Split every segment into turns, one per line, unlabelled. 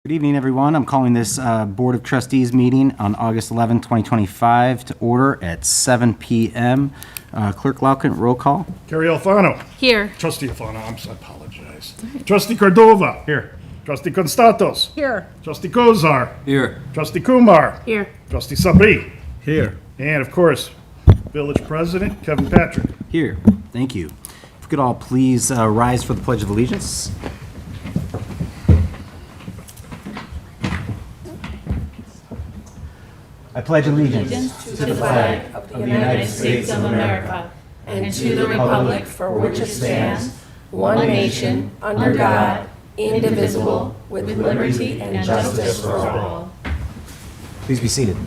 Good evening, everyone. I'm calling this Board of Trustees meeting on August 11, 2025 to order at 7 p.m. Clerk Lauken, roll call.
Carrie Alfano.
Here.
Trustee Alfano, I apologize. Trustee Cordova. Here. Trustee Constatos.
Here.
Trustee Kozar.
Here.
Trustee Kumar.
Here.
Trustee Sabri.
Here.
And of course, Village President Kevin Patrick.
Here. Thank you. If we could all please rise for the Pledge of Allegiance. I pledge allegiance
To the flag of the United States of America and to the republic for which it stands, one nation, under God, indivisible, with liberty and justice for all.
Please be seated.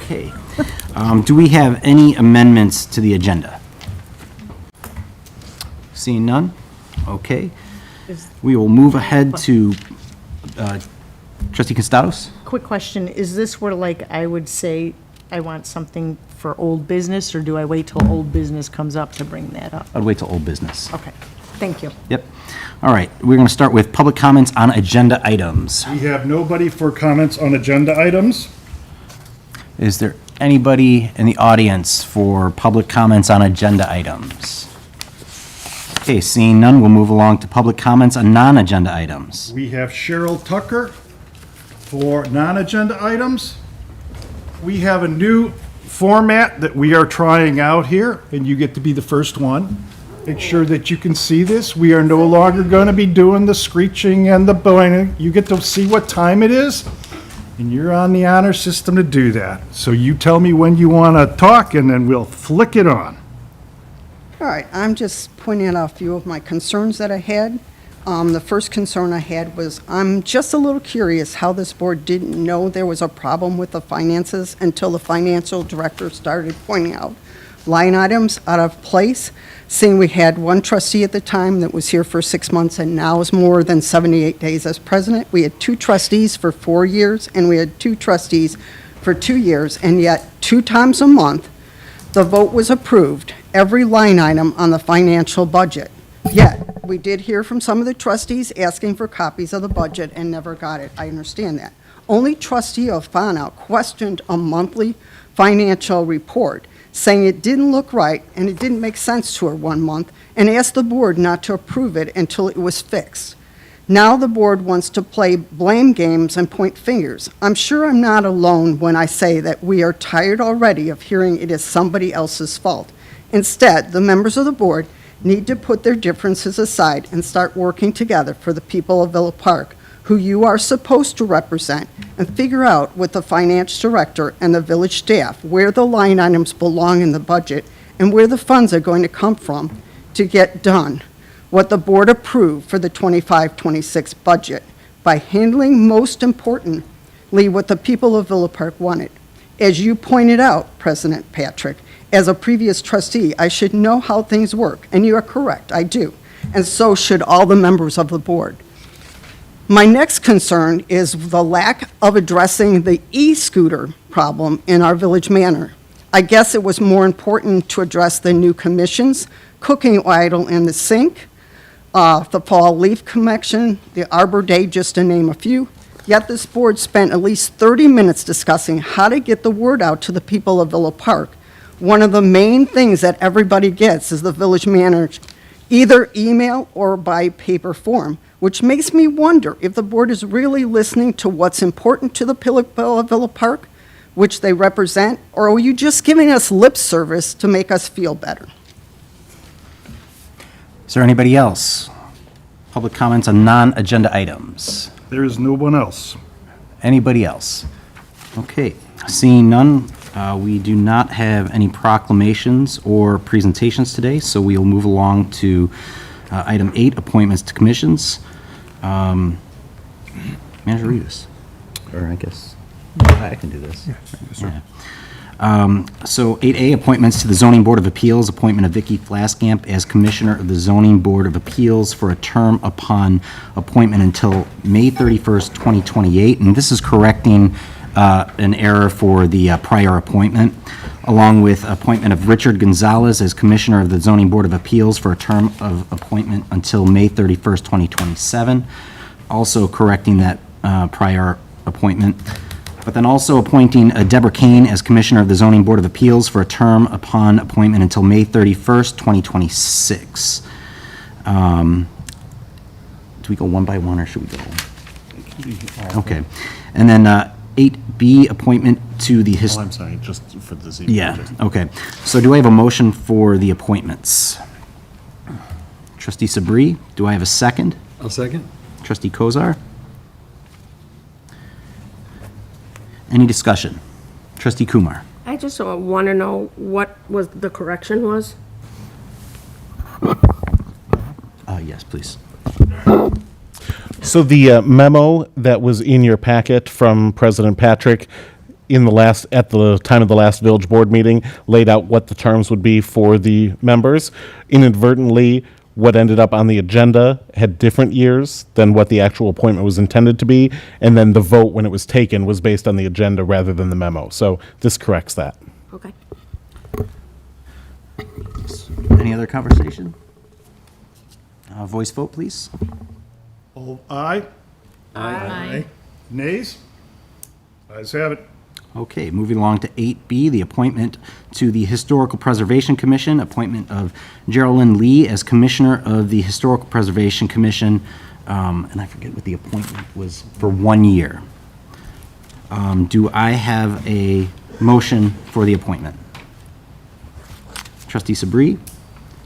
Okay. Do we have any amendments to the agenda? Seeing none? Okay. We will move ahead to Trustee Constatos.
Quick question, is this where, like, I would say I want something for old business, or do I wait till old business comes up to bring that up?
I'd wait till old business.
Okay, thank you.
Yep. All right, we're going to start with public comments on agenda items.
We have nobody for comments on agenda items.
Is there anybody in the audience for public comments on agenda items? Okay, seeing none, we'll move along to public comments on non-agenda items.
We have Cheryl Tucker for non-agenda items. We have a new format that we are trying out here, and you get to be the first one. Make sure that you can see this. We are no longer going to be doing the screeching and the blowing. You get to see what time it is, and you're on the honor system to do that. So you tell me when you want to talk, and then we'll flick it on.
All right, I'm just pointing out a few of my concerns that I had. The first concern I had was, I'm just a little curious how this board didn't know there was a problem with the finances until the financial director started pointing out line items out of place, seeing we had one trustee at the time that was here for 6 months and now is more than 78 days as president. We had 2 trustees for 4 years, and we had 2 trustees for 2 years, and yet 2 times a month, the vote was approved, every line item on the financial budget. Yet, we did hear from some of the trustees asking for copies of the budget and never got it. I understand that. Only trustee Alfano questioned a monthly financial report, saying it didn't look right and it didn't make sense to her 1 month, and asked the board not to approve it until it was fixed. Now the board wants to play blame games and point fingers. I'm sure I'm not alone when I say that we are tired already of hearing it is somebody else's fault. Instead, the members of the board need to put their differences aside and start working together for the people of Villa Park, who you are supposed to represent, and figure out with the finance director and the village staff where the line items belong in the budget and where the funds are going to come from to get done what the board approved for the 25-26 budget by handling, most importantly, what the people of Villa Park wanted. As you pointed out, President Patrick, as a previous trustee, I should know how things work, and you are correct, I do, and so should all the members of the board. My next concern is the lack of addressing the e-scooter problem in our village manor. I guess it was more important to address the new commissions, cooking idol in the sink, the fall leaf collection, the Arbor Day, just to name a few. Yet this board spent at least 30 minutes discussing how to get the word out to the people of Villa Park. One of the main things that everybody gets is the village manager, either email or by paper form, which makes me wonder if the board is really listening to what's important to the people of Villa Park, which they represent, or are you just giving us lip service to make us feel better?
Is there anybody else? Public comments on non-agenda items.
There is no one else.
Anybody else? Okay, seeing none, we do not have any proclamations or presentations today, so we will move along to item 8, appointments to commissions. Manager Rivas, or I guess I can do this. Yeah. So 8A, appointments to the Zoning Board of Appeals, appointment of Vicki Flaskamp as Commissioner of the Zoning Board of Appeals for a term upon appointment until May 31st, 2028. And this is correcting an error for the prior appointment. along with appointment of Richard Gonzalez as Commissioner of the Zoning Board of Appeals for a term of appointment until May 31st, 2027, also correcting that prior appointment. But then also appointing Deborah Kane as Commissioner of the Zoning Board of Appeals for a term upon appointment until May 31st, 2026. Do we go one by one, or should we go? Okay. And then 8B, appointment to the
Oh, I'm sorry, just for the ZBA.
Yeah, okay. So do I have a motion for the appointments? Trustee Sabri, do I have a second?
I'll second.
Trustee Kozar? Any discussion? Trustee Kumar?
I just want to know what was the correction was.
Yes, please.
So the memo that was in your packet from President Patrick at the time of the last village board meeting laid out what the terms would be for the members. Inadvertently, what ended up on the agenda had different years than what the actual appointment was intended to be, and then the vote when it was taken was based on the agenda rather than the memo. So this corrects that.
Okay.
Any other conversation? Voice vote, please.
All aye?
Aye.
Nays? Ayes have it.
Okay, moving along to 8B, the appointment to the Historical Preservation Commission, appointment of Geraldine Lee as Commissioner of the Historical Preservation Commission, and I forget what the appointment was, for 1 year. Do I have a motion for the appointment? Trustee Sabri,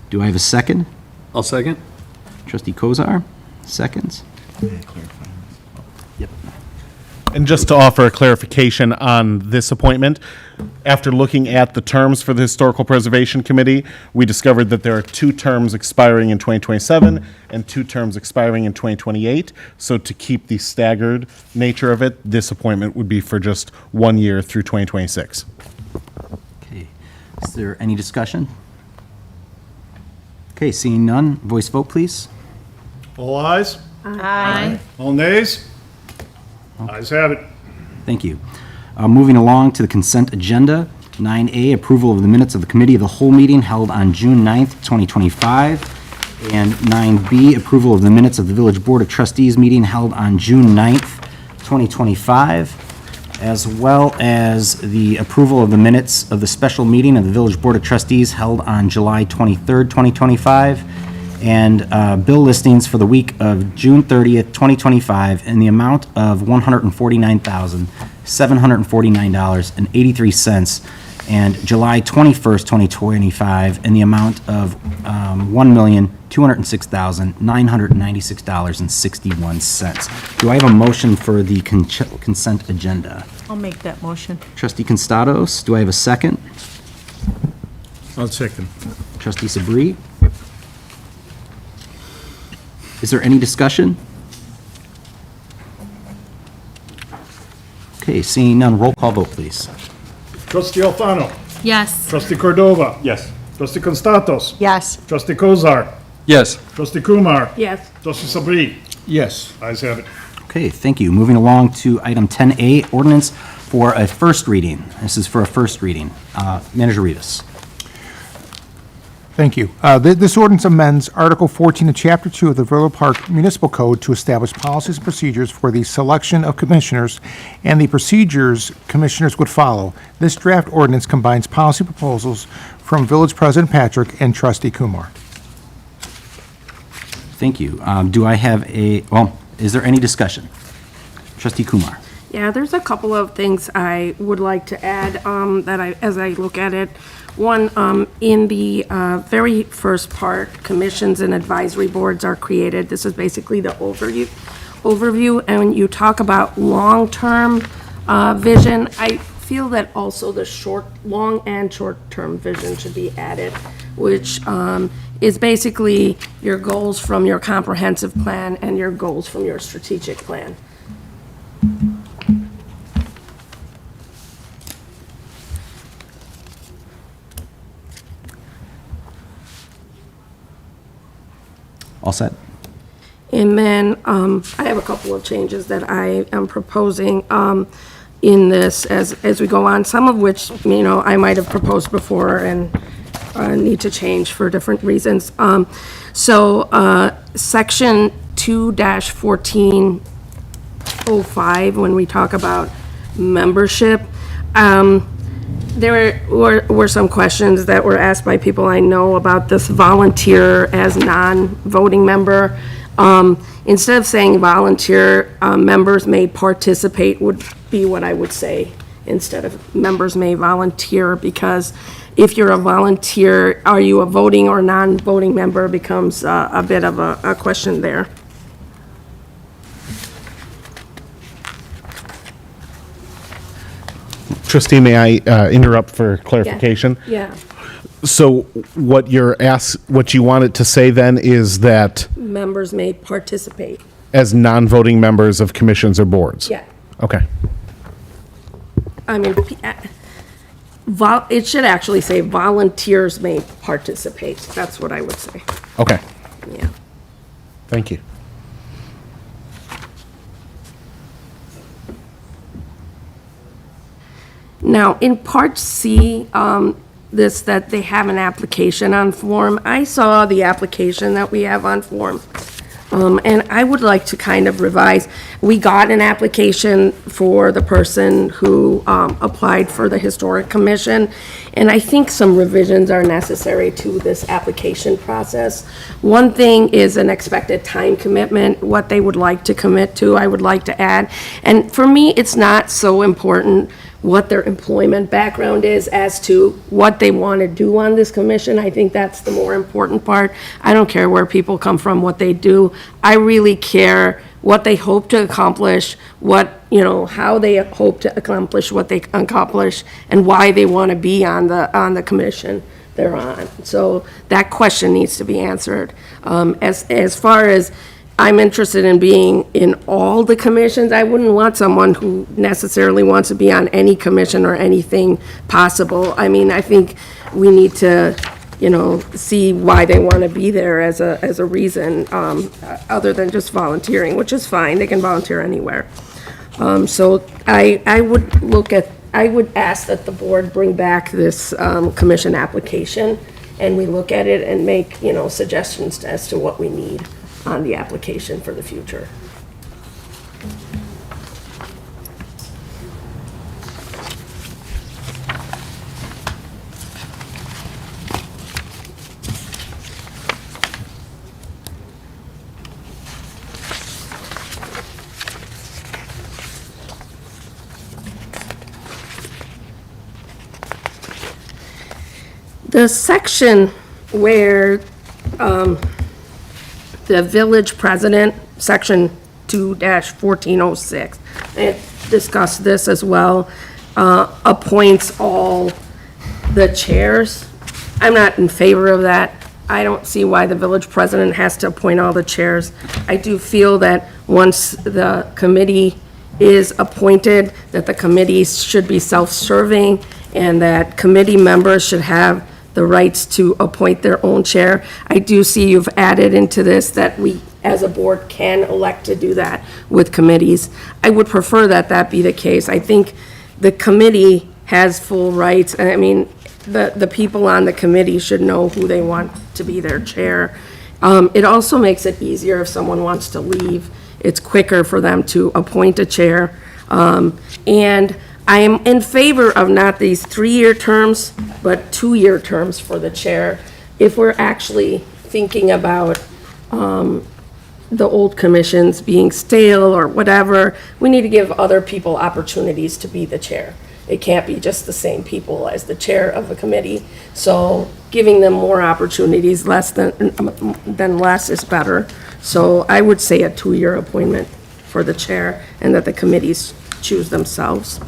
do I have a second?
I'll second.
Trustee Kozar, seconds? Yep.
And just to offer a clarification on this appointment, after looking at the terms for the Historical Preservation Committee, we discovered that there are 2 terms expiring in 2027 and 2 terms expiring in 2028. So to keep the staggered nature of it, this appointment would be for just 1 year through 2026.
Okay, is there any discussion? Okay, seeing none, voice vote, please.
All ayes?
Aye.
All nays? Ayes have it.
Thank you. Moving along to the consent agenda, 9A, approval of the minutes of the Committee of the Whole meeting held on June 9th, 2025, and 9B, approval of the minutes of the Village Board of Trustees meeting held on June 9th, 2025, as well as the approval of the minutes of the special meeting of the Village Board of Trustees held on July 23rd, 2025, and bill listings for the week of June 30th, 2025, in the amount of $149,749.83, and July 21st, 2025, in the amount of $1,206,996.61. Do I have a motion for the consent agenda?
I'll make that motion.
Trustee Constados, do I have a second?
I'll second.
Trustee Sabri? Is there any discussion? Okay, seeing none, roll call vote, please.
Trustee Alfano.
Yes.
Trustee Cordova.
Yes.
Trustee Constatos.
Yes.
Trustee Kozar.
Yes.
Trustee Kumar.
Yes.
Trustee Sabri.
Yes.
Ayes have it.
Okay, thank you. Moving along to item 10A, ordinance for a first reading. This is for a first reading. Manager Rivas.
Thank you. This ordinance amends Article 14 of Chapter 2 of the Villa Park Municipal Code to establish policies and procedures for the selection of commissioners and the procedures commissioners would follow. This draft ordinance combines policy proposals from Village President Patrick and Trustee Kumar.
Thank you. Do I have is there any discussion? Trustee Kumar.
Yeah, there's a couple of things I would like to add as I look at it. One, in the very first part, commissions and advisory boards are created. This is basically the overview, and when you talk about long-term vision, I feel that also the long and short-term vision should be added, which is basically your goals from your comprehensive plan and your goals from your strategic plan.
All set?
And then I have a couple of changes that I am proposing. in this as we go on, some of which, I might have proposed before and need to change for different reasons. Section 2-1405, when we talk about membership, there were some questions that were asked by people I know about this volunteer as non-voting member. Instead of saying volunteer, members may participate would be what I would say instead of members may volunteer, because if you're a volunteer, are you a voting or non-voting member becomes a bit of a question there.
Trustee, may I interrupt for clarification?
Yeah,
So what what you want it to say then is that
members may participate.
as non-voting members of commissions or boards?
Yeah.
Okay.
I mean, it should actually say volunteers may participate. That's what I would say.
Okay.
Yeah.
Thank you.
Now, in Part C, that they have an application on form, I saw the application that we have on form. And I would like to kind of revise. We got an application for the person who applied for the Historic Commission, and I think some revisions are necessary to this application process. One thing is an expected time commitment, what they would like to commit to, I would like to add. And for me, it's not so important what their employment background is as to what they want to do on this commission. I think that's the more important part. I don't care where people come from, what they do. I really care what they hope to accomplish, how they hope to accomplish what they accomplish, and why they want to be on the commission they're on. So that question needs to be answered. As far as I'm interested in being in all the commissions, I wouldn't want someone who necessarily wants to be on any commission or anything possible. I mean, I think we need to, see why they want to be there as a reason, other than just volunteering, which is fine, they can volunteer anywhere. So I would ask that the board bring back this commission application, and we look at it and make, suggestions as to what we need on the application for the future. The section where the village president, section 2-1406, I discussed this as well, appoints all the chairs. I'm not in favor of that. I don't see why the village president has to appoint all the chairs. I do feel that once the committee is appointed, that the committees should be self-serving, and that committee members should have the rights to appoint their own chair. I do see you've added into this that we, as a board, can elect to do that with committees. I would prefer that that be the case. I think the committee has full rights. I mean, the people on the committee should know who they want to be their chair. It also makes it easier if someone wants to leave. It's quicker for them to appoint a chair. And I am in favor of not these 3-year terms, but 2-year terms for the chair. If we're actually thinking about the old commissions being stale or whatever, we need to give other people opportunities to be the chair. It can't be just the same people as the chair of a committee. So giving them more opportunities, less than less is better. So I would say a 2-year appointment for the chair, and that the committees choose themselves.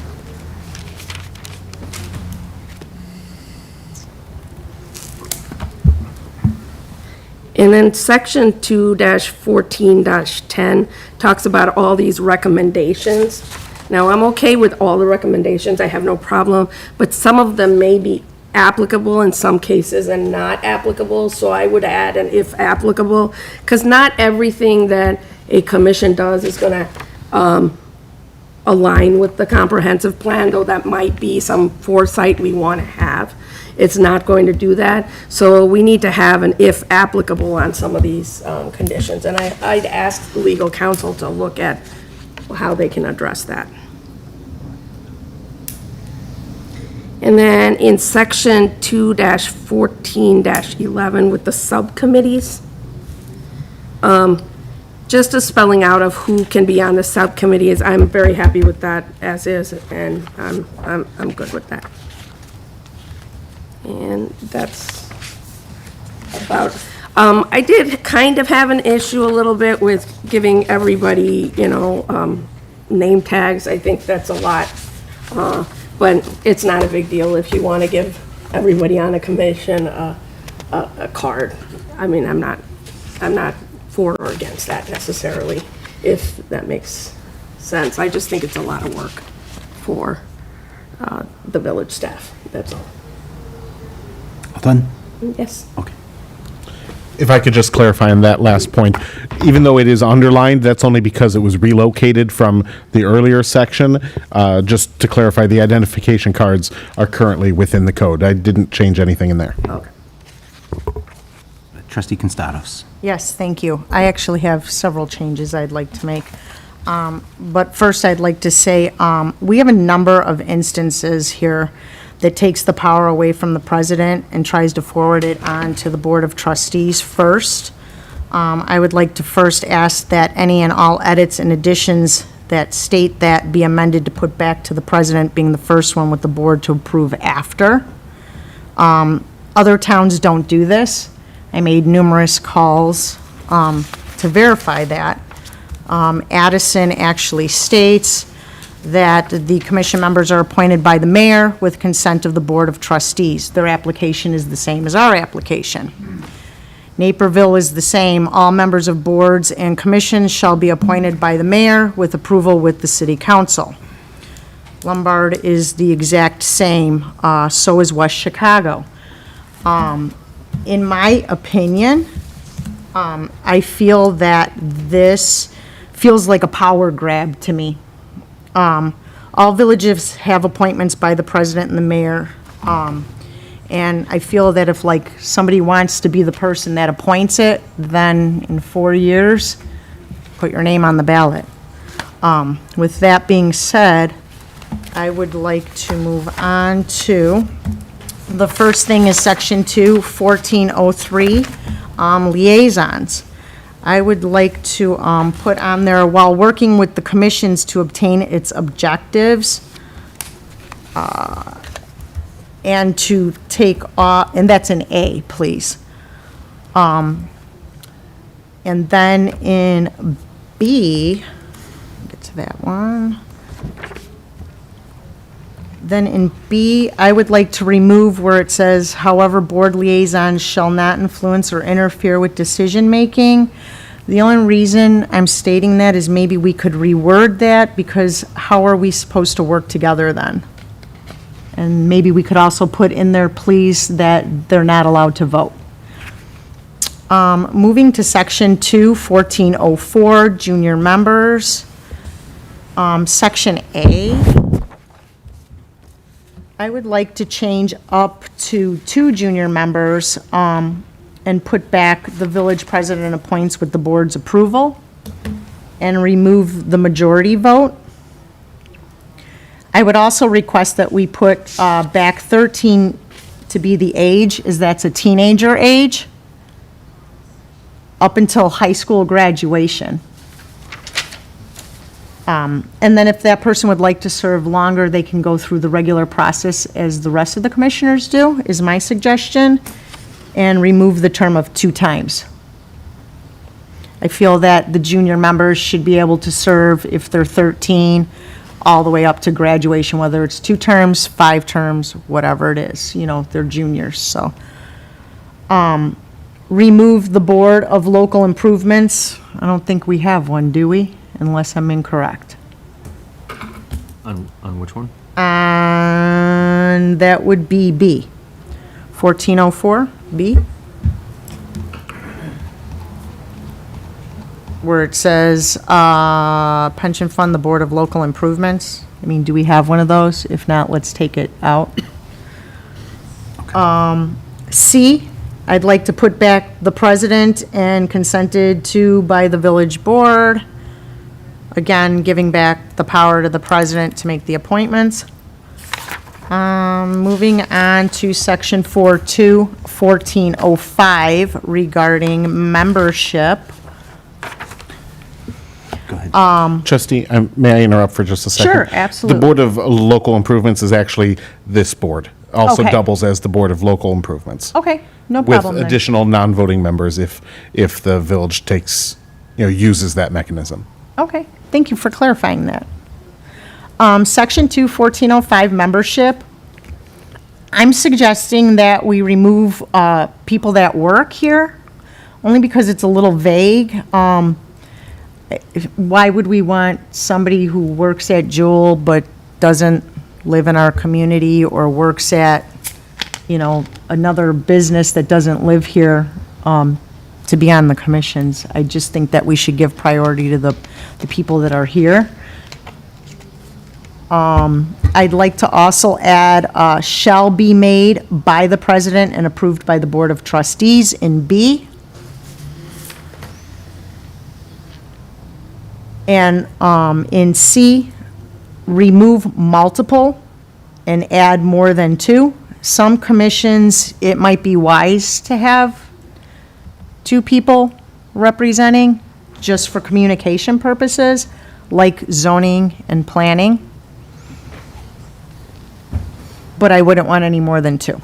And then section 2-14-10 talks about all these recommendations. Now, I'm okay with all the recommendations, I have no problem, but some of them may be applicable in some cases and not applicable, so I would add an if applicable, because not everything that a commission does is gonna align with the comprehensive plan, though that might be some foresight we want to have. It's not going to do that. So we need to have an if applicable on some of these conditions. And I'd ask the legal counsel to look at how they can address that. And then in section 2-14-11 with the subcommittees, just a spelling out of who can be on the subcommittees, I'm very happy with that as is, and I'm good with that. And that's about, I did kind of have an issue a little bit with giving everybody, name tags. I think that's a lot. But it's not a big deal if you want to give everybody on a commission a card. I mean, I'm not for or against that necessarily, if that makes sense. I just think it's a lot of work for the village staff, that's all.
All done?
Yes.
Okay.
If I could just clarify on that last point, even though it is underlined, that's only because it was relocated from the earlier section. Just to clarify, the identification cards are currently within the code. I didn't change anything in there.
Okay.
Trustee Constados.
Yes, thank you. I actually have several changes I'd like to make. But first, I'd like to say, we have a number of instances here that takes the power away from the president and tries to forward it on to the Board of Trustees first. I would like to first ask that any and all edits and additions that state that be amended to put back to the president, being the first one with the board to approve after. Other towns don't do this. I made numerous calls to verify that. Addison actually states that the commission members are appointed by the mayor with consent of the Board of Trustees. Their application is the same as our application. Naperville is the same. All members of boards and commissions shall be appointed by the mayor with approval with the city council. Lombard is the exact same, so is West Chicago. In my opinion, I feel that this feels like a power grab to me. All villages have appointments by the president and the mayor. And I feel that if somebody wants to be the person that appoints it, then in 4 years, put your name on the ballot. With that being said, I would like to move on to, the first thing is section 2, 1403, liaisons. I would like to put on there, while working with the commissions to obtain its objectives, and to take off, and that's an A, please. And then in B, get to that one. Then in B, I would like to remove where it says, however, board liaisons shall not influence or interfere with decision-making. The only reason I'm stating that is maybe we could reword that, because how are we supposed to work together then? And maybe we could also put in there, please, that they're not allowed to vote. Moving to section 2, 1404, junior members. Section A, I would like to change up to 2 junior members, and put back the village president appoints with the board's approval, and remove the majority vote. I would also request that we put back 13 to be the age, as that's a teenager age, up until high school graduation. And then if that person would like to serve longer, they can go through the regular process as the rest of the commissioners do, is my suggestion, and remove the term of 2 times. I feel that the junior members should be able to serve, if they're 13, all the way up to graduation, whether it's 2 terms, 5 terms, whatever it is, they're juniors, so. Remove the Board of Local Improvements. I don't think we have one, do we? Unless I'm incorrect.
On which one?
And that would be B. 1404, B. where it says, pension fund, the Board of Local Improvements. I mean, do we have one of those? If not, let's take it out. C, I'd like to put back the president and consented to by the village board. Again, giving back the power to the president to make the appointments. Moving on to section 4.2, 1405 regarding membership.
Go ahead.
Trustee, may I interrupt for just a second?
Sure, absolutely.
The Board of Local Improvements is actually this board. Also
Okay.
doubles as the Board of Local Improvements.
Okay, no
With
problem then.
additional non-voting members if the village takes, uses that mechanism.
Okay, thank you for clarifying that. Section 2, 1405, membership. I'm suggesting that we remove people that work here, only because it's a little vague. Why would we want somebody who works at Jewel but doesn't live in our community, or works at, another business that doesn't live here, to be on the commissions? I just think that we should give priority to the people that are here. I'd like to also add, shall be made by the president and approved by the Board of Trustees in B. And in C, remove multiple and add more than two. Some commissions, it might be wise to have two people representing, just for communication purposes, like zoning and planning. But I wouldn't want any more than two.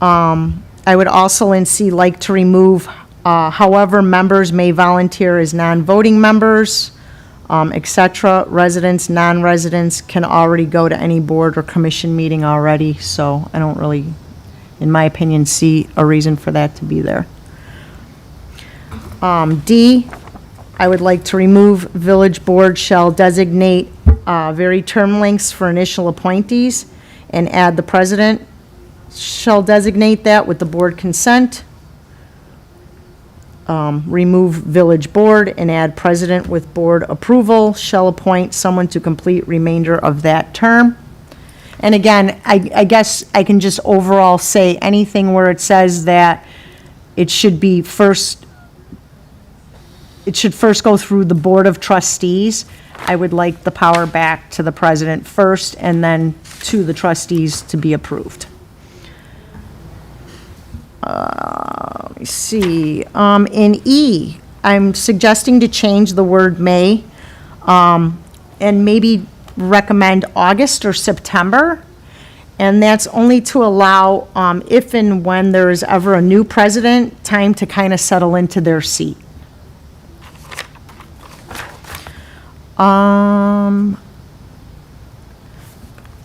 I would also in C like to remove, however, members may volunteer as non-voting members, et cetera. Residents, non-residents can already go to any board or commission meeting already, so I don't really, in my opinion, see a reason for that to be there. D, I would like to remove village board shall designate vary term lengths for initial appointees, and add the president shall designate that with the board consent. Remove village board and add president with board approval shall appoint someone to complete remainder of that term. And again, I guess I can just overall say anything where it says that it should be first, it should first go through the Board of Trustees. I would like the power back to the president first, and then to the trustees to be approved. Let me see. In E, I'm suggesting to change the word may, and maybe recommend August or September. And that's only to allow, if and when there is ever a new president, time to kind of settle into their seat.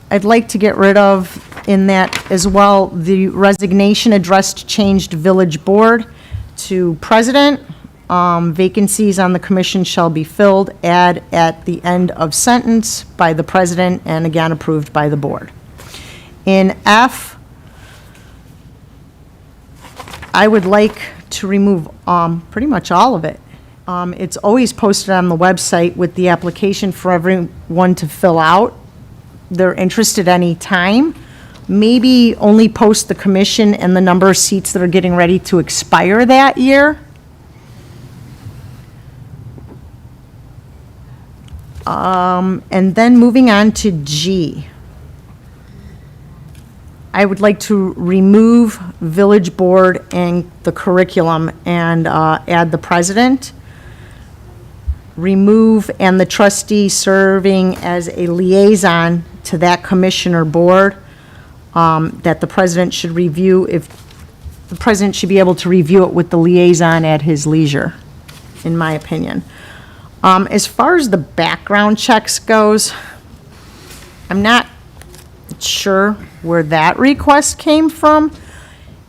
I'd like to get rid of, in that as well, the resignation addressed changed village board to president. Vacancies on the commission shall be filled, add at the end of sentence by the president, and again approved by the board. In F, I would like to remove pretty much all of it. It's always posted on the website with the application for everyone to fill out. They're interested any time. Maybe only post the commission and the number of seats that are getting ready to expire that year. And then moving on to G. I would like to remove village board and the curriculum and add the president. Remove and the trustee serving as a liaison to that commission or board, that the president should review, if the president should be able to review it with the liaison at his leisure, in my opinion. As far as the background checks goes, I'm not sure where that request came from.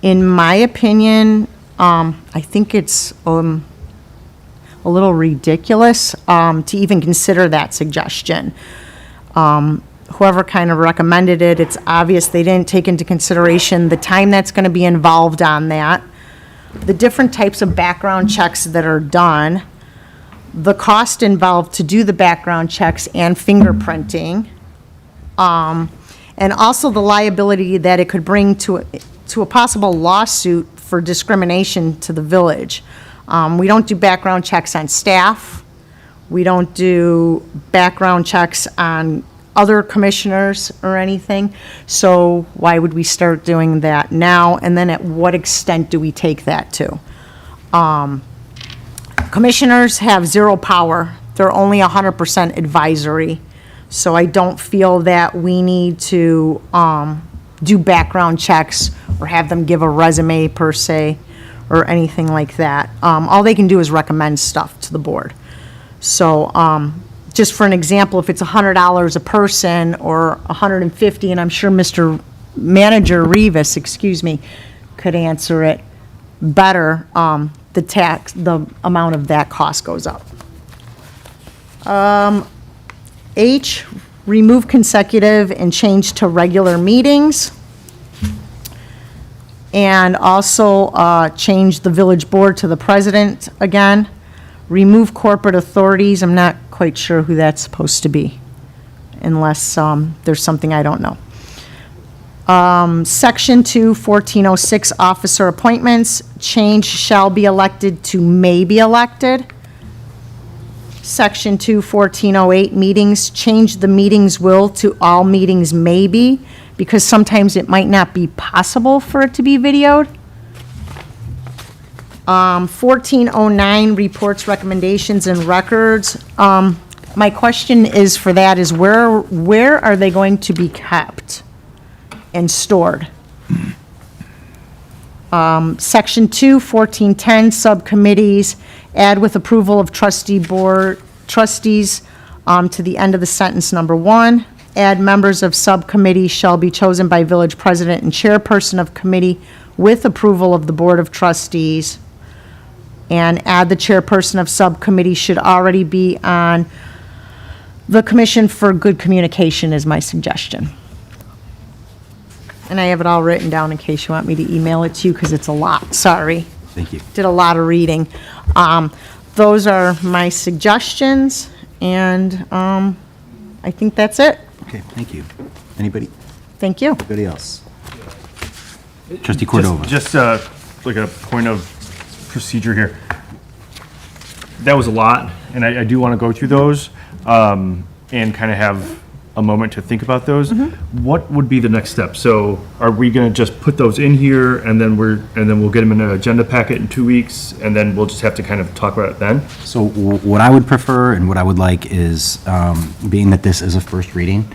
In my opinion, I think it's a little ridiculous to even consider that suggestion. Whoever kind of recommended it, it's obvious they didn't take into consideration the time that's going to be involved on that. the different types of background checks that are done, the cost involved to do the background checks and fingerprinting, and also the liability that it could bring to a possible lawsuit for discrimination to the village. We don't do background checks on staff. We don't do background checks on other commissioners or anything. So why would we start doing that now? And then at what extent do we take that to? Commissioners have zero power. They're only 100% advisory. So I don't feel that we need to do background checks or have them give a resume per se or anything like that. All they can do is recommend stuff to the board. So just for an example, if it's $100 a person or $150, and I'm sure Mr. Manager Rivas, could answer it better, the amount of that cost goes up. H, remove consecutive and change to regular meetings. And also change the village board to the president again. Remove corporate authorities. I'm not quite sure who that's supposed to be, unless there's something I don't know. Section 2, 1406, officer appointments. Change shall be elected to may be elected. Section 2, 1408, meetings. Change the meetings will to all meetings may be, because sometimes it might not be possible for it to be videoed. 1409, reports, recommendations, and records. My question is for that is where are they going to be kept and stored? Section 2, 1410, subcommittees, add with approval of trustees to the end of the sentence number 1. Add members of subcommittee shall be chosen by village president and chairperson of committee with approval of the board of trustees. And add the chairperson of subcommittee should already be on the Commission for Good Communication is my suggestion. And I have it all written down in case you want me to email it to you, because it's a lot, sorry.
Thank you.
Did a lot of reading. Those are my suggestions, and I think that's it.
Okay, thank you. Anybody
Thank you.
else? Trustee Cordova.
Just like a point of procedure here. That was a lot, and I do want to go through those and kind of have a moment to think about those. What would be the next step? So are we going to just put those in here and then we'll get them in an agenda packet in 2 weeks, and then we'll just have to kind of talk about it then?
So what I would prefer and what I would like is, being that this is a first reading,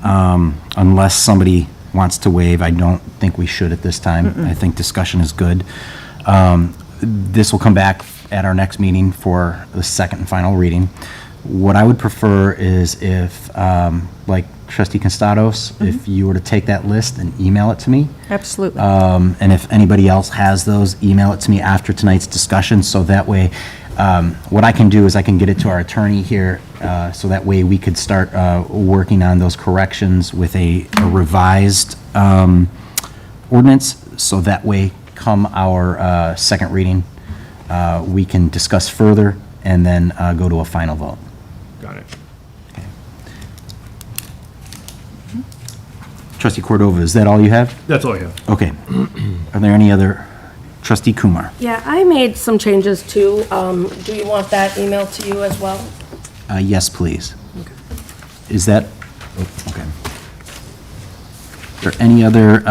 unless somebody wants to waive, I don't think we should at this time. I think discussion is good. This will come back at our next meeting for the second and final reading. What I would prefer is if, like Trustee Constados, if you were to take that list and email it to me.
Absolutely.
And if anybody else has those, email it to me after tonight's discussion, so that way, what I can do is I can get it to our attorney here, so that way we could start working on those corrections with a revised ordinance, so that way, come our second reading, we can discuss further and then go to a final vote.
Got it.
Trustee Cordova, is that all you have?
That's all I have.
Okay. Are there any other? Trustee Kumar?
Yeah, I made some changes too. Do you want that emailed to you as well?
Yes, please. Is that, okay. Are there any other,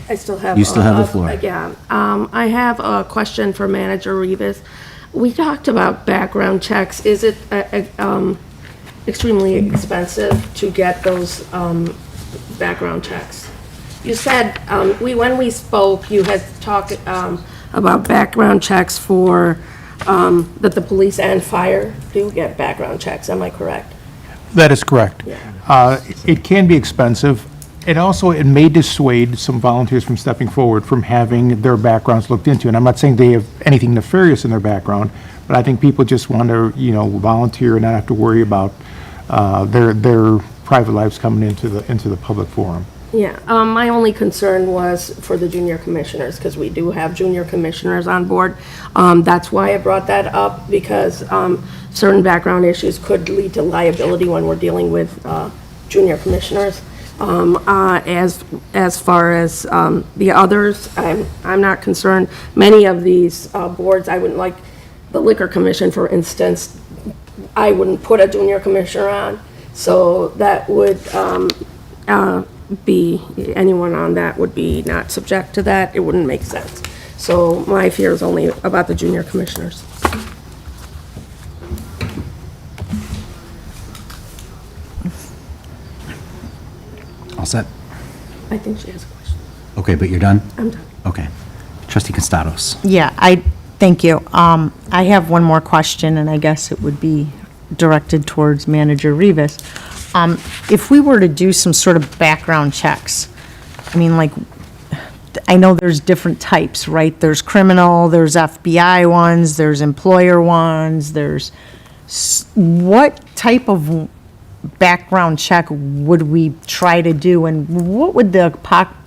I still have.
You still have the floor.
Yeah. I have a question for Manager Rivas. We talked about background checks. Is it extremely expensive to get those background checks? You said, when we spoke, you had talked about background checks for, that the police and fire do get background checks. Am I correct?
That is correct. It can be expensive. And also, it may dissuade some volunteers from stepping forward, from having their backgrounds looked into. And I'm not saying they have anything nefarious in their background, but I think people just want to, volunteer and not have to worry about their private lives coming into the public forum.
Yeah, my only concern was for the junior commissioners, because we do have junior commissioners on board. That's why I brought that up, because certain background issues could lead to liability when we're dealing with junior commissioners. As far as the others, I'm not concerned. Many of these boards, I wouldn't like, the Liquor Commission, for instance, I wouldn't put a junior commissioner on, so that would be, anyone on that would be not subject to that. It wouldn't make sense. So my fear is only about the junior commissioners.
All set?
I think she has a question.
Okay, but you're done?
I'm done.
Okay. Trustee Constados.
Yeah, thank you. I have one more question, and I guess it would be directed towards Manager Rivas. If we were to do some sort of background checks, I mean, like, I know there's different types, right? There's criminal, there's FBI ones, there's employer ones, what type of background check would we try to do, and what would the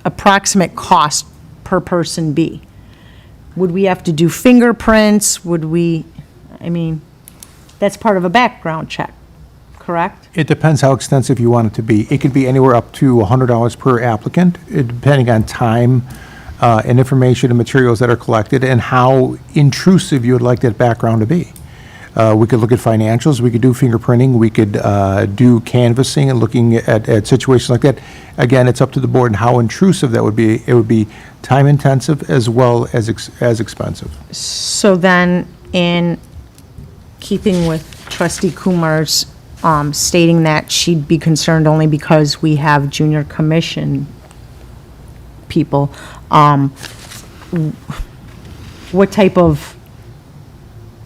approximate cost per person be? Would we have to do fingerprints? I mean, that's part of a background check, correct?
It depends how extensive you want it to be. It could be anywhere up to $100 per applicant, depending on time and information and materials that are collected and how intrusive you would like that background to be. We could look at financials, we could do fingerprinting, we could do canvassing and looking at situations like that. Again, it's up to the board and how intrusive that would be. It would be time intensive as well as expensive.
So then, in keeping with Trustee Kumar's stating that she'd be concerned only because we have junior commission people, what type of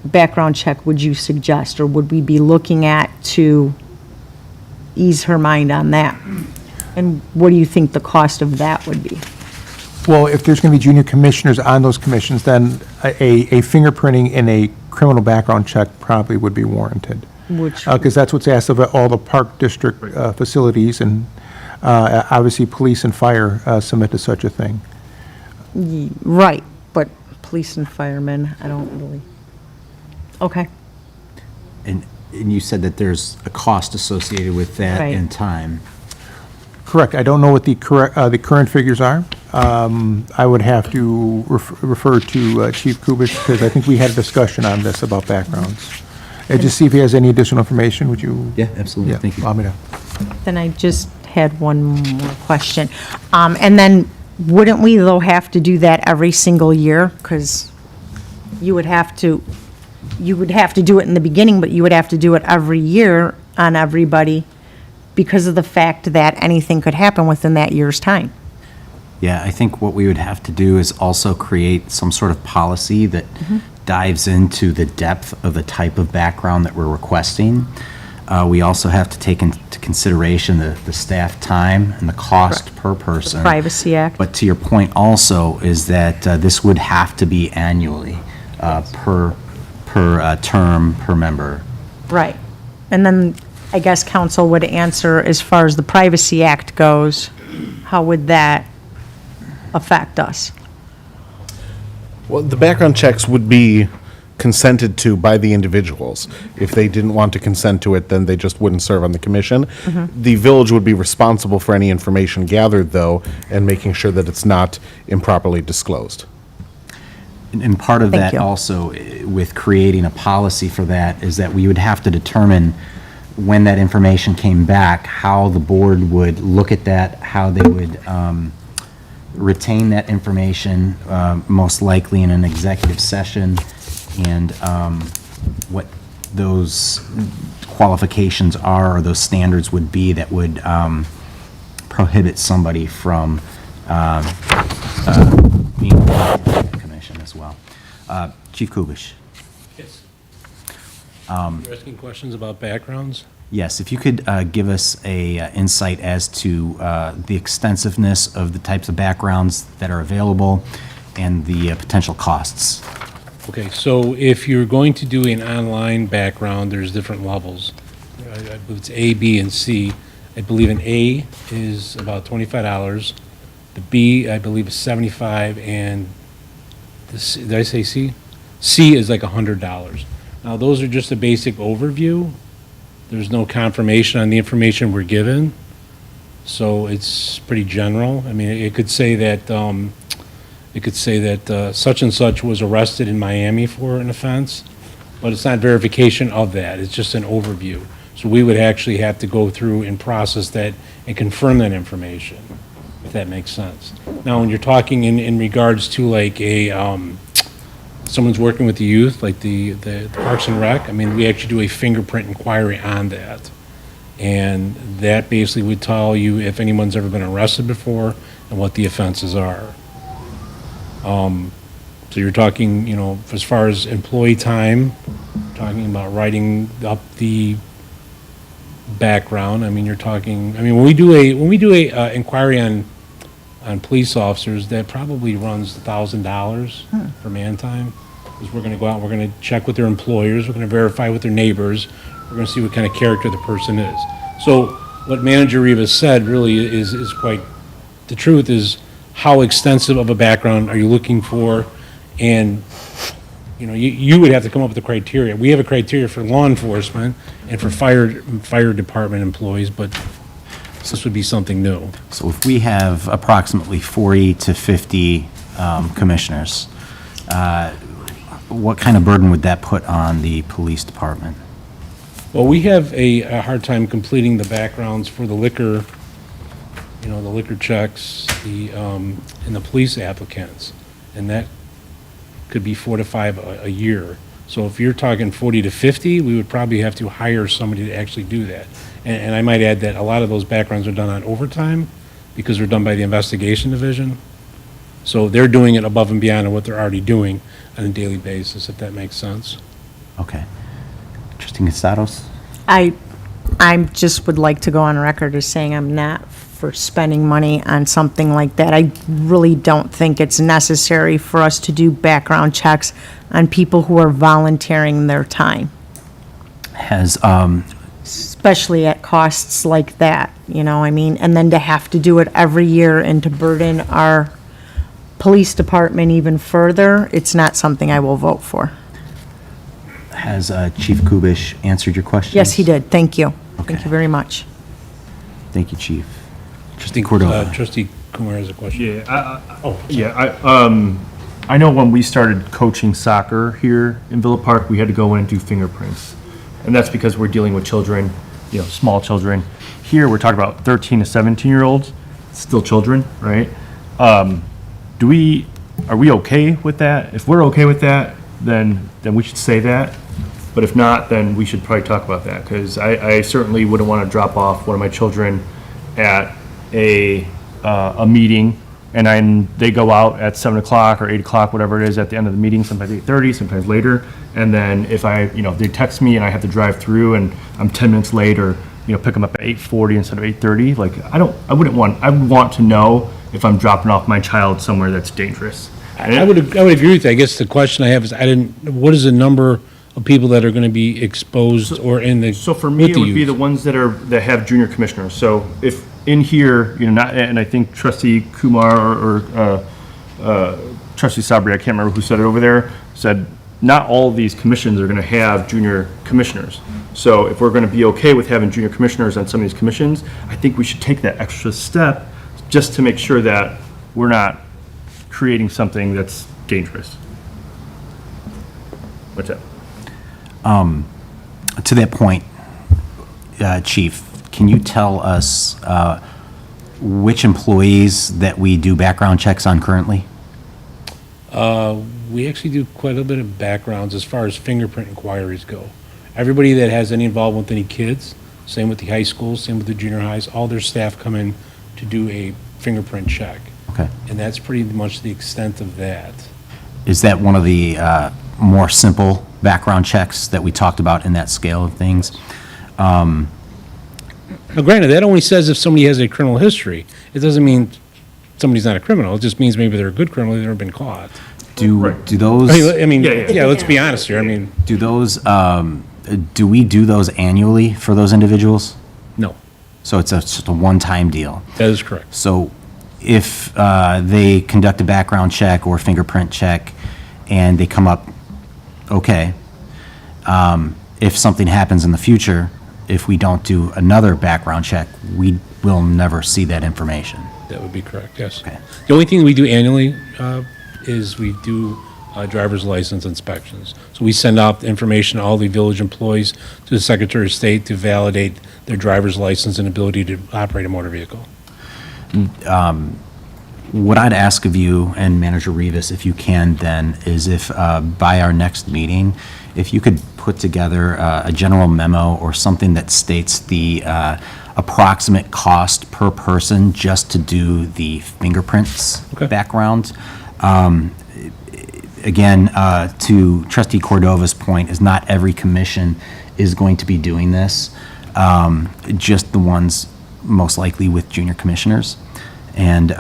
background check would you suggest, or would we be looking at to ease her mind on that? And what do you think the cost of that would be?
Well, if there's going to be junior commissioners on those commissions, then a fingerprinting and a criminal background check probably would be warranted.
Which,
Because that's what's asked of all the park district facilities, and obviously police and fire submit to such a thing.
right, but police and firemen, I don't really. Okay.
And you said that there's a cost associated with that
Right.
in time.
Correct. I don't know what the current figures are. I would have to refer to Chief Kubish, because I think we had a discussion on this about backgrounds. And just see if he has any additional information, would you?
Yeah, absolutely.
Yeah,
Thank you.
allow me to.
Then I just had one more question. And then, wouldn't we, though, have to do that every single year? Because you would have to do it in the beginning, but you would have to do it every year on everybody because of the fact that anything could happen within that year's time.
Yeah, I think what we would have to do is also create some sort of policy that dives into the depth of the type of background that we're requesting. We also have to take into consideration the staff time and the cost per person.
Privacy Act.
But to your point also is that this would have to be annually per term, per member.
Right. And then, I guess council would answer, as far as the Privacy Act goes, how would that affect us?
Well, the background checks would be consented to by the individuals. If they didn't want to consent to it, then they just wouldn't serve on the commission. The village would be responsible for any information gathered, though, and making sure that it's not improperly disclosed.
And part of
Thank
that
you.
also, with creating a policy for that, is that we would have to determine when that information came back, how the board would look at that, how they would retain that information, most likely in an executive session, and what those qualifications are, or those standards would be that would prohibit somebody from being elected to the commission as well. Chief Kubish.
Yes. You're asking questions about backgrounds?
Yes, if you could give us a insight as to the extensiveness of the types of backgrounds that are available and the potential costs.
Okay, so if you're going to do an online background, there's different levels. I believe it's A, B, and C. I believe an A is about $25. The B, I believe, is 75, and the C, did I say C? C is like $100. Now, those are just a basic overview. There's no confirmation on the information we're given, so it's pretty general. I mean, it could say that, such and such was arrested in Miami for an offense, but it's not verification of that, it's just an overview. So we would actually have to go through and process that and confirm that information, if that makes sense. Now, when you're talking in regards to like someone's working with the youth, like the Parks and Rec, I mean, we actually do a fingerprint inquiry on that. And that basically would tell you if anyone's ever been arrested before and what the offenses are. So you're talking, as far as employee time, talking about writing up the background, I mean, when we do a inquiry on police officers, that probably runs $1,000 for man time. Because we're gonna go out, we're gonna check with their employers, we're gonna verify with their neighbors, we're gonna see what kind of character the person is. So what Manager Rivas said really is quite, the truth is, how extensive of a background are you looking for? And, you would have to come up with the criteria. We have a criteria for law enforcement and for fire department employees, but this would be something new.
So if we have approximately 40 to 50 commissioners, what kind of burden would that put on the police department?
Well, we have a hard time completing the backgrounds for the liquor, the liquor checks, and the police applicants. And that could be 4 to 5 a year. So if you're talking 40 to 50, we would probably have to hire somebody to actually do that. And I might add that a lot of those backgrounds are done on overtime because they're done by the investigation division. So they're doing it above and beyond what they're already doing on a daily basis, if that makes sense.
Okay. Trustee Gustados?
I just would like to go on record as saying I'm not for spending money on something like that. I really don't think it's necessary for us to do background checks on people who are volunteering their time,
Has,
especially at costs like that, and then to have to do it every year and to burden our police department even further, it's not something I will vote for.
has Chief Kubish answered your questions?
Yes, he did. Thank you. Thank
Okay.
you very much.
Thank you, Chief. Trustee
I think
Cordova?
Trustee Kumar has a question.
I know when we started coaching soccer here in Villa Park, we had to go in and do fingerprints. And that's because we're dealing with children, small children. Here, we're talking about 13 to 17-year-olds, still children, right? Are we okay with that? If we're okay with that, then we should say that. But if not, then we should probably talk about that, because I certainly wouldn't want to drop off one of my children at a meeting, and they go out at 7 o'clock or 8 o'clock, whatever it is, at the end of the meeting, sometimes 8:30, sometimes later. And then if they text me and I have to drive through and I'm 10 minutes late, or, pick them up at 8:40 instead of 8:30, like, I would want to know if I'm dropping off my child somewhere that's dangerous.
I would agree with you. I guess the question I have is, what is the number of people that are going to be exposed or in the,
So for me,
with
it
the
would be
youth?
the ones that have junior commissioners. So if in here, and I think Trustee Kumar or Trustee Sabri, I can't remember who said it over there, said not all of these commissions are going to have junior commissioners. So if we're going to be okay with having junior commissioners on some of these commissions, I think we should take that extra step just to make sure that we're not creating something that's dangerous. What's that?
To that point, Chief, can you tell us which employees that we do background checks on currently?
We actually do quite a bit of backgrounds as far as fingerprint inquiries go. Everybody that has any involvement with any kids, same with the high schools, same with the junior highs, all their staff come in to do a fingerprint check.
Okay.
And that's pretty much the extent of that.
Is that one of the more simple background checks that we talked about in that scale of things?
Now granted, that only says if somebody has a criminal history. It doesn't mean somebody's not a criminal. It just means maybe they're a good criminal, they've never been caught.
Do those,
I mean,
Yeah.
yeah, let's be honest here. I mean,
do those, do we do those annually for those individuals?
no.
So it's just a one-time deal.
That is correct.
So if they conduct a background check or fingerprint check and they come up okay, if something happens in the future, if we don't do another background check, we will never see that information.
That would be correct, yes.
Okay.
The only thing we do annually is we do driver's license inspections. So we send out the information to all the village employees to the Secretary of State to validate their driver's license and ability to operate a motor vehicle.
What I'd ask of you and Manager Rivas, if you can then, is if by our next meeting, if you could put together a general memo or something that states the approximate cost per person just to do the fingerprints background. Again, to Trustee Cordova's point, is not every commission is going to be doing this, just the ones most likely with junior commissioners. And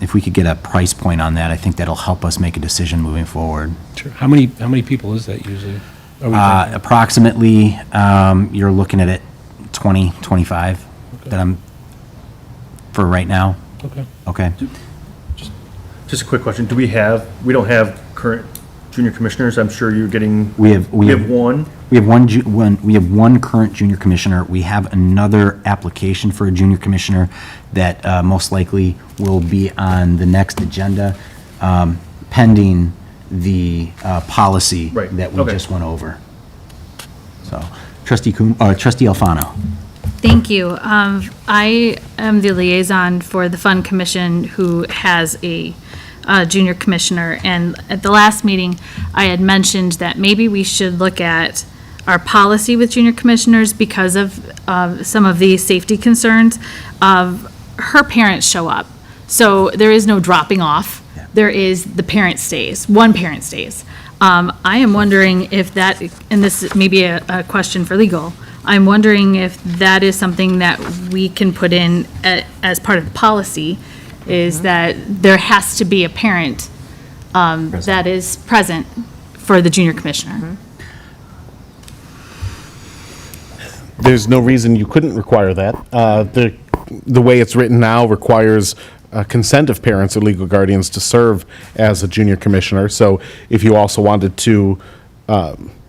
if we could get a price point on that, I think that'll help us make a decision moving forward.
Sure. How many people is that usually? Are we thinking?
Approximately, you're looking at it 20, 25 that I'm, for right now.
Okay.
Okay.
Just a quick question. We don't have current junior commissioners. I'm sure you're getting.
We have
one.
We have one current junior commissioner. We have another application for a junior commissioner that most likely will be on the next agenda, pending the policy
Right,
that we
okay.
just went over. So, Trustee Alfano.
Thank you. I am the liaison for the Fund Commission who has a junior commissioner. And at the last meeting, I had mentioned that maybe we should look at our policy with junior commissioners because of some of the safety concerns of her parents show up. So there is no dropping off. There is the parent stays, one parent stays. I am wondering if that, and this may be a question for legal, I'm wondering if that is something that we can put in as part of the policy, is that there has to be a parent that is present for the junior commissioner.
There's no reason you couldn't require that. The way it's written now requires consent of parents or legal guardians to serve as a junior commissioner. So if you also wanted to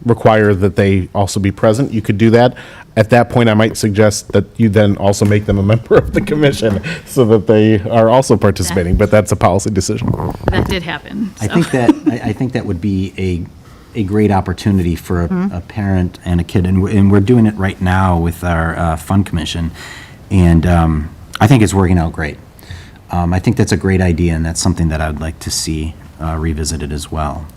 require that they also be present, you could do that. At that point, I might suggest that you then also make them a member of the commission so that they are also participating, but that's a policy decision.
That did happen.
I think that would be a great opportunity for a parent and a kid, and we're doing it right now with our Fund Commission, and I think it's working out great. I think that's a great idea, and that's something that I would like to see revisited as well.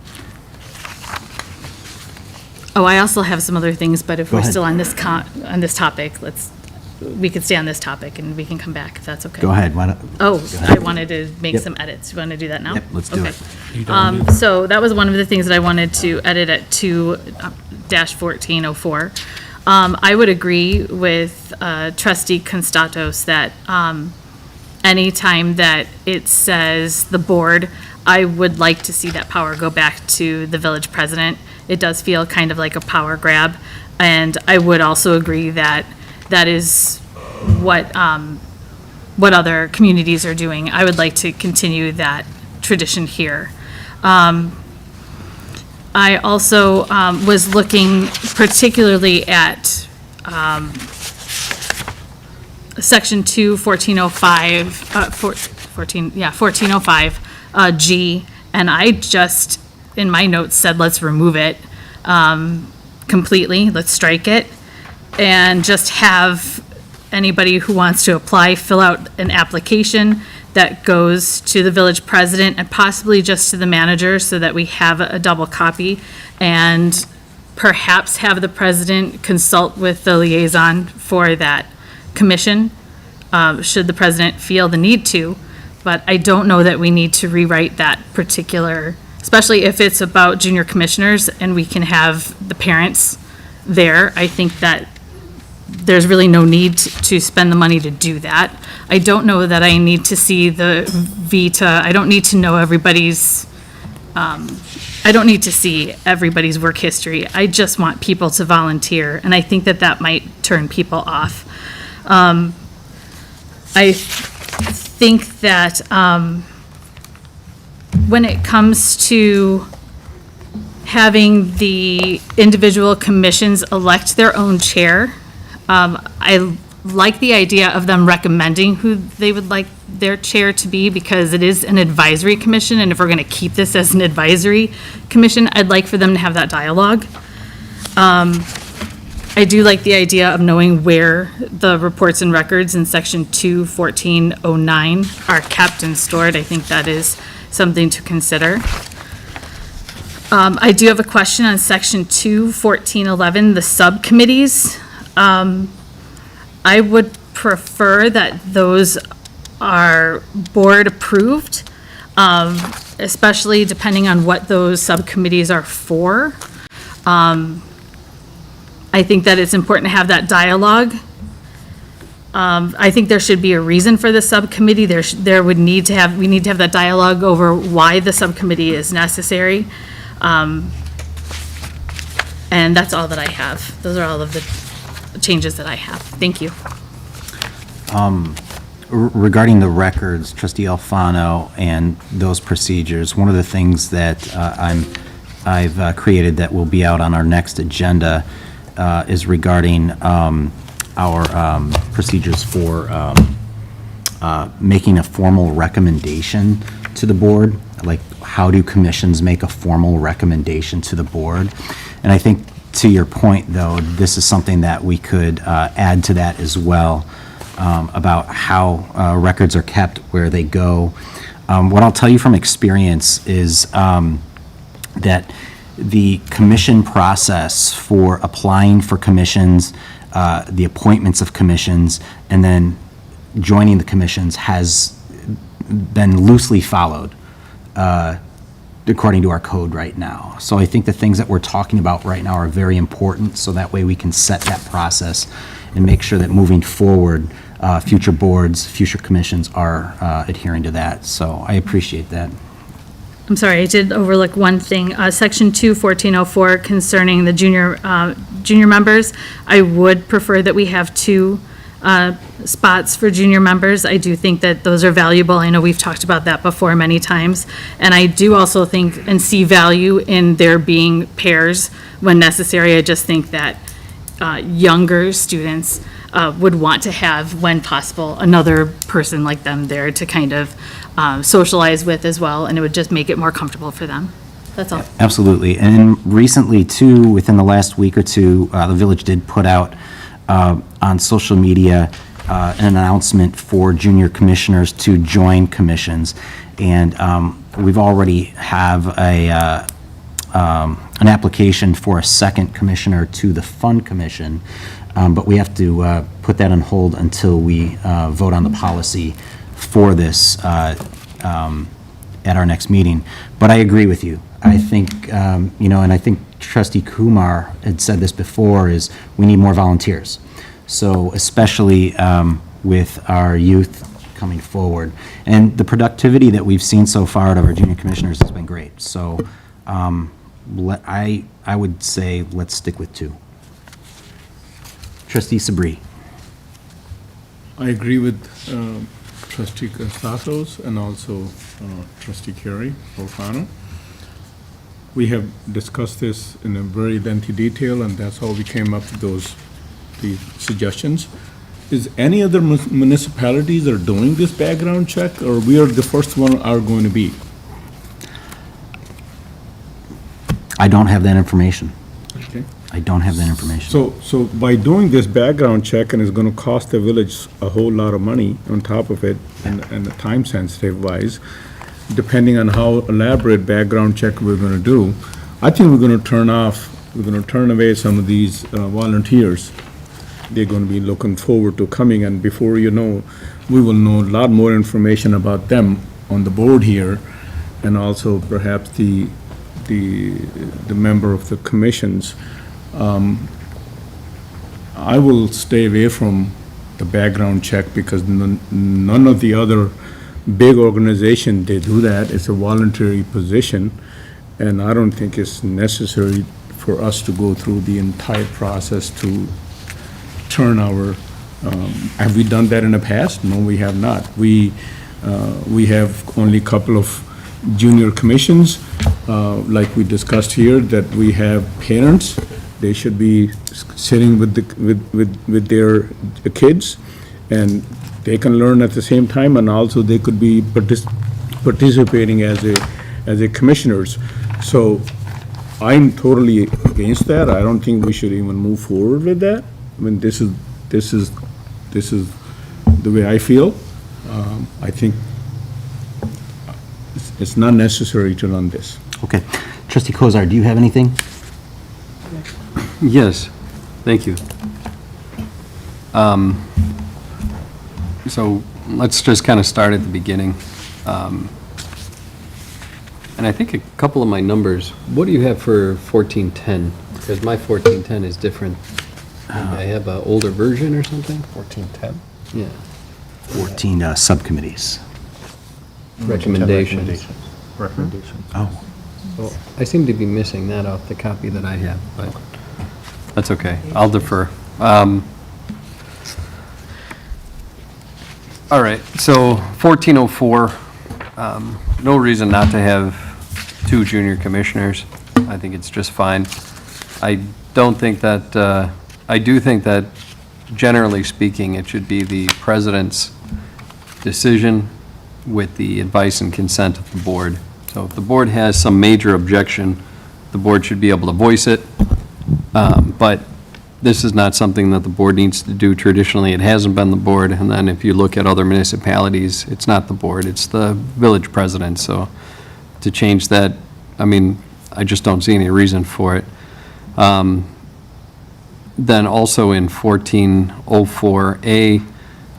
Oh, I also have some other things, but if
Go
we're
ahead.
still on this topic, we could stay on this topic and we can come back if that's okay.
Go ahead. Why don't-
Oh,
Go ahead.
I wanted to make
Yep.
some edits. You want to do that now?
Yep, let's do
Okay.
it.
So that was one of the things that I wanted to edit at 2-1404. I would agree with Trustee Constatos that anytime that it says the board, I would like to see that power go back to the village president. It does feel kind of like a power grab. And I would also agree that that is what other communities are doing. I would like to continue that tradition here. I also was looking particularly at Section 2, 1405, 1405 G, and I just, in my notes, said let's remove it completely, let's strike it, and just have anybody who wants to apply fill out an application that goes to the village president and possibly just to the manager so that we have a double copy, and perhaps have the president consult with the liaison for that commission, should the president feel the need to. But I don't know that we need to rewrite that particular, especially if it's about junior commissioners and we can have the parents there. I think that there's really no need to spend the money to do that. I don't know that I need to see the VETA. I don't need to know everybody's, I don't need to see everybody's work history. I just want people to volunteer, and I think that that might turn people off. I think that when it comes to having the individual commissions elect their own chair, I like the idea of them recommending who they would like their chair to be, because it is an advisory commission, and if we're going to keep this as an advisory commission, I'd like for them to have that dialogue. I do like the idea of knowing where the reports and records in section 21409 are kept and stored. I think that is something to consider. I do have a question on section 21411, the subcommittees. I would prefer that those are board approved, especially depending on what those subcommittees are for. I think that it's important to have that dialogue. I think there should be a reason for the subcommittee. We need to have that dialogue over why the subcommittee is necessary. And that's all that I have. Those are all of the changes that I have. Thank you.
Regarding the records, trustee Alfano, and those procedures, one of the things that I've created that will be out on our next agenda is regarding our procedures for making a formal recommendation to the board. Like, how do commissions make a formal recommendation to the board? And I think, to your point, though, this is something that we could add to that as well, about how records are kept, where they go. What I'll tell you from experience is that the commission process for applying for commissions, the appointments of commissions, and then joining the commissions has been loosely followed according to our code right now. So I think the things that we're talking about right now are very important, so that way we can set that process and make sure that moving forward, future boards, future commissions are adhering to that. So I appreciate that.
I'm sorry, I did overlook one thing. Section 21404 concerning the junior members, I would prefer that we have 2 spots for junior members. I do think that those are valuable. I know we've talked about that before many times. And I do also think and see value in there being pairs when necessary. I just think that younger students would want to have, when possible, another person like them there to kind of socialize with as well, and it would just make it more comfortable for them. That's all.
Absolutely. And recently, too, within the last week or two, the village did put out on social media an announcement for junior commissioners to join commissions. And we've already have an application for a second commissioner to the Fund Commission, but we have to put that on hold until we vote on the policy for this at our next meeting. But I agree with you. I think, and I think trustee Kumar had said this before, is we need more volunteers. So especially with our youth coming forward. And the productivity that we've seen so far out of our junior commissioners has been great. So I would say let's stick with 2. Trustee Sabri.
I agree with trustee Constatos and also trustee Carey Alfano. We have discussed this in a very lengthy detail, and that's how we came up with the suggestions. Is any other municipalities are doing this background check, or we are the first one are going to be?
I don't have that information.
Okay.
I don't have that information.
So by doing this background check, and it's gonna cost the village a whole lot of money on top of it, and the time sensitive wise, depending on how elaborate background check we're gonna do, I think we're gonna turn away some of these volunteers. They're gonna be looking forward to coming, and before you know, we will know a lot more information about them on the board here, and also perhaps the member of the commissions. I will stay away from the background check because none of the other big organizations, they do that. It's a voluntary position, and I don't think it's necessary for us to go through the entire process to turn our Have we done that in the past? No, we have not. We have only a couple of junior commissions, like we discussed here, that we have parents. They should be sitting with their kids, and they can learn at the same time, and also they could be participating as a commissioners. So I'm totally against that. I don't think we should even move forward with that. I mean, this is the way I feel. I think it's not necessary to run this.
Okay. Trustee Kozar, do you have anything?
Yes, thank you. So let's just kind of start at the beginning. And I think a couple of my numbers, what do you have for 1410? Because my 1410 is different. I have an older version or something?
1410.
Yeah.
14 subcommittees.
Recommendations.
Recommendation.
Oh.
Well, I seem to be missing that off the copy that I have, but that's okay. I'll defer. All right, so 1404, no reason not to have 2 junior commissioners. I think it's just fine. I do think that generally speaking, it should be the president's decision with the advice and consent of the board. So if the board has some major objection, the board should be able to voice it. But this is not something that the board needs to do. Traditionally, it hasn't been the board. And then if you look at other municipalities, it's not the board, it's the village president. So to change that, I mean, I just don't see any reason for it. Then also in 1404A,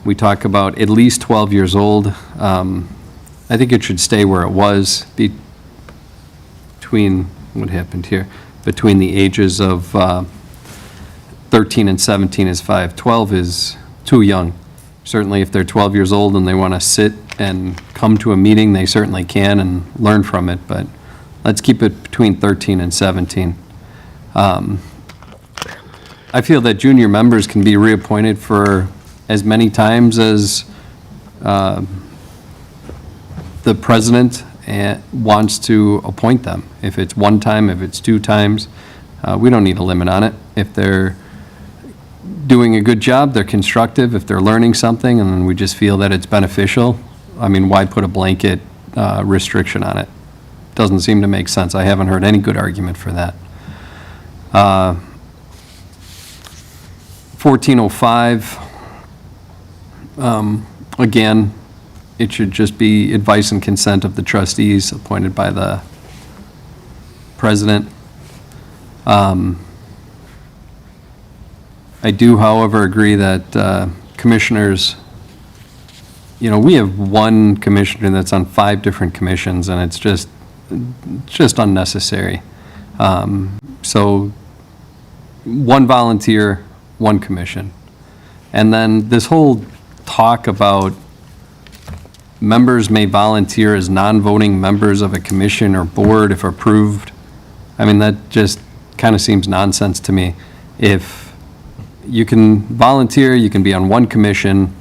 we talk about at least 12 years old. I think it should stay where it was between, what happened here? Between the ages of 13 and 17 is 5. 12 is too young. Certainly if they're 12 years old and they want to sit and come to a meeting, they certainly can and learn from it, but let's keep it between 13 and 17. I feel that junior members can be reappointed for as many times as the president wants to appoint them. If it's 1 time, if it's 2 times, we don't need a limit on it. If they're doing a good job, they're constructive, if they're learning something, and we just feel that it's beneficial, I mean, why put a blanket restriction on it? Doesn't seem to make sense. I haven't heard any good argument for that. 1405, again, it should just be advice and consent of the trustees appointed by the president. I do, however, agree that commissioners, you know, we have 1 commissioner that's on 5 different commissions, and it's just unnecessary. So 1 volunteer, 1 commission. And then this whole talk about members may volunteer as non-voting members of a commission or board if approved. I mean, that just kind of seems nonsense to me. If you can volunteer, you can be on 1 commission,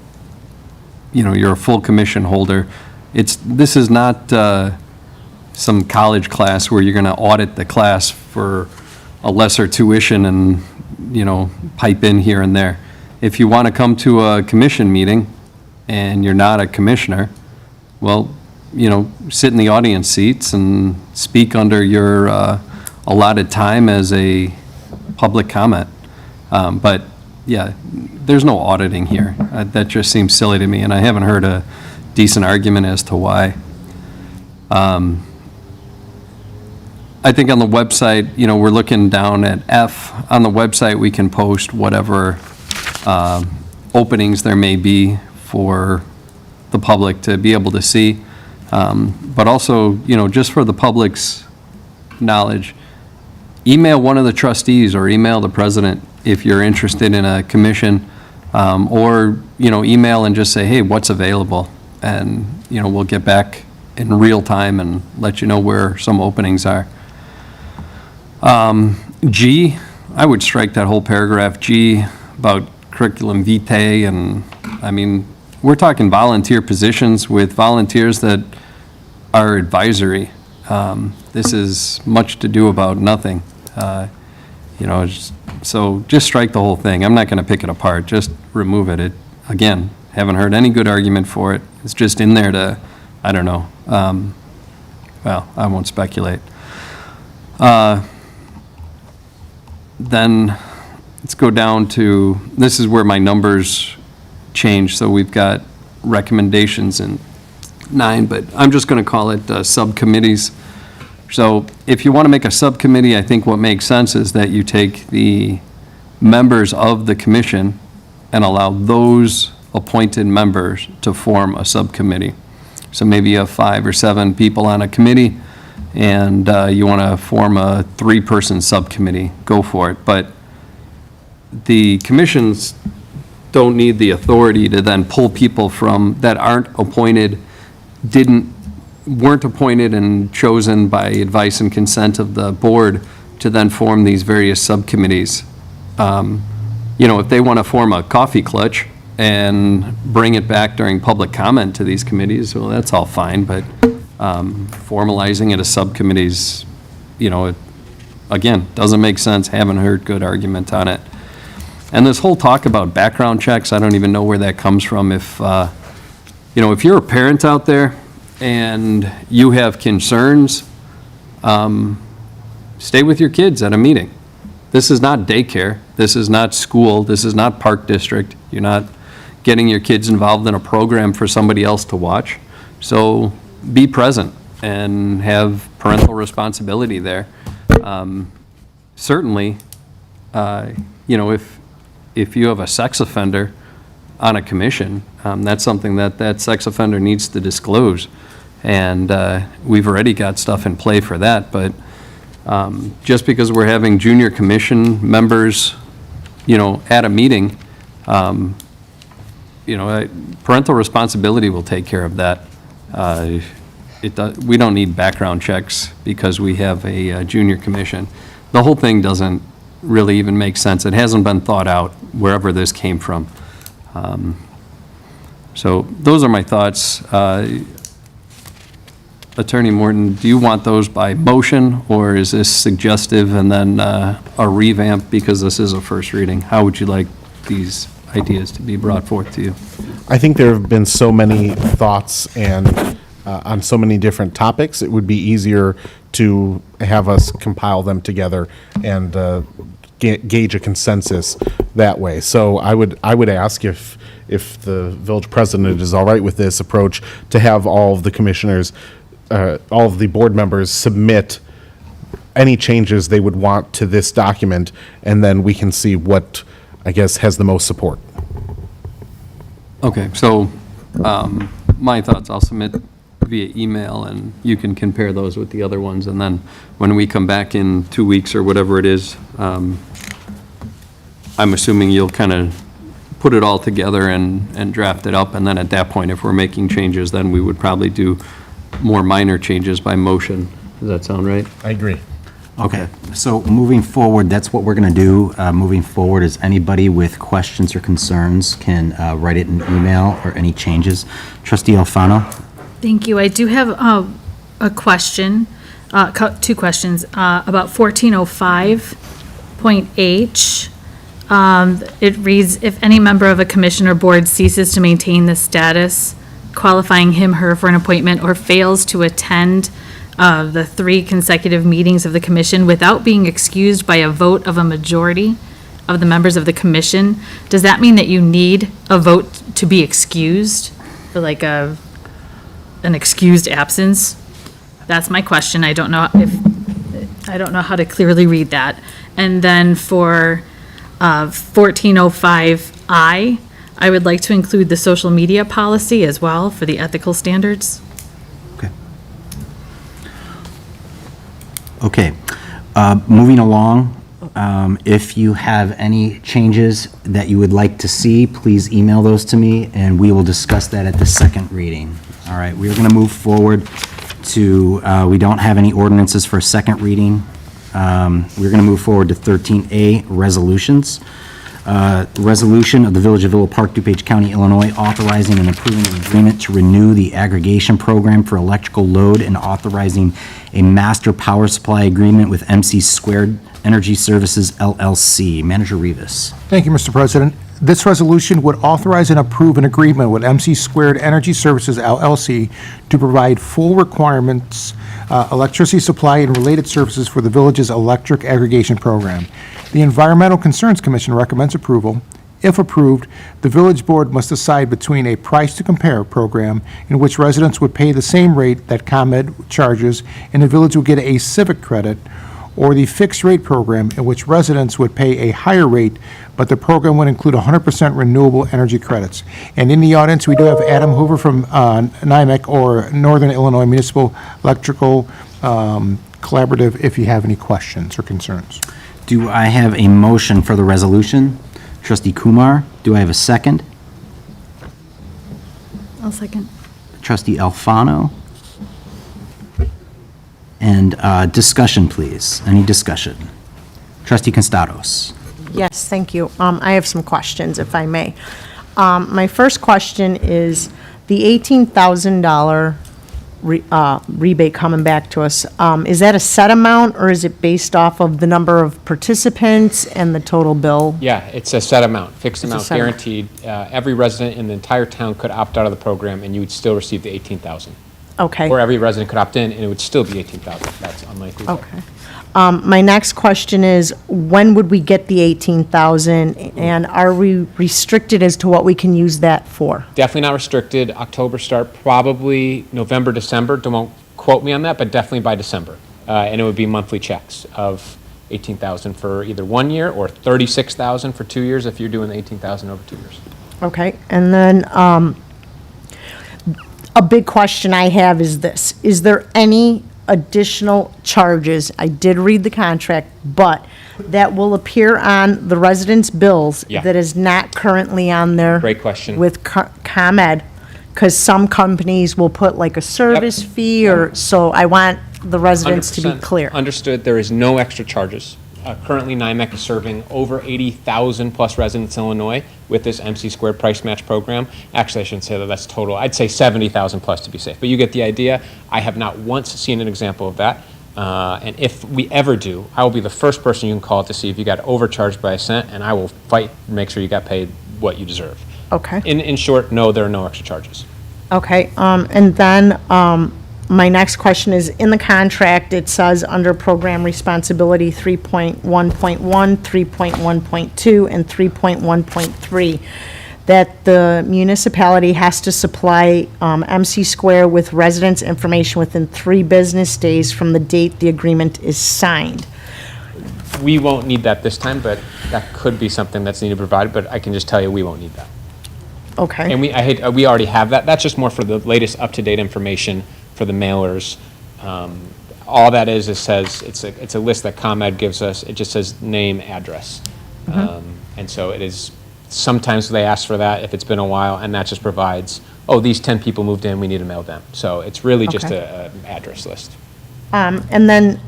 you know, you're a full commission holder. This is not some college class where you're going to audit the class for a lesser tuition and, you know, pipe in here and there. If you want to come to a commission meeting and you're not a commissioner, well, you know, sit in the audience seats and speak under your allotted time as a public comment. But, yeah, there's no auditing here. That just seems silly to me, and I haven't heard a decent argument as to why. I think on the website, you know, we're looking down at F. On the website, we can post whatever openings there may be for the public to be able to see. But also, you know, just for the public's knowledge, email one of the trustees or email the president if you're interested in a commission, or, you know, email and just say, hey, what's available? And, you know, we'll get back in real time and let you know where some openings are. G, I would strike that whole paragraph G about curriculum vitae, and, I mean, we're talking volunteer positions with volunteers that are advisory. This is much to do about nothing. You know, so just strike the whole thing. I'm not going to pick it apart, just remove it. Again, haven't heard any good argument for it. It's just in there to, I don't know. Well, I won't speculate. Then let's go down to, this is where my numbers change. So we've got recommendations in 9, but I'm just going to call it subcommittees. So if you want to make a subcommittee, I think what makes sense is that you take the members of the commission and allow those appointed members to form a subcommittee. So maybe you have 5 or 7 people on a committee, and you want to form a 3-person subcommittee, go for it. But the commissions don't need the authority to then pull people from, that aren't appointed, weren't appointed and chosen by advice and consent of the board to then form these various subcommittees. You know, if they want to form a coffee clutch and bring it back during public comment to these committees, well, that's all fine, but formalizing it as subcommittees, you know, it, again, doesn't make sense. Haven't heard good argument on it. And this whole talk about background checks, I don't even know where that comes from. If, you know, if you're a parent out there and you have concerns, stay with your kids at a meeting. This is not daycare. This is not school. This is not park district. You're not getting your kids involved in a program for somebody else to watch. So be present and have parental responsibility there. Certainly, you know, if you have a sex offender on a commission, that's something that sex offender needs to disclose. And we've already got stuff in play for that, but just because we're having junior commission members, you know, at a meeting, you know, parental responsibility will take care of that. We don't need background checks because we have a junior commission. The whole thing doesn't really even make sense. It hasn't been thought out wherever this came from. So those are my thoughts. Attorney Morton, do you want those by motion, or is this suggestive and then a revamp because this is a first reading? How would you like these ideas to be brought forth to you?
I think there have been so many thoughts and on so many different topics, it would be easier to have us compile them together and gauge a consensus that way. So I would ask if the village president is all right with this approach, to have all of the commissioners, all of the board members submit any changes they would want to this document, and then we can see what, I guess, has the most support.
Okay, so my thoughts, I'll submit via email, and you can compare those with the other ones, and then when we come back in 2 weeks or whatever it is, I'm assuming you'll kind of put it all together and draft it up, and then at that point, if we're making changes, then we would probably do more minor changes by motion. Does that sound right?
I agree.
Okay, so moving forward, that's what we're going to do. Moving forward is anybody with questions or concerns can write it in email or any changes. Trustee Alfano?
Thank you. I do have a question, 2 questions, about 1405.H. It reads, if any member of a commission or board ceases to maintain the status qualifying him/her for an appointment or fails to attend the 3 consecutive meetings of the commission without being excused by a vote of a majority of the members of the commission, does that mean that you need a vote to be excused, for like an excused absence? That's my question. I don't know how to clearly read that. And then for 1405I, I would like to include the social media policy as well for the ethical standards.
Okay, moving along, if you have any changes that you would like to see, please email those to me, and we will discuss that at the second reading. All right, we're going to move forward to, we don't have any ordinances for a second reading. We're going to move forward to 13A, resolutions. resolution of the Village of Villa Park, DuPage County, Illinois, authorizing and approving an agreement to renew the aggregation program for electrical load and authorizing a master power supply agreement with MC Squared Energy Services LLC. Manager Rivas.
Thank you, Mr. President. This resolution would authorize and approve an agreement with MC Squared Energy Services LLC to provide full requirements, electricity supply and related services for the village's electric aggregation program. The Environmental Concerns Commission recommends approval. If approved, the village board must decide between a price-to-compare program in which residents would pay the same rate that ComEd charges and the village would get a civic credit, or the fixed-rate program in which residents would pay a higher rate, but the program would include 100% renewable energy credits. And in the audience, we do have Adam Hoover from NIMEC, or Northern Illinois Municipal Electrical Collaborative, if you have any questions or concerns.
Do I have a motion for the resolution? Trustee Kumar, do I have a second?
I'll second.
Trustee Alfano? And discussion, please. Any discussion? Trustee Constados?
Yes, thank you. I have some questions, if I may. My first question is, the $18,000 rebate coming back to us, is that a set amount, or is it based off of the number of participants and the total bill?
Yeah, it's a set amount, fixed
It's a
amount,
set amount.
guaranteed. Every resident in the entire town could opt out of the program, and you would still receive the 18,000.
Okay.
Or every resident could opt in, and it would still be 18,000. That's unlikely. but-
Okay. My next question is, when would we get the 18,000, and are we restricted as to what we can use that for?
Definitely not restricted. October start, probably November, December. Don't quote me on that, but definitely by December. And it would be monthly checks of 18,000 for either 1 year or 36,000 for 2 years if you're doing the 18,000 over 2 years.
Okay, and then, a big question I have is this: is there any additional charges, I did read the contract, but that will appear on the residents' bills
Yeah.
that is not currently on there?
Great question.
With ComEd, because some companies will put like a service fee, or, so I want the residents to be
100%
clear.
Understood. There is no extra charges. Currently, NIMEC is serving over 80,000 plus residents in Illinois with this MC Squared price match program. Actually, I shouldn't say that, that's total. I'd say 70,000 plus to be safe. But you get the idea. I have not once seen an example of that. And if we ever do, I will be the first person you can call to see if you got overcharged by a cent, and I will fight to make sure you got paid what you deserve.
Okay.
In short, no, there are no extra charges.
Okay, and then, my next question is, in the contract, it says under program responsibility 3.1.1, 3.1.2, and 3.1.3, that the municipality has to supply MC Square with residents' information within 3 business days from the date the agreement is signed.
We won't need that this time, but that could be something that's needed to provide, but I can just tell you, we won't need that.
Okay.
And we already have that. That's just more for the latest up-to-date information for the mailers. All that is, it says, it's a list that ComEd gives us. It just says name, address. And so it is, sometimes they ask for that if it's been a while, and that just provides, oh, these 10 people moved in, we need to mail them. So it's really just
Okay.
a address list.
And then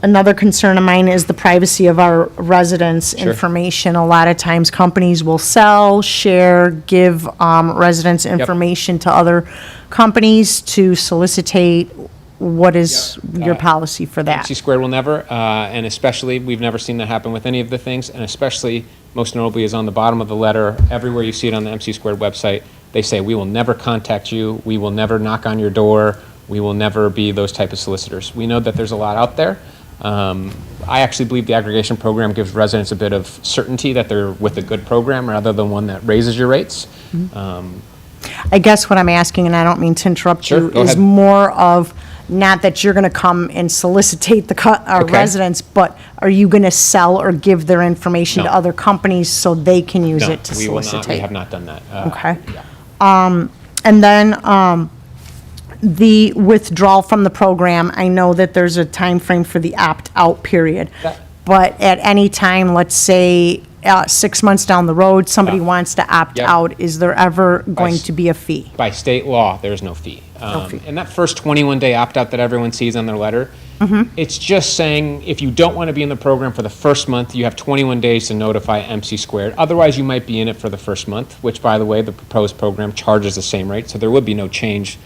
another concern of mine is the privacy of our residents'
Sure.
information. A lot of times, companies will sell, share, give residents' information to other companies to solicitate. What is your policy for that?
MC Squared will never, and especially, we've never seen that happen with any of the things, and especially, most notably, is on the bottom of the letter, everywhere you see it on the MC Squared website, they say, we will never contact you, we will never knock on your door, we will never be those type of solicitors. We know that there's a lot out there. I actually believe the aggregation program gives residents a bit of certainty that they're with a good program rather than one that raises your rates.
I guess what I'm asking, and I don't mean to interrupt
Sure,
you,
go
is
ahead.
more of, not that you're going to come and solicitate the
Okay.
residents, but are you going to sell or give their information to
No.
other companies so they can use
No,
it to
we will not, we
solicitate?
have not done that.
Okay.
Yeah.
And then, the withdrawal from the program, I know that there's a time frame for the opt-out period. but at any time, let's say, 6 months down the road, somebody wants to opt
Yep.
out, is there ever going
s-
to be a fee?
By state law, there's no fee.
fee.
And that first 21-day opt-out that everyone sees on their letter, it's just saying if you don't want to be in the program for the first month, you have 21 days to notify MC Squared. Otherwise, you might be in it for the first month, which, by the way, the proposed program charges the same rate, so there would be no change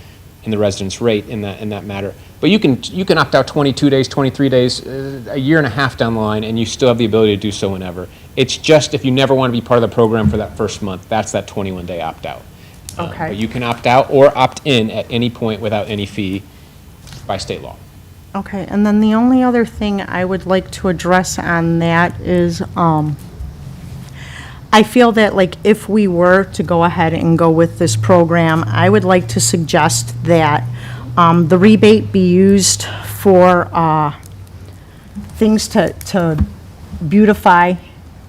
in the residence rate in that matter. But you can opt out 22 days, 23 days, a year and a half down the line, and you still have the ability to do so whenever. It's just if you never want to be part of the program for that first month, that's that 21-day opt-out.
Okay.
But you can opt out or opt in at any point without any fee by state law.
Okay, and then the only other thing I would like to address on that is, I feel that, like, if we were to go ahead and go with this program, I would like to suggest that the rebate be used for things to beautify,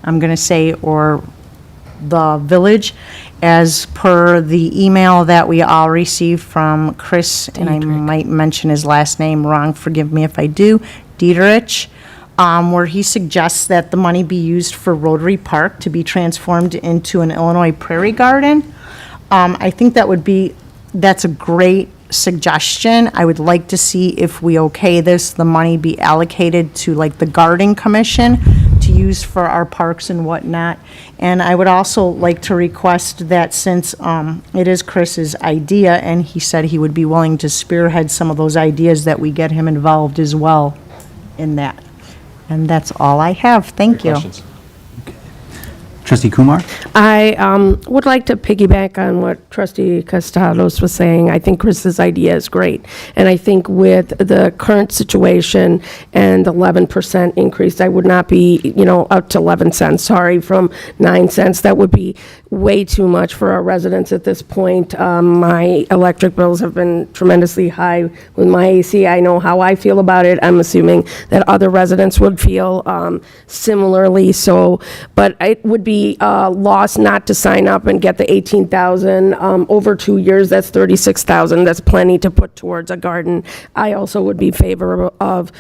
I'm going to say, or the village, as per the email that we all received from Chris, and I might mention his last name wrong, forgive me if I do, Dieterich, where he suggests that the money be used for Rotary Park to be transformed into an Illinois Prairie Garden. I think that's a great suggestion. I would like to see if we okay this, the money be allocated to like the Garden Commission to use for our parks and whatnot. And I would also like to request that since it is Chris's idea, and he said he would be willing to spearhead some of those ideas, that we get him involved as well in that. And that's all I have. Thank you.
Questions?
Trustee Kumar?
I would like to piggyback on what Trustee Costados was saying. I think Chris's idea is great. And I think with the current situation and 11% increase, I would not be, up to 11 cents, sorry, from 9 cents. That would be way too much for our residents at this point. My electric bills have been tremendously high with my AC. I know how I feel about it. I'm assuming that other residents would feel similarly. So, but it would be lost not to sign up and get the 18,000 over 2 years. That's 36,000. That's plenty to put towards a garden. I also would be favorable of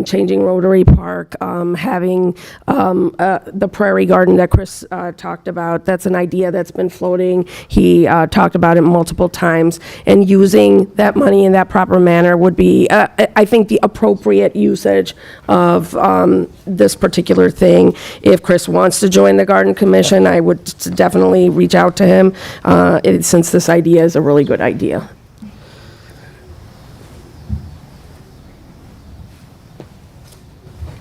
changing Rotary Park, having the Prairie Garden that Chris talked about. That's an idea that's been floating. He talked about it multiple times, and using that money in that proper manner would be, I think, the appropriate usage of this particular thing. If Chris wants to join the Garden Commission, I would definitely reach out to him, since this idea is a really good idea.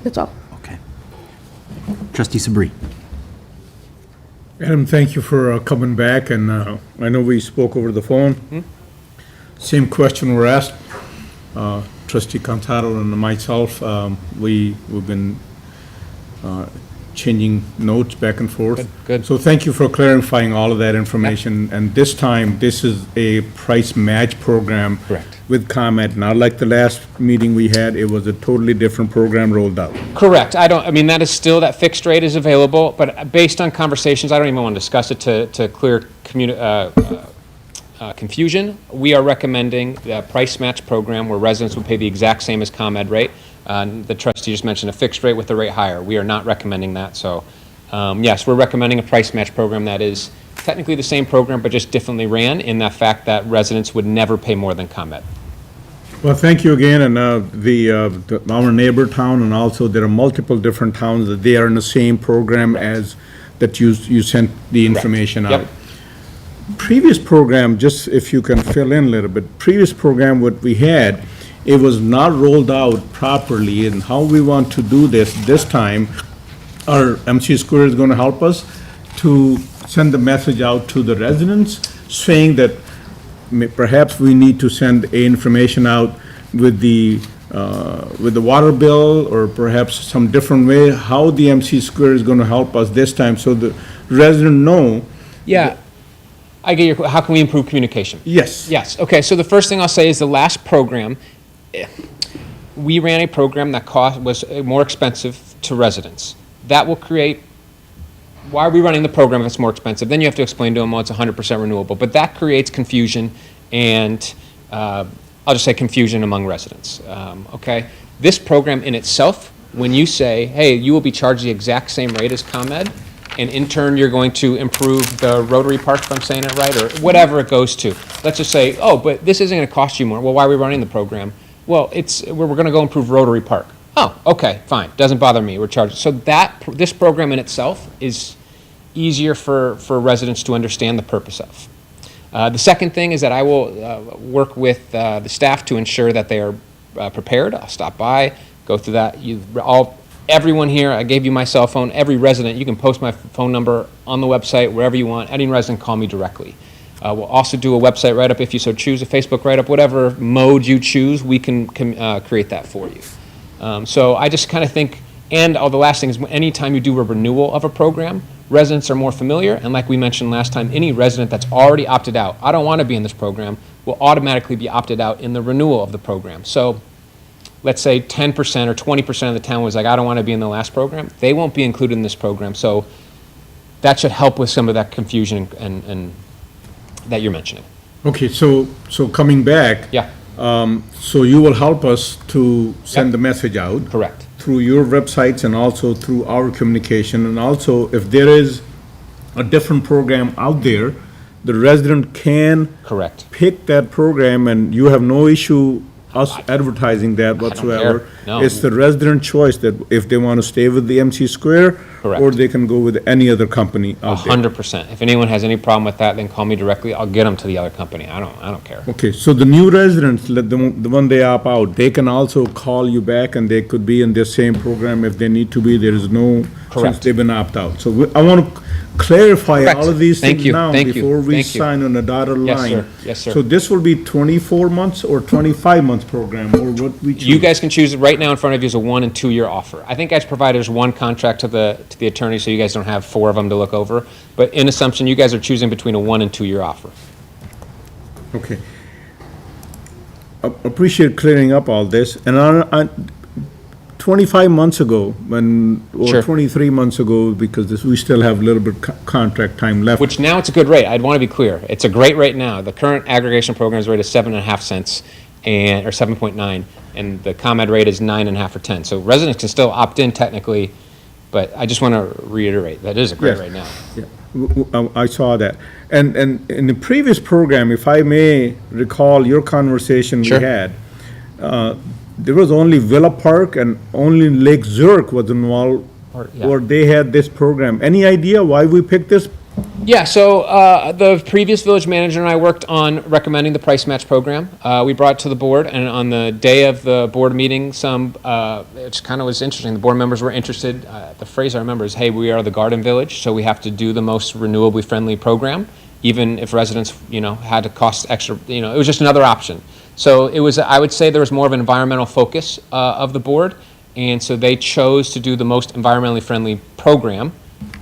That's all.
Okay. Trustee Sabri?
Adam, thank you for coming back, and I know we spoke over the phone. Same question were asked. Trustee Cantaro and myself, we've been changing notes back and forth.
Good.
So thank you for clarifying all of that information. And this time, this is a price match program.
Correct.
With ComEd, not like the last meeting we had. It was a totally different program rolled out.
Correct. That is still, that fixed rate is available, but based on conversations, I don't even want to discuss it to clear confusion. We are recommending the price match program where residents would pay the exact same as ComEd rate. The trustee just mentioned a fixed rate with the rate higher. We are not recommending that. So, yes, we're recommending a price match program that is technically the same program, but just differently ran in that fact that residents would never pay more than ComEd.
Well, thank you again, and our neighbor town, and also there are multiple different towns that they are in the same program as that you sent the information out.
Yep.
Previous program, just if you can fill in a little bit, previous program what we had, it was not rolled out properly, and how we want to do this time, our MC Square is gonna help us to send the message out to the residents, saying that perhaps we need to send information out with the water bill, or perhaps some different way, how the MC Square is gonna help us this time, so the resident know.
Yeah. I get your, how can we improve communication?
Yes.
Yes, okay, so the first thing I'll say is the last program, we ran a program that was more expensive to residents. That will create, why are we running the program if it's more expensive? Then you have to explain to them, well, it's 100% renewable. But that creates confusion, and I'll just say confusion among residents, okay? This program in itself when you say, hey, you will be charged the exact same rate as ComEd, and in turn, you're going to improve the Rotary Park, if I'm saying it right, or whatever it goes to. Let's just say, oh, but this isn't going to cost you more. Well, why are we running the program? Well, we're going to go improve Rotary Park. Oh, okay, fine. Doesn't bother me. We're charged. So this program in itself is easier for residents to understand the purpose of. The second thing is that I will work with the staff to ensure that they are prepared. I'll stop by, go through that. Everyone here, I gave you my cell phone. Every resident, you can post my phone number on the website, wherever you want. Any resident, call me directly. We'll also do a website write-up if you so choose, a Facebook write-up, whatever mode you choose, we can create that for you. So I just kind of think, and the last thing is, anytime you do a renewal of a program, residents are more familiar, and like we mentioned last time, any resident that's already opted out, I don't want to be in this program, will automatically be opted out in the renewal of the program. So let's say 10% or 20% of the town was like, I don't want to be in the last program, they won't be included in this program. So that should help with some of that confusion and that you're mentioning.
Okay, so coming back.
Yeah.
So you will help us to send the message out.
Correct.
Through your websites and also through our communication. And also, if there is a different program out there, the resident can
Correct.
pick that program, and you have no issue us advertising that whatsoever.
care. No.
It's the resident choice that if they want to stay with the MC Square,
Correct.
or they can go with any other company out there.
100%. If anyone has any problem with that, then call me directly. I'll get them to the other company. I don't care.
Okay, so the new residents, the one they opt out, they can also call you back, and they could be in the same program if they need to be. There is no, since
Correct.
they've been opt out. So I want to clarify
Correct.
all of these
Thank
things
you.
now
Thank you.
before we
Thank you.
sign on a dotted line.
Yes, sir. Yes, sir.
So this will be 24 months or 25 months program, or what we choose?
You guys can choose. Right now in front of you is a 1- and 2-year offer. I think as providers, one contract to the attorney, so you guys don't have 4 of them to look over. But in assumption, you guys are choosing between a 1- and 2-year offer.
Okay. Appreciate clearing up all this. And 25 months ago, or
Sure.
23 months ago, because we still have a little bit contract time left.
Which now it's a good rate. I'd want to be clear. It's a great rate now. The current aggregation program's rate is 7.5 cents or 7.9, and the ComEd rate is 9.5 or 10. So residents can still opt in technically, but I just want to reiterate, that is a great
Yes.
rate now.
Yeah, I saw that. And in the previous program, if I may recall your conversation we
Sure.
had, there was only Villa Park and only Lake Zurich was involved,
yeah.
or they had this program. Any idea why we picked this?
Yeah, so the previous village manager and I worked on recommending the price match program. We brought it to the board, and on the day of the board meeting, it kind of was interesting. The board members were interested. The phrase I remember is, hey, we are the garden village, so we have to do the most renewably friendly program, even if residents, had to cost extra, it was just another option. So it was, I would say there was more of an environmental focus of the board, and so they chose to do the most environmentally friendly program,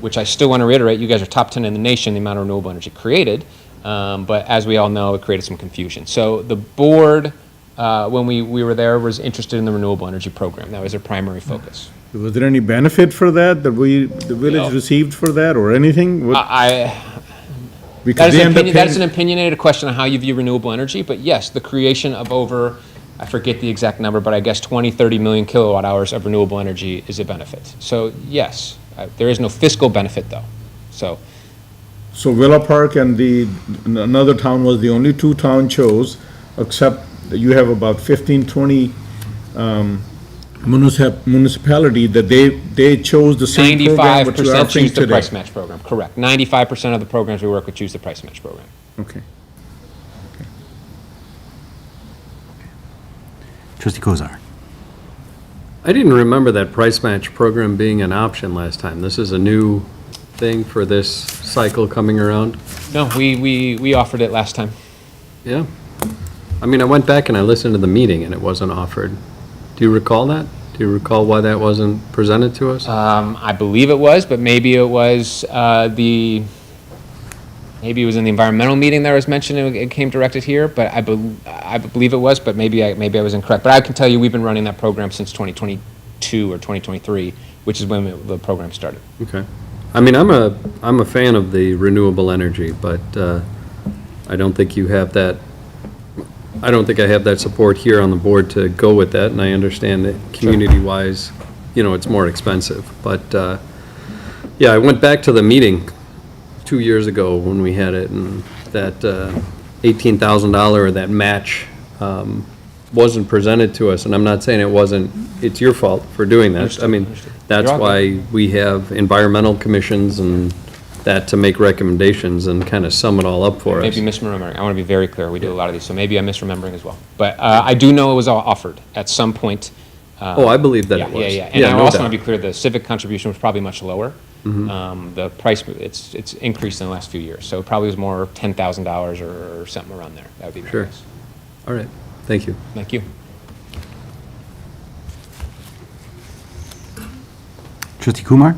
which I still want to reiterate, you guys are top 10 in the nation, the amount of renewable energy created, but as we all know, it created some confusion. So the board, when we were there, was interested in the renewable energy program. That was their primary focus.
Was there any benefit for that, the village received for that, or anything? Because they end up
That is an
paying-
opinionated question on how you view renewable energy, but yes, the creation of over, I forget the exact number, but I guess 20, 30 million kilowatt hours of renewable energy is a benefit. So yes, there is no fiscal benefit though, so.
So Villa Park and another town was the only two town chose, except that you have about 15, 20 municipality that they chose the same program which you are
95%
offering
choose the
today.
price match program, correct. 95% of the programs we work with choose the price match program.
Okay.
Trustee Kozar.
I didn't remember that price match program being an option last time. This is a new thing for this cycle coming around?
No, we offered it last time.
Yeah. I mean, I went back and I listened to the meeting and it wasn't offered. Do you recall that? Do you recall why that wasn't presented to us?
I believe it was, but maybe it was maybe it was in the environmental meeting that was mentioned, it came directed here, but I believe it was, but maybe I was incorrect. But I can tell you, we've been running that program since 2022 or 2023, which is when the program started.
Okay. I mean, I'm a fan of the renewable energy, but I don't think you have that, I don't think I have that support here on the board to go with that, and I understand that community-wise, it's more expensive. But, yeah, I went back to the meeting 2 years ago when we had it, and that $18,000 or that match wasn't presented to us, and I'm not saying it's your fault for doing that. I mean, that's
You're all
why we have environmental commissions and that to make recommendations and kind of sum it all up for us.
Maybe misremembering. I want to be very clear. We do a lot of these, so maybe I'm misremembering as well. But I do know it was offered at some point.
Oh, I believe that it was.
Yeah. And I
no
also
doubt.
want to be clear, the civic contribution was probably much lower. The price, it's increased in the last few years, so it probably was more $10,000 or something around there. That would be my
Sure.
guess.
All right, thank you.
Thank you.
Trustee Kumar?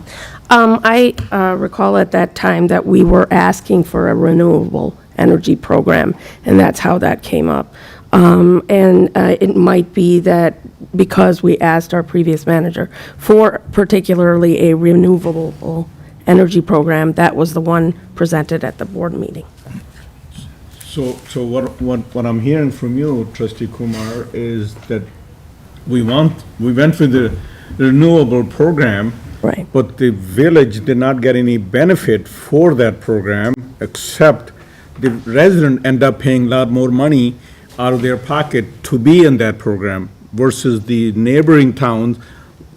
I recall at that time that we were asking for a renewable energy program, and that's how that came up. And it might be that because we asked our previous manager for particularly a renewable energy program, that was the one presented at the board meeting.
So what I'm hearing from you, Trustee Kumar, is that we went with the renewable program.
Right.
But the village did not get any benefit for that program, except the resident end up paying a lot more money out of their pocket to be in that program versus the neighboring towns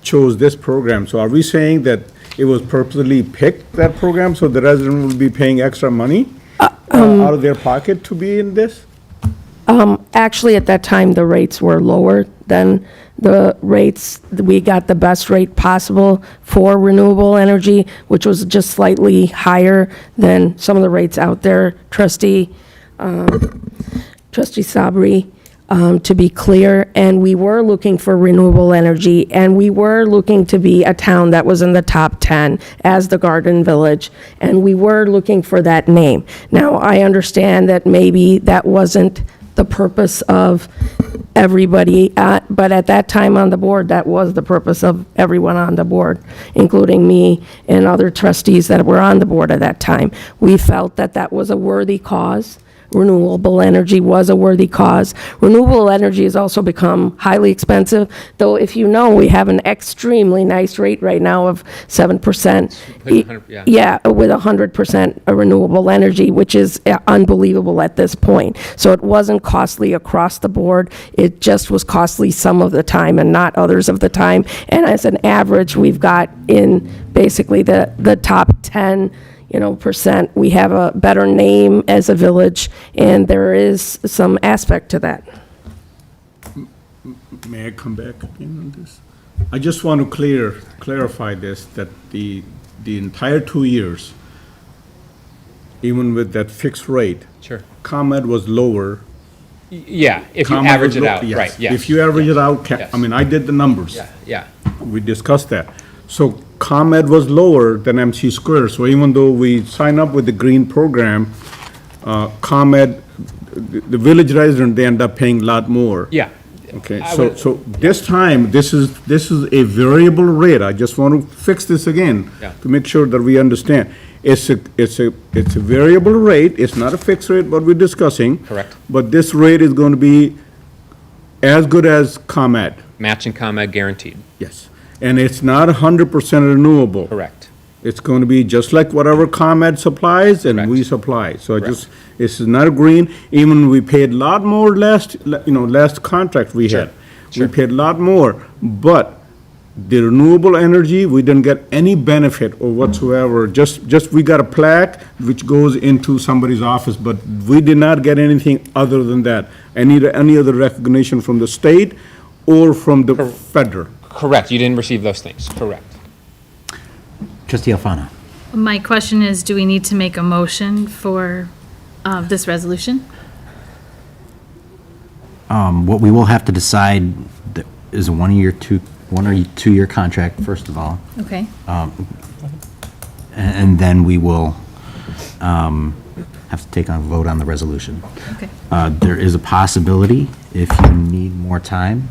chose this program. So are we saying that it was purposely picked, that program, so the resident will be paying extra money out of their pocket to be in this?
Actually, at that time, the rates were lower than the rates. We got the best rate possible for renewable energy, which was just slightly higher than some of the rates out there, Trustee Sabri, to be clear. And we were looking for renewable energy, and we were looking to be a town that was in the top 10 as the Garden Village, and we were looking for that name. Now, I understand that maybe that wasn't the purpose of everybody, but at that time on the board, that was the purpose of everyone on the board, including me and other trustees that were on the board at that time. We felt that that was a worthy cause. Renewable energy was a worthy cause. Renewable energy has also become highly expensive, though if you know, we have an extremely nice rate right now of 7%.
With 100, yeah.
Yeah, with 100% renewable energy, which is unbelievable at this point. So it wasn't costly across the board. It just was costly some of the time and not others of the time. And as an average, we've got in basically the top 10 percent, we have a better name as a village, and there is some aspect to that.
May I come back again on this? I just want to clarify this, that the entire 2 years, even with that fixed rate,
Sure.
ComEd was lower.
Yeah, if you
ComEd
average
was
it out,
yes.
right, yes.
If you average it out,
Yes.
I mean, I did the numbers.
Yeah.
We discussed that. So ComEd was lower than MC Square, so even though we sign up with the green program, ComEd, the village resident, they end up paying a lot more.
Yeah.
Okay,
I
so,
would-
so this time, this is a variable rate. I just want to fix this again
Yeah.
to make sure that we understand. It's a variable rate, it's not a fixed rate, what we're discussing.
Correct.
But this rate is going to be as good as ComEd.
Matching ComEd guaranteed.
Yes. And it's not 100% renewable.
Correct.
It's going to be just like whatever ComEd supplies and we
Correct.
supply. So I
Correct.
just, this is not green, even we paid a lot more last contract we
Sure.
had.
Sure.
We paid a lot more, but the renewable energy, we didn't get any benefit or whatsoever. Just we got a plaque which goes into somebody's office, but we did not get anything other than that. Any other recognition from the state or from the federal.
Correct, you didn't receive those things, correct.
Trustee Alfano?
My question is, do we need to make a motion for this resolution?
What we will have to decide is a 1 or 2 year contract, first of all.
Okay.
And then we will have to take on a vote on the resolution.
Okay.
There is a possibility, if you need more time,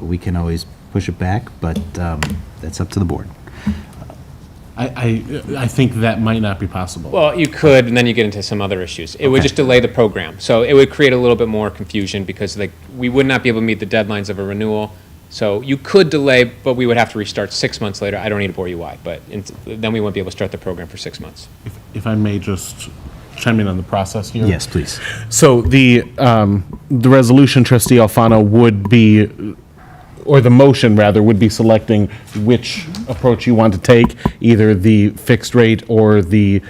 we can always push it back, but that's up to the board.
I think that might not be possible.
Well, you could, and then you get into some other issues. It would just delay the program. So it would create a little bit more confusion because we would not be able to meet the deadlines of a renewal, So you could delay, but we would have to restart 6 months later. I don't need to bore you why, but then we won't be able to start the program for 6 months.
If I may just chime in on the process here?
Yes, please.
So the resolution, trustee Alfano, would be, or the motion rather, would be selecting which approach you want to take, either the fixed rate or the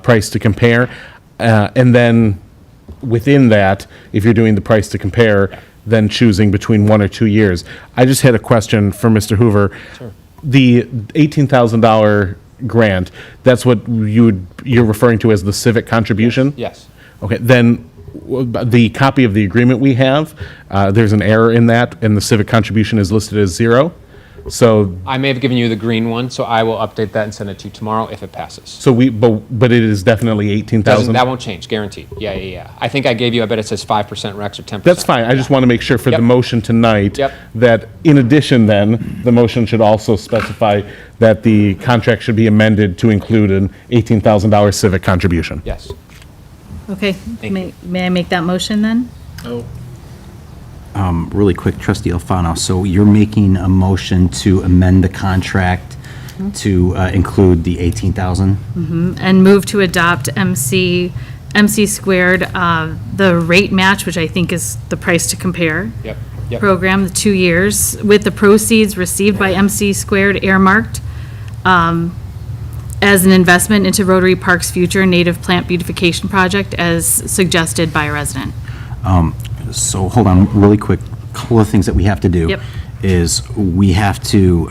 price to compare. And then within that, if you're doing the price to compare, then choosing between 1 or 2 years. I just had a question for Mr. Hoover.
Sure.
The $18,000 grant, that's what you're referring to as the civic contribution?
Yes.
Okay, then the copy of the agreement we have, there's an error in that, and the civic contribution is listed as 0. So,
I may have given you the green one, so I will update that and send it to you tomorrow if it passes.
so but it is definitely 18,000?
That won't change, guaranteed. Yeah. I think I gave you, I bet it says 5% Rex or 10%.
That's fine, I just want to make sure for the
Yep.
motion tonight,
Yep.
that in addition then, the motion should also specify that the contract should be amended to include an $18,000 civic contribution.
Yes.
Okay, may I make that motion then?
Really quick, trustee Alfano, so you're making a motion to amend the contract to include the 18,000?
And move to adopt MC squared, the rate match, which I think is the price to compare.
Yep.
Program, the 2 years, with the proceeds received by MC squared earmarked as an investment into Rotary Park's future native plant beautification project as suggested by a resident.
So, hold on, really quick, couple of things that we have to do.
Yep.
Is we have to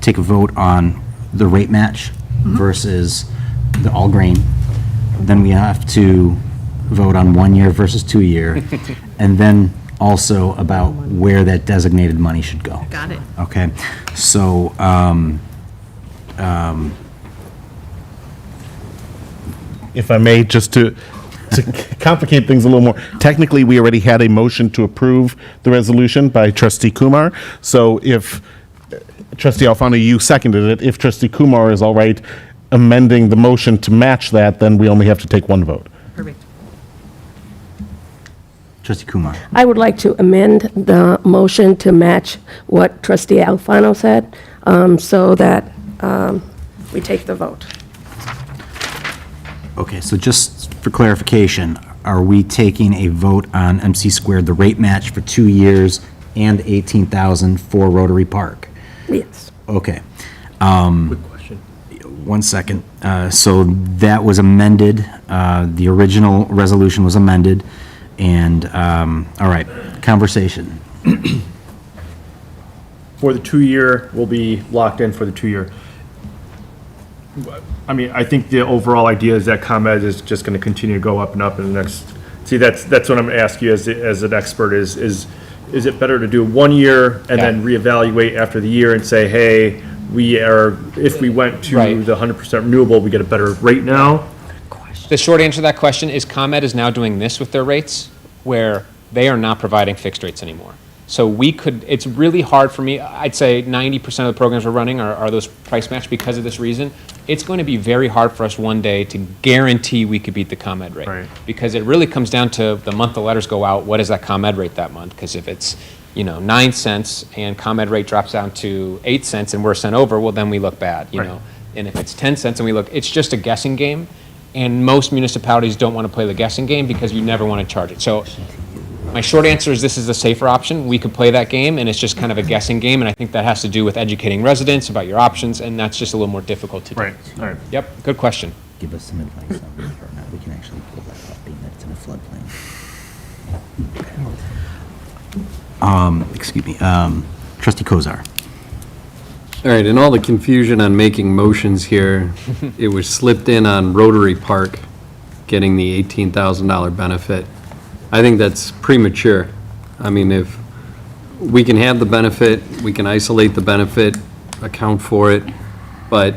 take a vote on the rate match versus the all grain. Then we have to vote on 1 year versus 2 year. And then also about where that designated money should go.
Got it.
Okay, so,
If I may, just to complicate things a little more, technically, we already had a motion to approve the resolution by trustee Kumar. So if, trustee Alfano, you seconded it, if trustee Kumar is all right amending the motion to match that, then we only have to take one vote.
Perfect.
trustee Kumar.
I would like to amend the motion to match what trustee Alfano said, so that we take the vote.
Okay, so just for clarification, are we taking a vote on MC squared, the rate match for 2 years and 18,000 for Rotary Park?
Yes.
Okay.
Quick question.
1 second. So that was amended, the original resolution was amended, and, all right, conversation.
For the 2-year, we'll be locked in for the 2-year. I mean, I think the overall idea is that ComEd is just going to continue to go up and up in the next, see, that's what I'm going to ask you as an expert is it better to do 1 year and then reevaluate after the year and say, hey, if we went to
Right.
the 100% renewable, we get a better rate now?
The short answer to that question is ComEd is now doing this with their rates, where they are not providing fixed rates anymore. So it's really hard for me, I'd say 90% of the programs we're running are those price match because of this reason. It's going to be very hard for us one day to guarantee we could beat the ComEd rate.
Right.
Because it really comes down to the month the letters go out, what is that ComEd rate that month? Because if it's 9 cents and ComEd rate drops down to 8 cents and we're sent over, well, then we look bad, you
Right.
know. And if it's 10 cents and we look, it's just a guessing game. And most municipalities don't want to play the guessing game because you never want to charge it. So my short answer is this is a safer option. We could play that game, and it's just kind of a guessing game, and I think that has to do with educating residents about your options, and that's just a little more difficult to do.
Right, all right.
Yep, good question.
Give us some advice on whether or not we can actually pull that up, being that it's in a floodplain. Excuse me, trustee Kozar.
All right, in all the confusion on making motions here, it was slipped in on Rotary Park getting the $18,000 benefit. I think that's premature. I mean, if we can have the benefit, we can isolate the benefit, account for it, but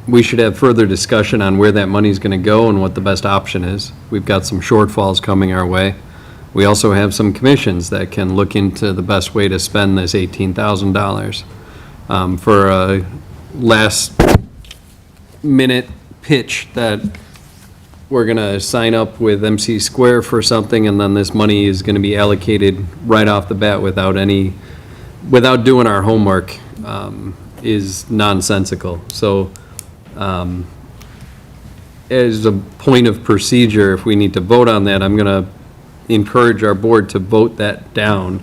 we should have further discussion on where that money's going to go and what the best option is. We've got some shortfalls coming our way. We also have some commissions that can look into the best way to spend this $18,000. For a last-minute pitch that we're going to sign up with MC Square for something, and then this money is going to be allocated right off the bat without any without doing our homework, is nonsensical. So, as a point of procedure, if we need to vote on that, I'm going to encourage our board to vote that down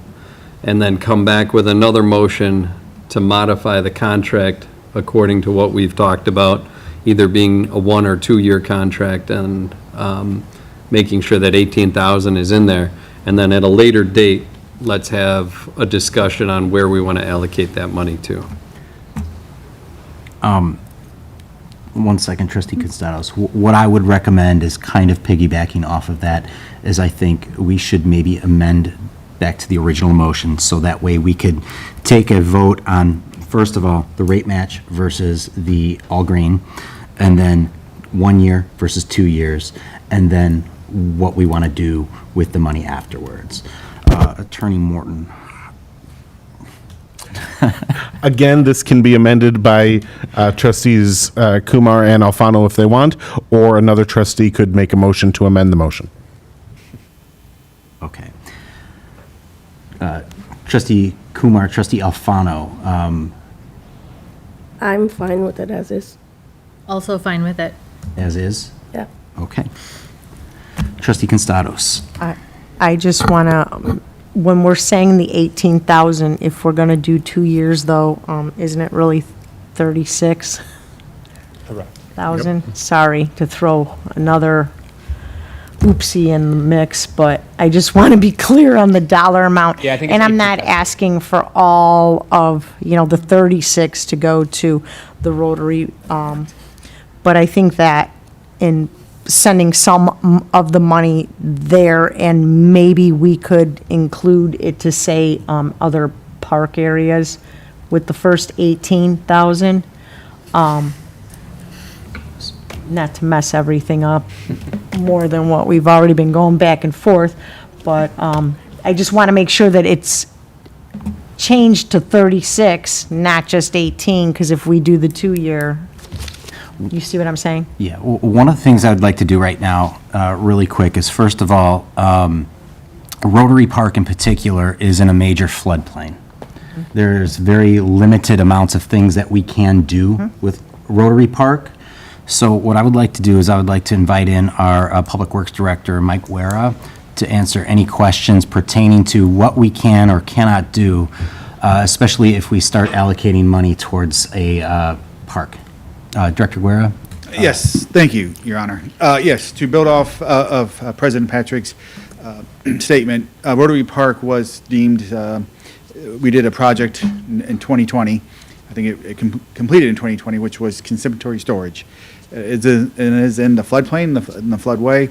and then come back with another motion to modify the contract according to what we've talked about, either being a 1 or 2 year contract and making sure that 18,000 is in there. And then at a later date, let's have a discussion on where we want to allocate that money to.
1 second, trustee Constados. What I would recommend is kind of piggybacking off of that, is I think we should maybe amend back to the original motion, so that way we could take a vote on, first of all, the rate match versus the all green, and then 1 year versus 2 years, and then what we want to do with the money afterwards. Attorney Morton.
Again, this can be amended by trustees Kumar and Alfano if they want, or another trustee could make a motion to amend the motion.
Okay. Trustee Kumar, trustee Alfano,
I'm fine with it as is.
Also fine with it.
as is?
Yeah.
Okay. Trustee Constados.
I just want to, when we're saying the 18,000, if we're going to do 2 years though, isn't it really 36?
Correct.
Thousand? Sorry to throw another oopsie in the mix, but I just want to be clear on the dollar amount.
Yeah, I think
And
it's
I'm not
18,000.
asking for all of, the 36 to go to the Rotary, but I think that in sending some of the money there, and maybe we could include it to say other park areas with the first 18,000. Not to mess everything up more than what we've already been going back and forth, but I just want to make sure that it's changed to 36, not just 18, because if we do the 2-year, you see what I'm saying?
Yeah, one of the things I would like to do right now, really quick, is first of all, Rotary Park in particular is in a major floodplain. There's very limited amounts of things that we can do with Rotary Park. So what I would like to do is I would like to invite in our Public Works Director, Mike Guerra, to answer any questions pertaining to what we can or cannot do, especially if we start allocating money towards a park. Director Guerra?
Yes, thank you, Your Honor. Yes, to build off of President Patrick's statement, Rotary Park was deemed, we did a project in 2020. I think it completed in 2020, which was consignatory storage. It is in the floodplain, in the floodway.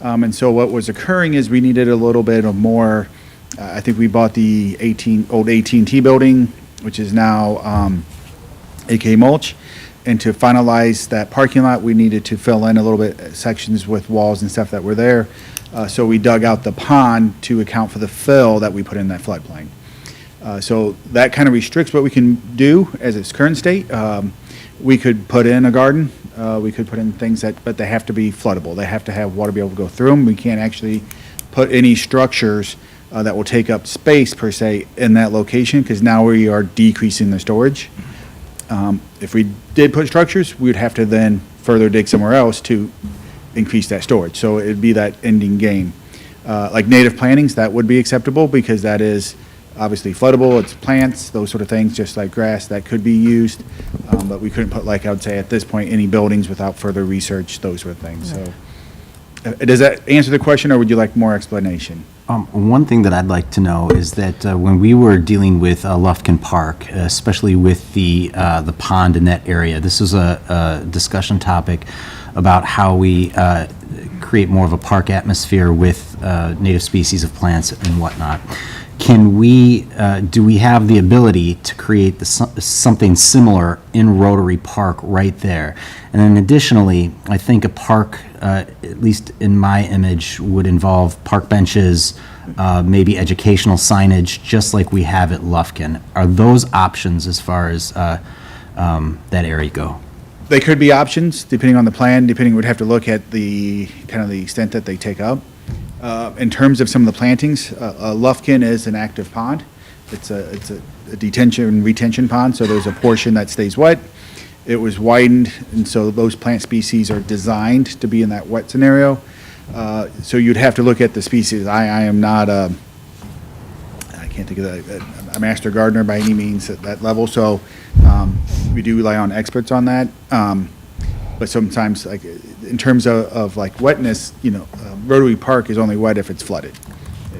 And so what was occurring is we needed a little bit of more, I think we bought the old AT&T building, which is now AK Mulch. And to finalize that parking lot, we needed to fill in a little bit sections with walls and stuff that were there. So we dug out the pond to account for the fill that we put in that floodplain. So that kind of restricts what we can do as its current state. We could put in a garden, we could put in things but they have to be floodable. They have to have water be able to go through them. We can't actually put any structures that will take up space per se in that location, because now we are decreasing the storage. If we did put structures, we would have to then further dig somewhere else to increase that storage. So it'd be that ending game. Like native plantings, that would be acceptable because that is obviously floodable, it's plants, those sort of things, just like grass, that could be used. But we couldn't put, like I would say at this point, any buildings without further research, those sort of things. So does that answer the question, or would you like more explanation?
One thing that I'd like to know is that when we were dealing with Lufkin Park, especially with the pond in that area, this was a discussion topic about how we create more of a park atmosphere with native species of plants and whatnot. Can we, do we have the ability to create something similar in Rotary Park right there? And then additionally, I think a park, at least in my image, would involve park benches, maybe educational signage, just like we have at Lufkin. Are those options as far as that area go?
They could be options, depending on the plan, we'd have to look at the kind of the extent that they take up. In terms of some of the plantings, Lufkin is an active pond, it's a detention, retention pond, so there's a portion that stays wet. It was widened, and so those plant species are designed to be in that wet scenario. So you'd have to look at the species. I am not I can't think of a master gardener by any means at that level, so we do rely on experts on that. But sometimes, like, in terms of like wetness, Rotary Park is only wet if it's flooded.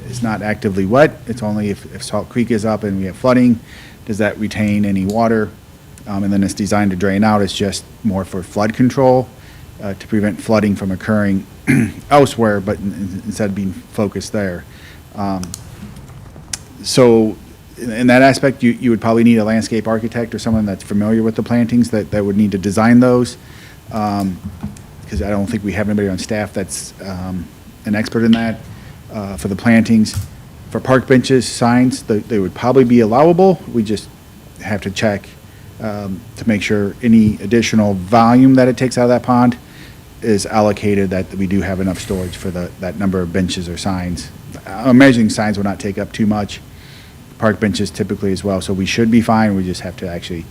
It's not actively wet, it's only if Salt Creek is up and we have flooding, does that retain any water? And then it's designed to drain out, it's just more for flood control, to prevent flooding from occurring elsewhere, but instead of being focused there. So in that aspect, you would probably need a landscape architect or someone that's familiar with the plantings that would need to design those. Because I don't think we have anybody on staff that's an expert in that. For the plantings, for park benches, signs, they would probably be allowable. We just have to check to make sure any additional volume that it takes out of that pond is allocated, that we do have enough storage for that number of benches or signs. Measuring signs will not take up too much. Park benches typically as well, so we should be fine. We just have to actually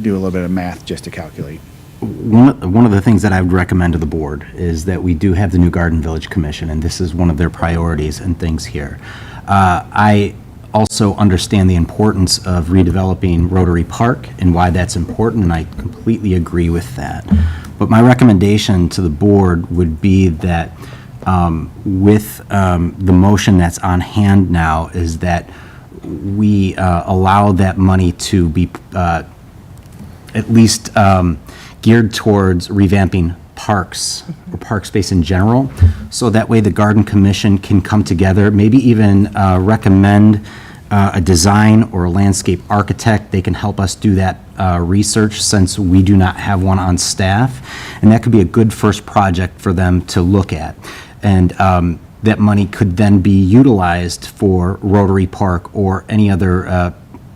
do a little bit of math just to calculate.
One of the things that I would recommend to the board is that we do have the new Garden Village Commission, and this is one of their priorities and things here. I also understand the importance of redeveloping Rotary Park and why that's important, and I completely agree with that. But my recommendation to the board would be that with the motion that's on hand now is that we allow that money to be at least geared towards revamping parks or park space in general. So that way the Garden Commission can come together, maybe even recommend a design or a landscape architect. They can help us do that research since we do not have one on staff. And that could be a good first project for them to look at. And that money could then be utilized for Rotary Park or any other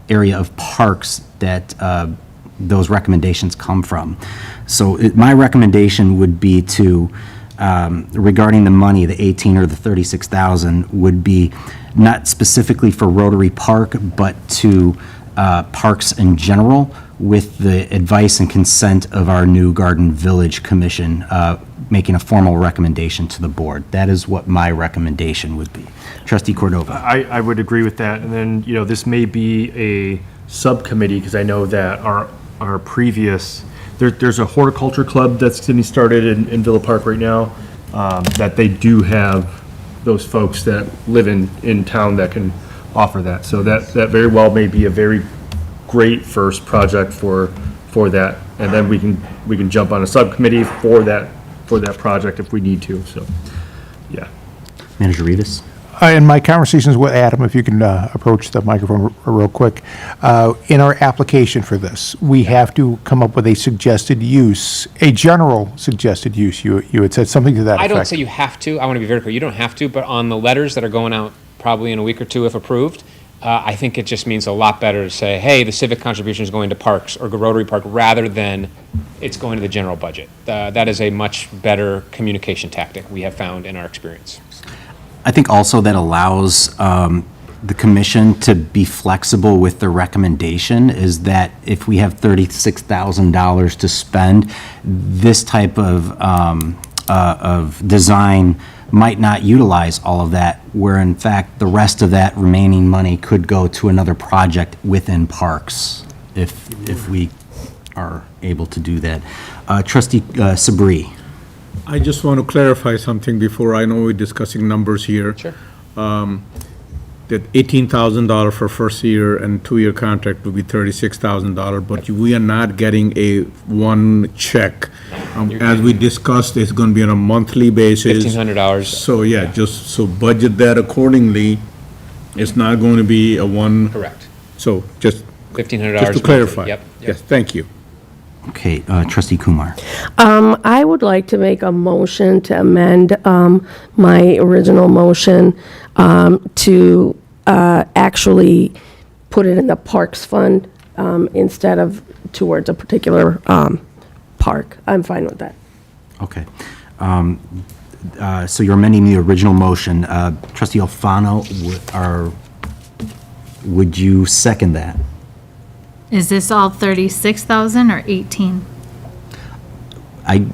area of parks that those recommendations come from. So my recommendation would be to, regarding the money, the 18 or the 36,000 would be not specifically for Rotary Park, but to parks in general, with the advice and consent of our new Garden Village Commission, making a formal recommendation to the board. That is what my recommendation would be. Trustee Cordova.
I would agree with that. And then, this may be a subcommittee, because I know that our previous, there's a horticulture club that's getting started in Villa Park right now, that they do have those folks that live in town that can offer that. So that very well may be a very great first project for that. And then we can jump on a subcommittee for that project if we need to, so, yeah.
Manager Rivas.
In my conversations with Adam, if you can approach the microphone real quick, in our application for this, we have to come up with a suggested use, a general suggested use. You had said something to that effect.
I don't say you have to. I want to be very clear. You don't have to, but on the letters that are going out probably in a week or two, if approved, I think it just means a lot better to say, hey, the civic contribution is going to parks or Rotary Park, rather than it's going to the general budget. That is a much better communication tactic we have found in our experience.
I think also that allows the commission to be flexible with the recommendation, is that if we have $36,000 to spend, this type of design might not utilize all of that, where in fact the rest of that remaining money could go to another project within parks, if we are able to do that. Trustee Sabri.
I just want to clarify something before. I know we're discussing numbers here.
Sure.
That $18,000 for first year and 2-year contract will be $36,000, but we are not getting a one check. As we discussed, it's going to be on a monthly basis.
$1,500.
So, yeah, just so budget that accordingly. It's not going to be a one.
Correct.
So just
$1,500.
just to clarify.
Yep.
Yes, thank you.
Okay, Trustee Kumar.
I would like to make a motion to amend my original motion to actually put it in the Parks Fund instead of towards a particular park. I'm fine with that.
Okay. So you're amending the original motion. Trustee Alfano, Would you second that?
Is this all 36,000 or 18?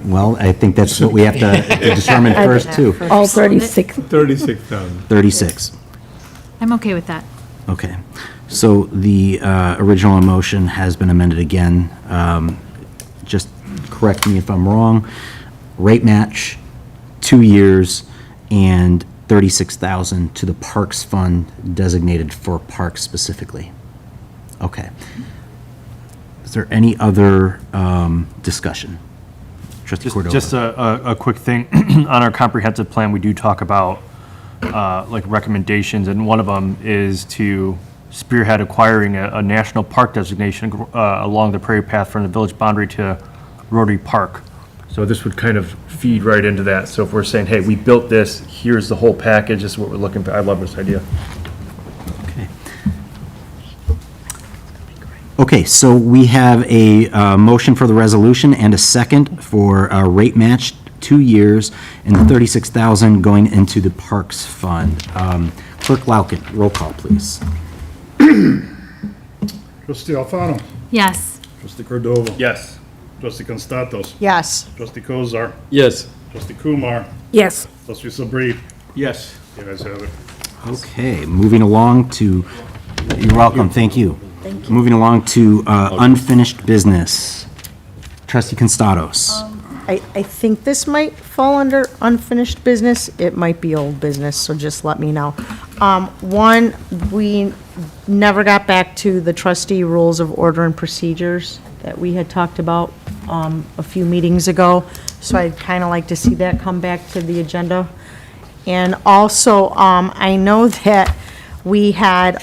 Well, I think that's what we have to determine first, too.
All 36.
36,000.
36.
I'm okay with that.
Okay. So the original motion has been amended again. Just correct me if I'm wrong. Rate match, 2 years, and 36,000 to the Parks Fund designated for parks specifically. Okay. Is there any other discussion? Trustee Cordova?
Just a quick thing, on our comprehensive plan, we do talk about, like recommendations, and one of them is to spearhead acquiring a national park designation along the Prairie Path from the village boundary to Rotary Park. So this would kind of feed right into that. So if we're saying, hey, we built this, here's the whole package, this is what we're looking for, I love this idea.
Okay. Okay, so we have a motion for the resolution and a second for a rate match, 2 years, and the 36,000 going into the Parks Fund. Clerk Lauken, roll call, please.
Trustee Alfano.
Yes.
Trustee Cordova.
Yes.
Trustee Constatos.
Yes.
Trustee Kozar.
Yes.
Trustee Kumar.
Yes.
Trustee Sabri.
Yes.
You guys have it.
Okay, moving along to, you're welcome, thank you. Moving along to unfinished business. Trustee Constatos.
I think this might fall under unfinished business. It might be old business, so just let me know. One, we never got back to the trustee rules of order and procedures that we had talked about a few meetings ago. So I'd kind of like to see that come back to the agenda. And also, I know that we had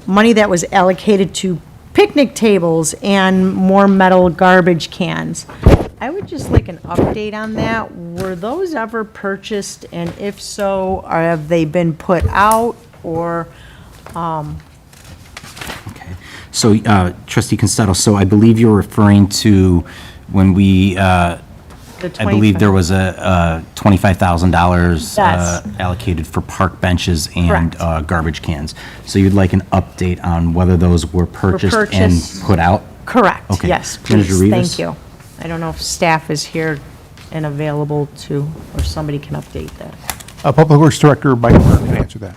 money that was allocated to picnic tables and more metal garbage cans. I would just like an update on that. Were those ever purchased, and if so, have they been put out, or,
Okay. So trustee Constatos, so I believe you're referring to when we, I believe there was a $25,000
Yes.
allocated for park benches and
Correct.
garbage cans. So you'd like an update on whether those were purchased and
purchased.
put out?
correct,
Okay.
yes,
Manager
please,
Rivas?
thank you. I don't know if staff is here and available to, or somebody can update that.
Public Works Director Mike Martin can answer that.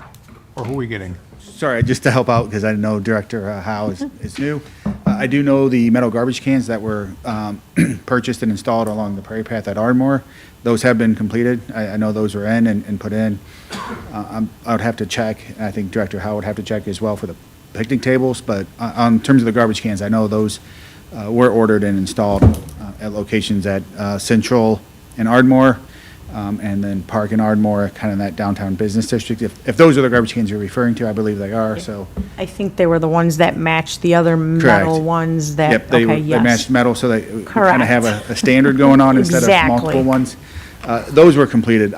Or who are we getting?
Sorry, just to help out, because I know Director Howe is new. I do know the metal garbage cans that were purchased and installed along the Prairie Path at Ardmore. Those have been completed. I know those were in and put in. I would have to check, and I think Director Howe would have to check as well for the picnic tables, but on terms of the garbage cans, I know those were ordered and installed at locations at Central and Ardmore, and then Park and Ardmore, kind of in that downtown business district. If those are the garbage cans you're referring to, I believe they are, so.
I think they were the ones that matched the other metal
Correct.
ones that,
Yep, they
okay,
they matched
yes.
metal, so they kind
Correct.
of have a standard going on instead of multiple
Exactly.
ones. Those were completed.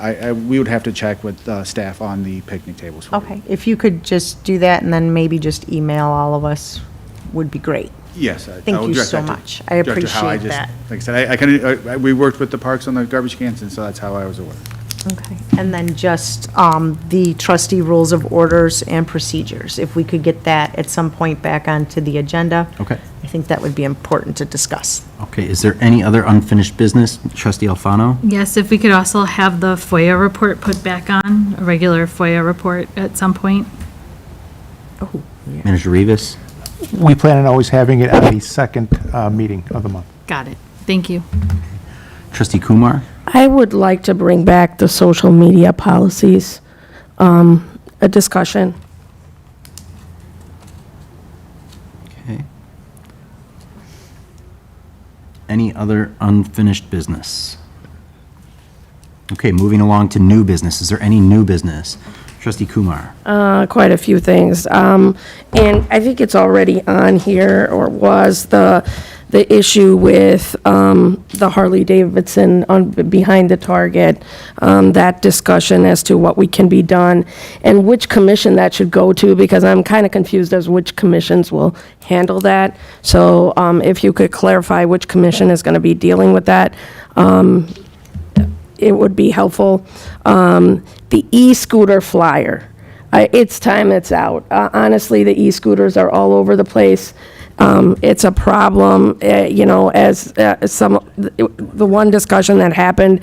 We would have to check with staff on the picnic tables.
Okay, if you could just do that and then maybe just email all of us, would be great.
Yes.
Thank
will
you
direct
so
that to
much. I
Director Howe.
appreciate that.
Like I said, we worked with the parks on the garbage cans, and so that's how I was aware.
Okay, and then just the trustee rules of orders and procedures, if we could get that at some point back onto the agenda.
Okay.
I think that would be important to discuss.
Okay, is there any other unfinished business? Trustee Alfano?
Yes, if we could also have the FOIA report put back on, a regular FOIA report at some point.
Manager Rivas?
We plan on always having it at the second meeting of the month.
Got it. Thank you.
Trustee Kumar?
I would like to bring back the social media policies, a discussion.
Okay. Any other unfinished business? Okay, moving along to new business. Is there any new business? Trustee Kumar?
Quite a few things. And I think it's already on here, or was, the issue with the Harley Davidson behind the Target, that discussion as to what we can be done, and which commission that should go to, because I'm kind of confused as which commissions will handle that. So if you could clarify which commission is going to be dealing with that, it would be helpful. The e-scooter flyer. It's time it's out. Honestly, the e-scooters are all over the place. It's a problem, as the one discussion that happened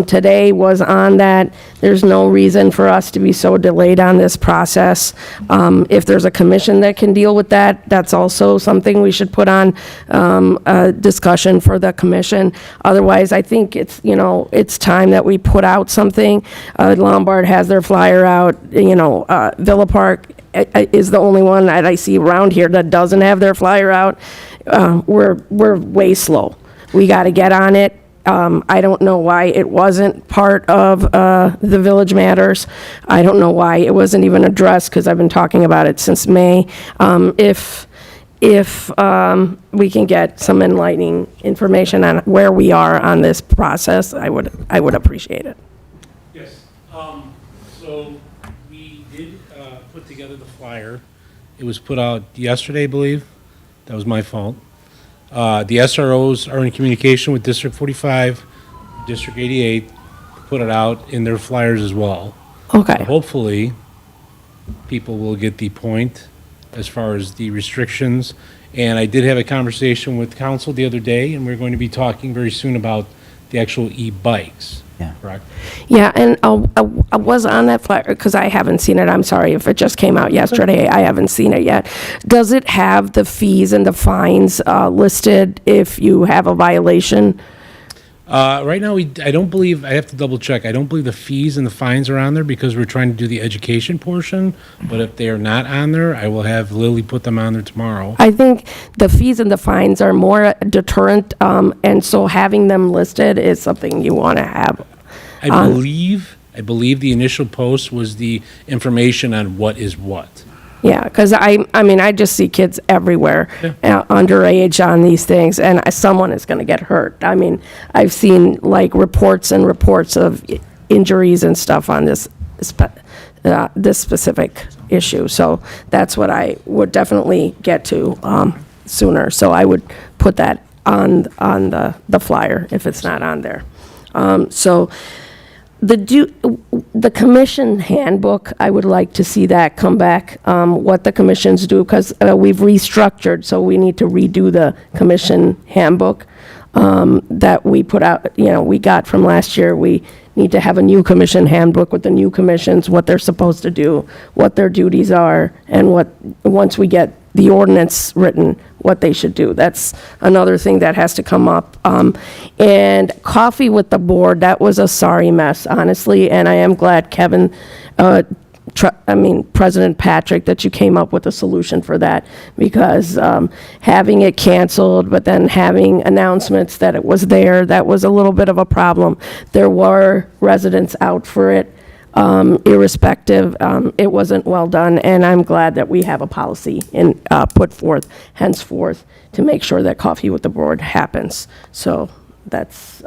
today was on that. There's no reason for us to be so delayed on this process. If there's a commission that can deal with that, that's also something we should put on a discussion for the commission. Otherwise, I think it's time that we put out something. Lombard has their flyer out, Villa Park is the only one that I see around here that doesn't have their flyer out. We're way slow. We got to get on it. I don't know why it wasn't part of the Village Matters. I don't know why it wasn't even addressed, because I've been talking about it since May. If we can get some enlightening information on where we are on this process, I would appreciate it.
Yes, so we did put together the flyer. It was put out yesterday, I believe. That was my fault. The SROs are in communication with District 45, District 88, put it out in their flyers as well.
Okay.
Hopefully, people will get the point as far as the restrictions. And I did have a conversation with council the other day, and we're going to be talking very soon about the actual e-bikes.
Yeah.
Correct?
Yeah, and I was on that flyer, because I haven't seen it. I'm sorry if it just came out yesterday. I haven't seen it yet. Does it have the fees and the fines listed if you have a violation?
Right now, I don't believe, I have to double check, I don't believe the fees and the fines are on there because we're trying to do the education portion, but if they are not on there, I will have Lily put them on there tomorrow.
I think the fees and the fines are more deterrent, and so having them listed is something you want to have.
I believe the initial post was the information on what is what.
Yeah, because I just see kids everywhere, underage on these things, and someone is going to get hurt. I mean, I've seen like reports and reports of injuries and stuff on this specific issue. So that's what I would definitely get to sooner. So I would put that on the flyer if it's not on there. So the commission handbook, I would like to see that come back, what the commissions do, because we've restructured, so we need to redo the commission handbook that we put out, we got from last year. We need to have a new commission handbook with the new commissions, what they're supposed to do, what their duties are, and once we get the ordinance written, what they should do. That's another thing that has to come up. And coffee with the board, that was a sorry mess, honestly, and I am glad Kevin, President Patrick, that you came up with a solution for that, because having it canceled, but then having announcements that it was there, that was a little bit of a problem. There were residents out for it. Irrespective, it wasn't well done, and I'm glad that we have a policy put forth henceforth to make sure that coffee with the board happens. So that's,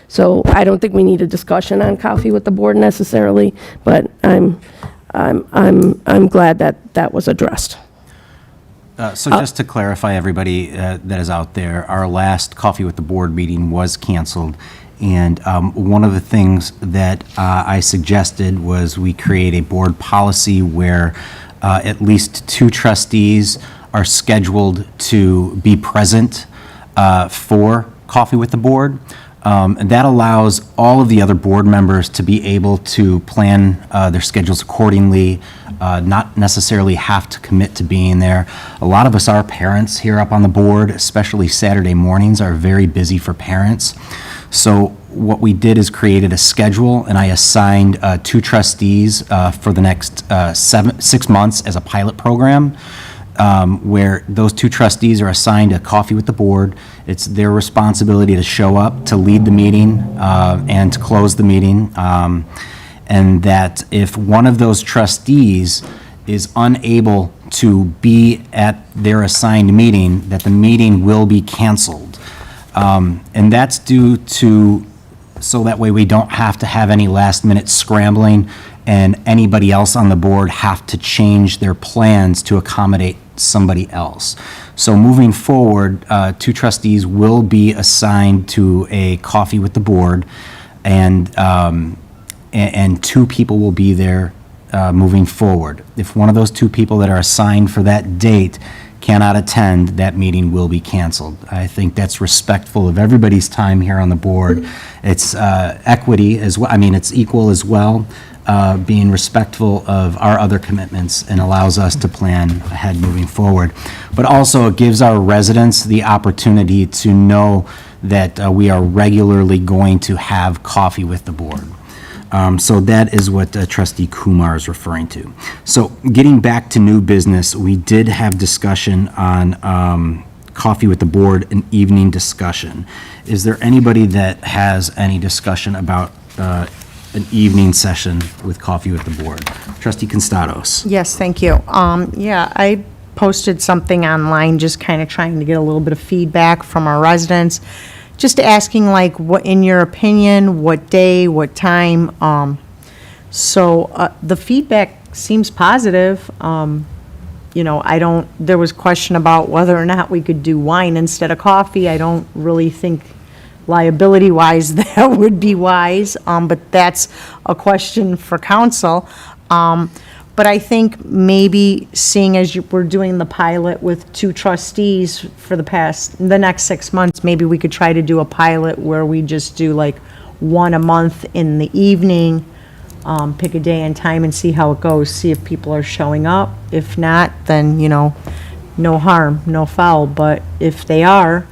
so I don't think we need a discussion on coffee with the board necessarily, but I'm glad that that was addressed.
So just to clarify, everybody that is out there, our last Coffee with the Board meeting was canceled. And one of the things that I suggested was we create a board policy where at least 2 trustees are scheduled to be present for Coffee with the Board. And that allows all of the other board members to be able to plan their schedules accordingly, not necessarily have to commit to being there. A lot of us are parents here up on the board, especially Saturday mornings are very busy for parents. So what we did is created a schedule, and I assigned 2 trustees for the next 6 months as a pilot program, where those 2 trustees are assigned a Coffee with the Board. It's their responsibility to show up, to lead the meeting, and to close the meeting. And that if one of those trustees is unable to be at their assigned meeting, that the meeting will be canceled. And that's due to, so that way we don't have to have any last-minute scrambling and anybody else on the board have to change their plans to accommodate somebody else. So moving forward, 2 trustees will be assigned to a Coffee with the Board, and 2 people will be there moving forward. If one of those two people that are assigned for that date cannot attend, that meeting will be canceled. I think that's respectful of everybody's time here on the board. It's equity as well, I mean, it's equal as well, being respectful of our other commitments and allows us to plan ahead moving forward. But also it gives our residents the opportunity to know that we are regularly going to have coffee with the board. So that is what Trustee Kumar is referring to. So getting back to new business, we did have discussion on coffee with the board, an evening discussion. Is there anybody that has any discussion about an evening session with coffee with the board? Trustee Constados.
Yes, thank you. Yeah, I posted something online, just kind of trying to get a little bit of feedback from our residents. Just asking, like, what, in your opinion, what day, what time? So the feedback seems positive. You know, there was question about whether or not we could do wine instead of coffee. I don't really think liability-wise that would be wise, but that's a question for council. But I think maybe seeing as we're doing the pilot with 2 trustees for the next 6 months, maybe we could try to do a pilot where we just do like 1 a month in the evening, pick a day and time and see how it goes, see if people are showing up. If not, then, you know, no harm, no foul. But if they are,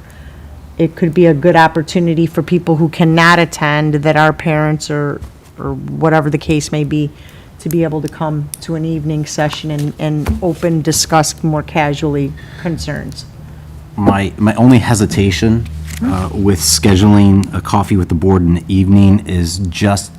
it could be a good opportunity for people who cannot attend, that are parents or whatever the case may be, to be able to come to an evening session and discuss more casually concerns.
My only hesitation with scheduling a coffee with the board in the evening is just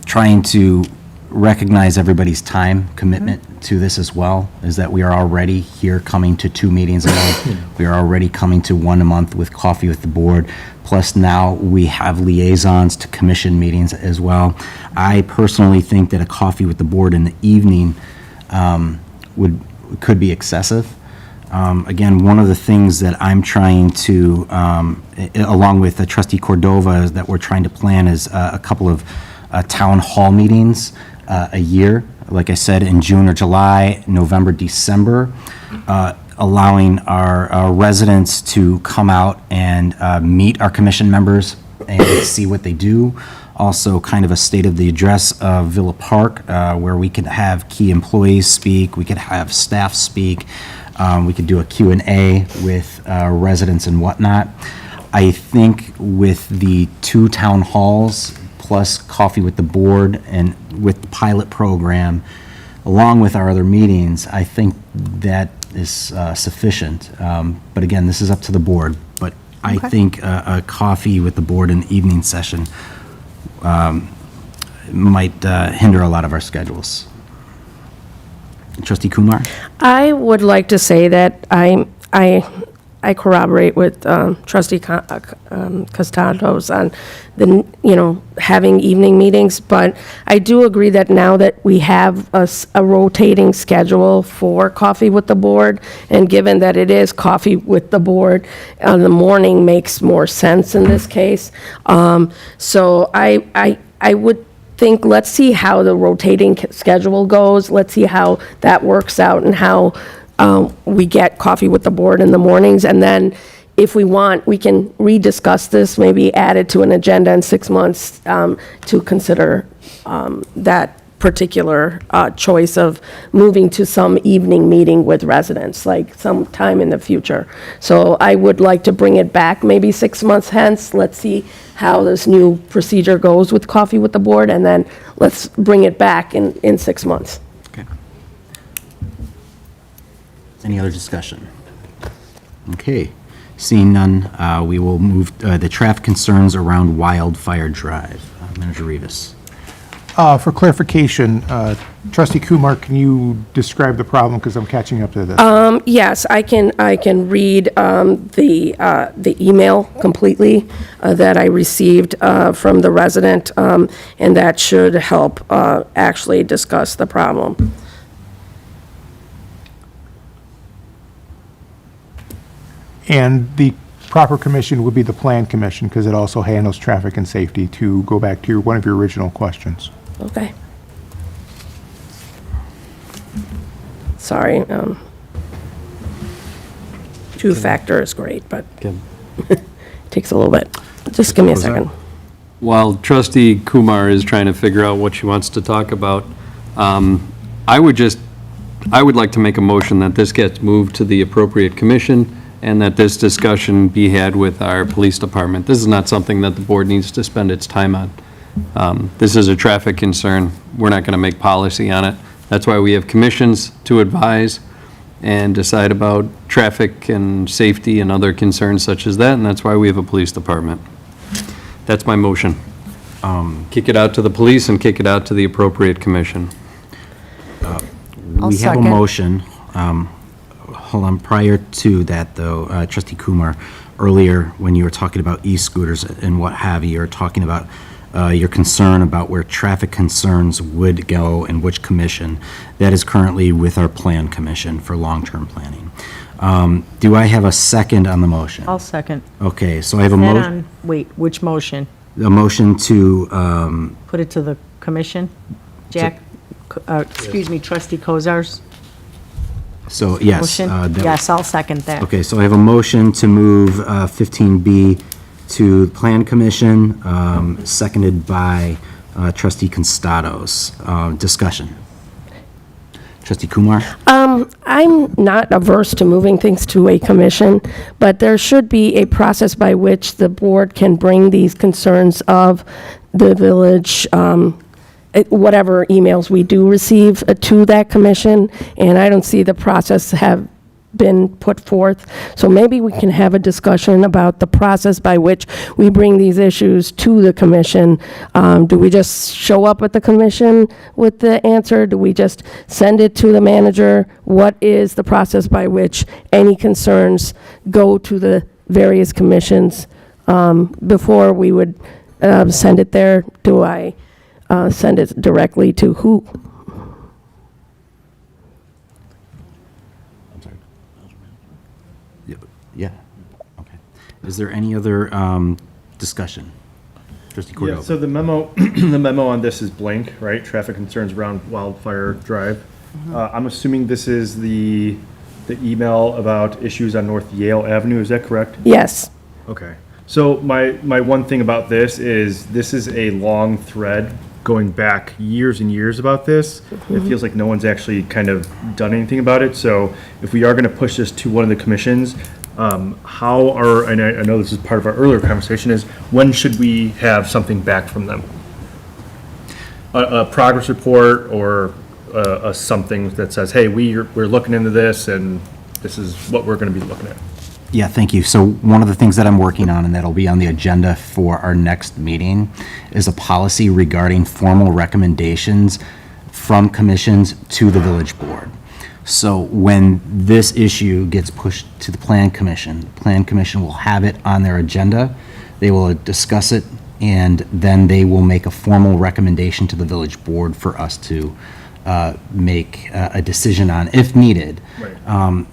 trying to recognize everybody's time commitment to this as well, is that we are already here coming to 2 meetings a month. We are already coming to 1 a month with coffee with the board. Plus now we have liaisons to commission meetings as well. I personally think that a coffee with the board in the evening could be excessive. Again, one of the things that I'm trying to, along with Trustee Cordova, is that we're trying to plan is a couple of town hall meetings a year, like I said, in June or July, November, December, allowing our residents to come out and meet our commission members and see what they do. Also, kind of a state of the address of Villa Park, where we could have key employees speak, we could have staff speak, we could do a Q&A with residents and whatnot. I think with the 2 town halls, plus coffee with the board and with the pilot program, along with our other meetings, I think that is sufficient. But again, this is up to the board. But I think a coffee with the board in the evening session might hinder a lot of our schedules. Trustee Kumar?
I would like to say that I corroborate with Trustee Costantos on having evening meetings, but I do agree that now that we have a rotating schedule for coffee with the board, and given that it is coffee with the board, the morning makes more sense in this case. So I would think, let's see how the rotating schedule goes. Let's see how that works out and how we get coffee with the board in the mornings. And then if we want, we can rediscuss this, maybe add it to an agenda in 6 months to consider that particular choice of moving to some evening meeting with residents, like sometime in the future. So I would like to bring it back maybe 6 months hence. Let's see how this new procedure goes with coffee with the board, and then let's bring it back in 6 months.
Okay. Any other discussion? Okay. Seeing none, we will move the traffic concerns around Wildfire Drive. Manager Rivas.
For clarification, Trustee Kumar, can you describe the problem, because I'm catching up to this?
Yes, I can read the email completely that I received from the resident, and that should help actually discuss the problem.
And the proper commission would be the Plan Commission, because it also handles traffic and safety, to go back to one of your original questions.
Okay. Sorry. Two-factor is great, but takes a little bit. Just give me a second.
While trustee Kumar is trying to figure out what she wants to talk about, I would like to make a motion that this gets moved to the appropriate commission and that this discussion be had with our police department. This is not something that the board needs to spend its time on. This is a traffic concern. We're not going to make policy on it. That's why we have commissions to advise and decide about traffic and safety and other concerns such as that, and that's why we have a police department. That's my motion. Kick it out to the police and kick it out to the appropriate commission.
I'll
We have a
second.
motion. Hold on, prior to that, though, trustee Kumar, earlier, when you were talking about e-scooters and what have you, you're talking about your concern about where traffic concerns would go and which commission. That is currently with our plan commission for long-term planning. Do I have a second on the motion?
I'll second.
Okay, so I have a
Then
motion,
on, wait, which motion?
a motion to,
Put it to the commission? Jack, excuse me, trustee Kozar's
so, yes.
motion?
that-
Yes, I'll second that.
Okay, so I have a motion to move 15B to the Plan Commission, seconded by trustee Constados. Discussion. Trustee Kumar?
I'm not averse to moving things to a commission, but there should be a process by which the board can bring these concerns of the village, whatever emails we do receive to that commission, and I don't see the process have been put forth. So maybe we can have a discussion about the process by which we bring these issues to the commission. Do we just show up at the commission with the answer? Do we just send it to the manager? What is the process by which any concerns go to the various commissions before we would send it there? Do I send it directly to who?
Yeah, okay. Is there any other discussion? Trustee
Yeah,
Cordova?
so the memo, the memo on this is blank, right? Traffic concerns around Wildfire Drive. I'm assuming this is the email about issues on North Yale Avenue, is that correct?
Yes.
Okay. So my one thing about this is a long thread going back years and years about this. It feels like no one's actually kind of done anything about it. So if we are going to push this to one of the commissions, and I know this is part of our earlier conversation, is when should we have something back from them? A progress report or a something that says, hey, we're looking into this and this is what we're going to be looking at.
Yeah, thank you. So one of the things that I'm working on, and that'll be on the agenda for our next meeting, is a policy regarding formal recommendations from commissions to the village board. So when this issue gets pushed to the Plan Commission will have it on their agenda, they will discuss it, and then they will make a formal recommendation to the village board for us to make a decision on, if needed.
Right.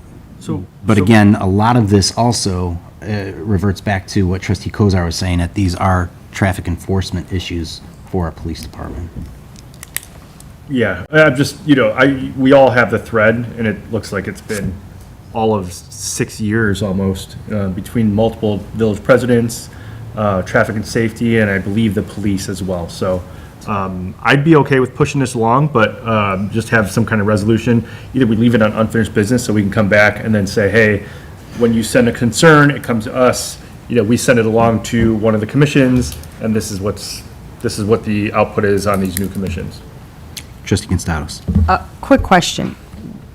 But again, a lot of this also reverts back to what trustee Kozar was saying, that these are traffic enforcement issues for our police department.
Yeah, I'm just, we all have the thread, and it looks like it's been all of 6 years almost, between multiple village presidents, traffic and safety, and I believe the police as well. So I'd be okay with pushing this along, but just have some kind of resolution. Either we leave it on unfinished business so we can come back and then say, hey, when you send a concern, it comes to us, we send it along to one of the commissions, and this is what the output is on these new commissions.
Trustee Constados.
Quick question.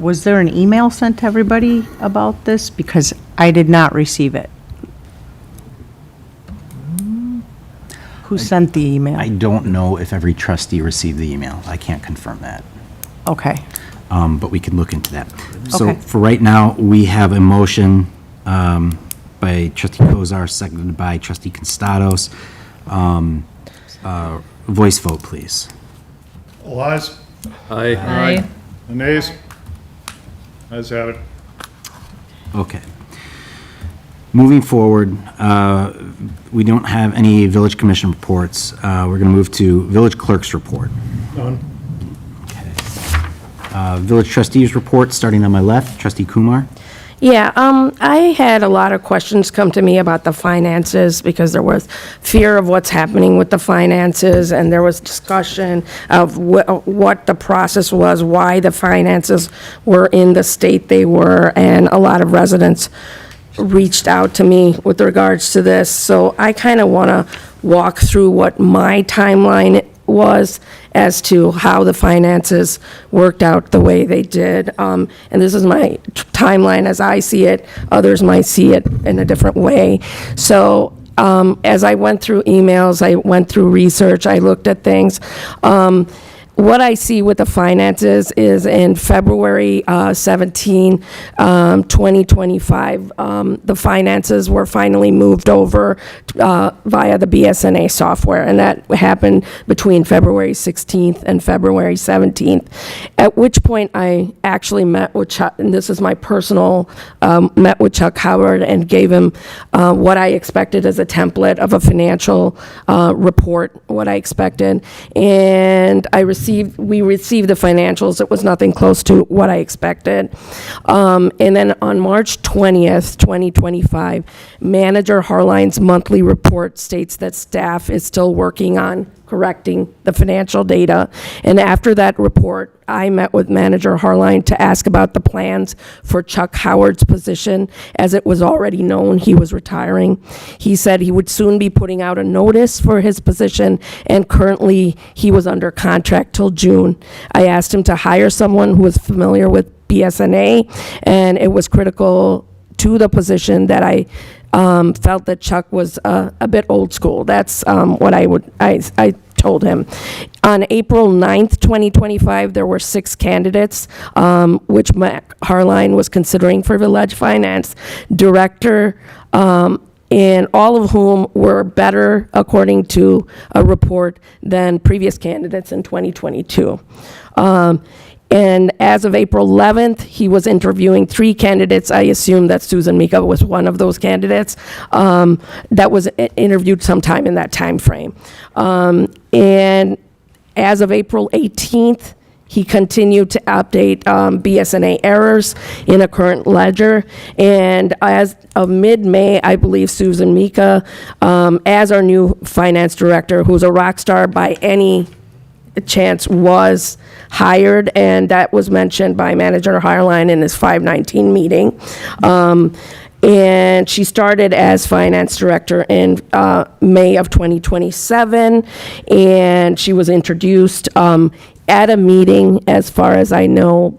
Was there an email sent to everybody about this? Because I did not receive it. Who sent the email?
I don't know if every trustee received the email. I can't confirm that.
Okay.
But we can look into that. So
Okay.
for right now, we have a motion by trustee Kozar, seconded by trustee Constados. Voice vote, please.
All ayes?
Aye.
The nays? Ayes have it.
Okay. Moving forward, we don't have any village commission reports. We're going to move to village clerk's report.
Done.
Okay. Village trustees report, starting on my left, trustee Kumar.
Yeah, I had a lot of questions come to me about the finances because there was fear of what's happening with the finances, and there was discussion of what the process was, why the finances were in the state they were, and a lot of residents reached out to me with regards to this. So I kind of want to walk through what my timeline was as to how the finances worked out the way they did. And this is my timeline as I see it. Others might see it in a different way. So as I went through emails, I went through research, I looked at things. What I see with the finances is in February 17, 2025, the finances were finally moved over via the BSNA software, and that happened between February 16th and February 17th, at which point I actually met with Chuck, and this is my personal, met with Chuck Howard and gave him what I expected as a template of a financial report, what I expected, and we received the financials. It was nothing close to what I expected. And then on March 20th, 2025, Manager Harline's monthly report states that staff is still working on correcting the financial data. And after that report, I met with Manager Harline to ask about the plans for Chuck Howard's position, as it was already known he was retiring. He said he would soon be putting out a notice for his position, and currently he was under contract till June. I asked him to hire someone who was familiar with BSNA, and it was critical to the position that I felt that Chuck was a bit old school. That's what I told him. On April 9th, 2025, there were 6 candidates, which Mac Harline was considering for Village Finance Director, and all of whom were better, according to a report, than previous candidates in 2022. And as of April 11th, he was interviewing 3 candidates. I assume that Susan Mika was one of those candidates that was interviewed sometime in that time frame. And as of April 18th, he continued to update BSNA errors in a current ledger. And as of mid-May, I believe Susan Mika, as our new finance director, who's a rock star by any chance, was hired, and that was mentioned by Manager Harline in his 519 meeting. And she started as finance director in May of 2027, and she was introduced at a meeting, as far as I know,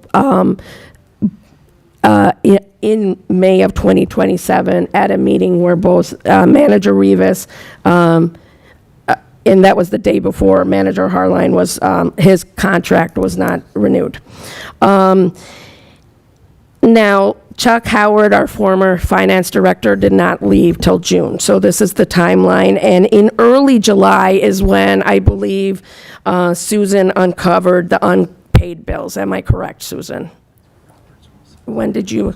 in May of 2027, at a meeting where both Manager Rivas, and that was the day before Manager Harline was, his contract was not renewed. Now, Chuck Howard, our former finance director, did not leave till June. So this is the timeline. And in early July is when I believe Susan uncovered the unpaid bills. Am I correct, Susan? When did you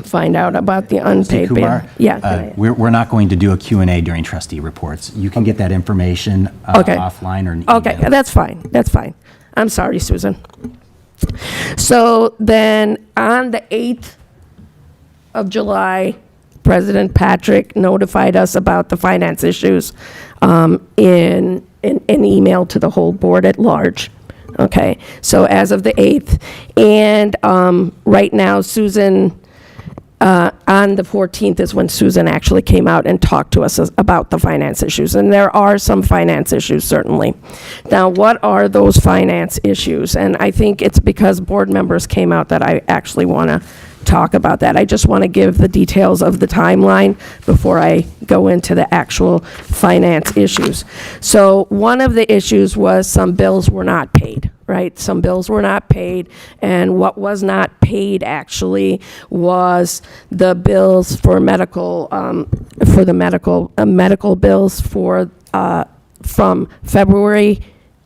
find out about the unpaid bill?
Kumar,
Yeah.
we're not going to do a Q&A during trustee reports. You can get that information
Okay.
offline or an email.
Okay, that's fine, that's fine. I'm sorry, Susan. So then, on the 8th of July, President Patrick notified us about the finance issues in an email to the whole board at large. Okay, so as of the 8th, and right now, Susan, on the 14th is when Susan actually came out and talked to us about the finance issues. And there are some finance issues, certainly. Now, what are those finance issues? And I think it's because board members came out that I actually want to talk about that. I just want to give the details of the timeline before I go into the actual finance issues. So one of the issues was some bills were not paid, right? Some bills were not paid, and what was not paid actually was the bills for medical, for the medical bills for, from February,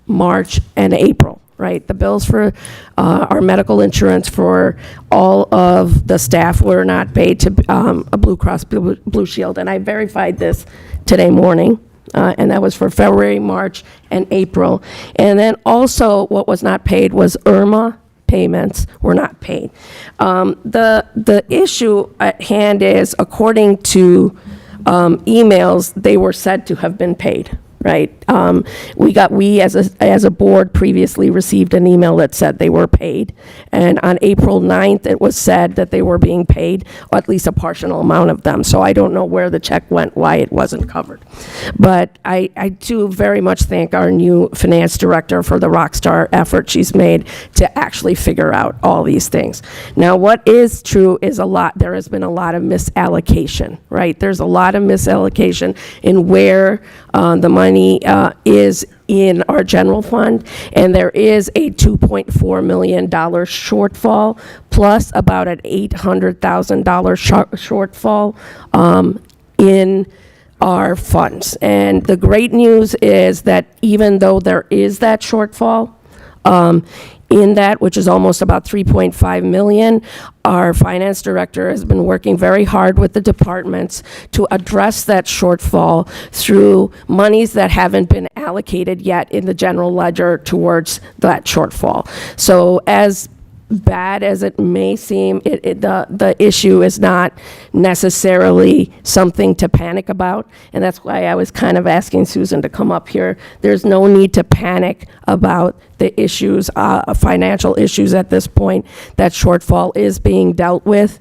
March, and April. Right, the bills for our medical insurance for all of the staff were not paid to a Blue Cross Blue Shield, and I verified this today morning, and that was for February, March, and April. And then also what was not paid was IRMA payments were not paid. The issue at hand is, according to emails, they were said to have been paid, right? We as a board previously received an email that said they were paid, and on April 9th, it was said that they were being paid, or at least a partial amount of them. So I don't know where the check went, why it wasn't covered. But I do very much thank our new finance director for the rock star effort she's made to actually figure out all these things. Now, what is true is there has been a lot of misallocation, right? There's a lot of misallocation in where the money is in our general fund, and there is a $2.4 million shortfall, plus about an $800,000 shortfall in our funds. And the great news is that even though there is that shortfall, in that, which is almost about 3.5 million, our finance director has been working very hard with the departments to address that shortfall through monies that haven't been allocated yet in the general ledger towards that shortfall. So as bad as it may seem, the issue is not necessarily something to panic about, and that's why I was kind of asking Susan to come up here. There's no need to panic about the issues, financial issues at this point. That shortfall is being dealt with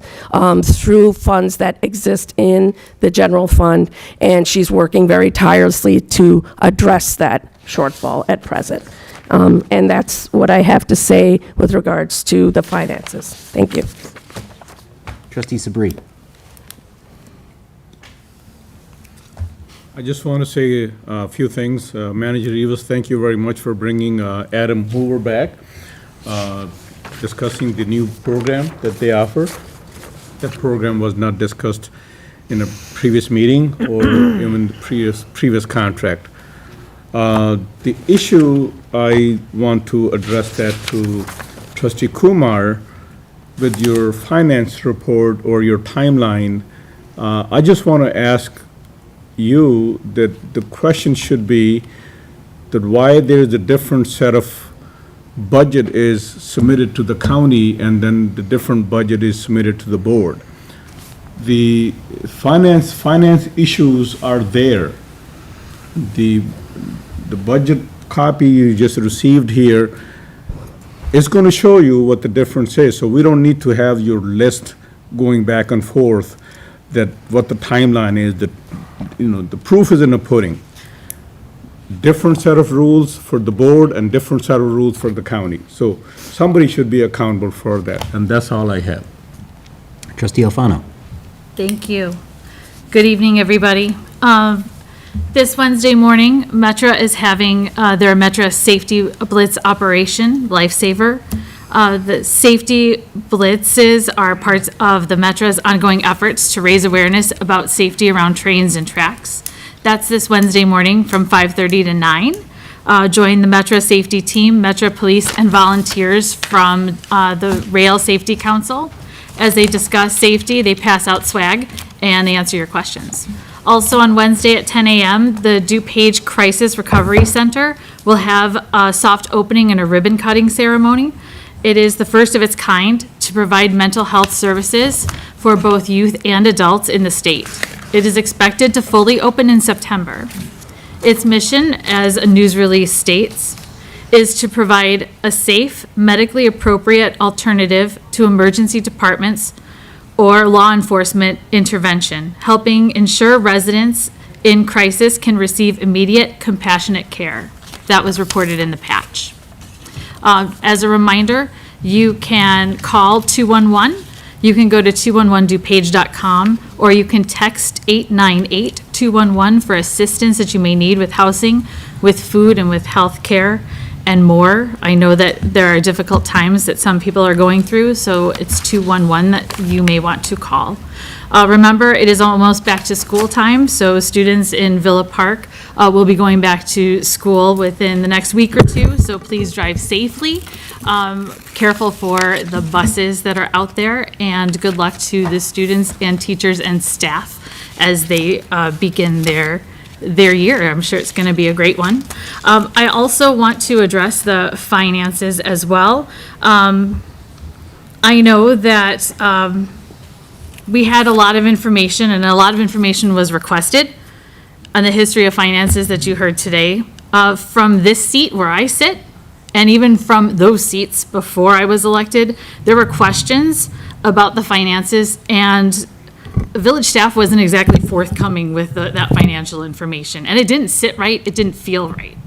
through funds that exist in the general fund, and she's working very tirelessly to address that shortfall at present. And that's what I have to say with regards to the finances. Thank you.
Trustee Sabri.
I just want to say a few things. Manager Rivas, thank you very much for bringing Adam Hoover back, discussing the new program that they offer. That program was not discussed in a previous meeting or even the previous contract. The issue I want to address that to Trustee Kumar with your finance report or your timeline. I just want to ask you that the question should be that why there's a different set of budget is submitted to the county and then the different budget is submitted to the board. The finance issues are there. The budget copy you just received here is going to show you what the difference is. So we don't need to have your list going back and forth that what the timeline is, that, you know, the proof is in the pudding. Different set of rules for the board and different set of rules for the county. So somebody should be accountable for that, and that's all I have.
Trustee Alfano.
Thank you. Good evening, everybody. This Wednesday morning, Metra is having their Metra Safety Blitz operation, Lifesaver. The safety blitzes are parts of the Metra's ongoing efforts to raise awareness about safety around trains and tracks. That's this Wednesday morning from 5:30 to 9. Join the Metra safety team, Metra police, and volunteers from the Rail Safety Council. As they discuss safety, they pass out swag, and they answer your questions. Also on Wednesday at 10 a.m., the DuPage Crisis Recovery Center will have a soft opening and a ribbon cutting ceremony. It is the first of its kind to provide mental health services for both youth and adults in the state. It is expected to fully open in September. Its mission, as a news release states, is to provide a safe, medically appropriate alternative to emergency departments or law enforcement intervention, helping ensure residents in crisis can receive immediate, compassionate care. That was reported in the patch. As a reminder, you can call 211. You can go to 211dupage.com, or you can text 898-211 for assistance that you may need with housing, with food, and with health care, and more. I know that there are difficult times that some people are going through, so it's 211 that you may want to call. Remember, it is almost back to school time, so students in Villa Park will be going back to school within the next week or two, so please drive safely. Careful for the buses that are out there, and good luck to the students and teachers and staff as they begin their their year. I'm sure it's going to be a great one. I also want to address the finances as well. I know that we had a lot of information, and a lot of information was requested on the history of finances that you heard today. From this seat where I sit, and even from those seats before I was elected, there were questions about the finances, and village staff wasn't exactly forthcoming with that financial information, and it didn't sit right, it didn't feel right.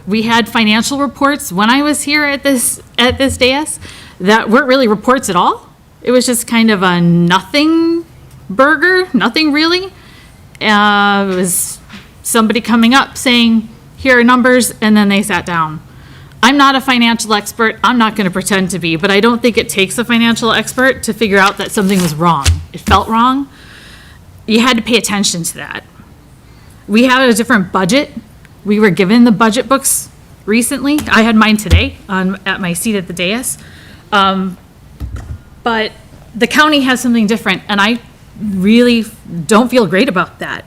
We had financial reports when I was here at this dais that weren't really reports at all. It was just kind of a nothing burger, nothing really. It was somebody coming up saying, here are numbers, and then they sat down. I'm not a financial expert, I'm not gonna pretend to be, but I don't think it takes a financial expert to figure out that something was wrong. It felt wrong. You had to pay attention to that. We had a different budget. We were given the budget books recently. I had mine today at my seat at the dais. But the county has something different, and I really don't feel great about that.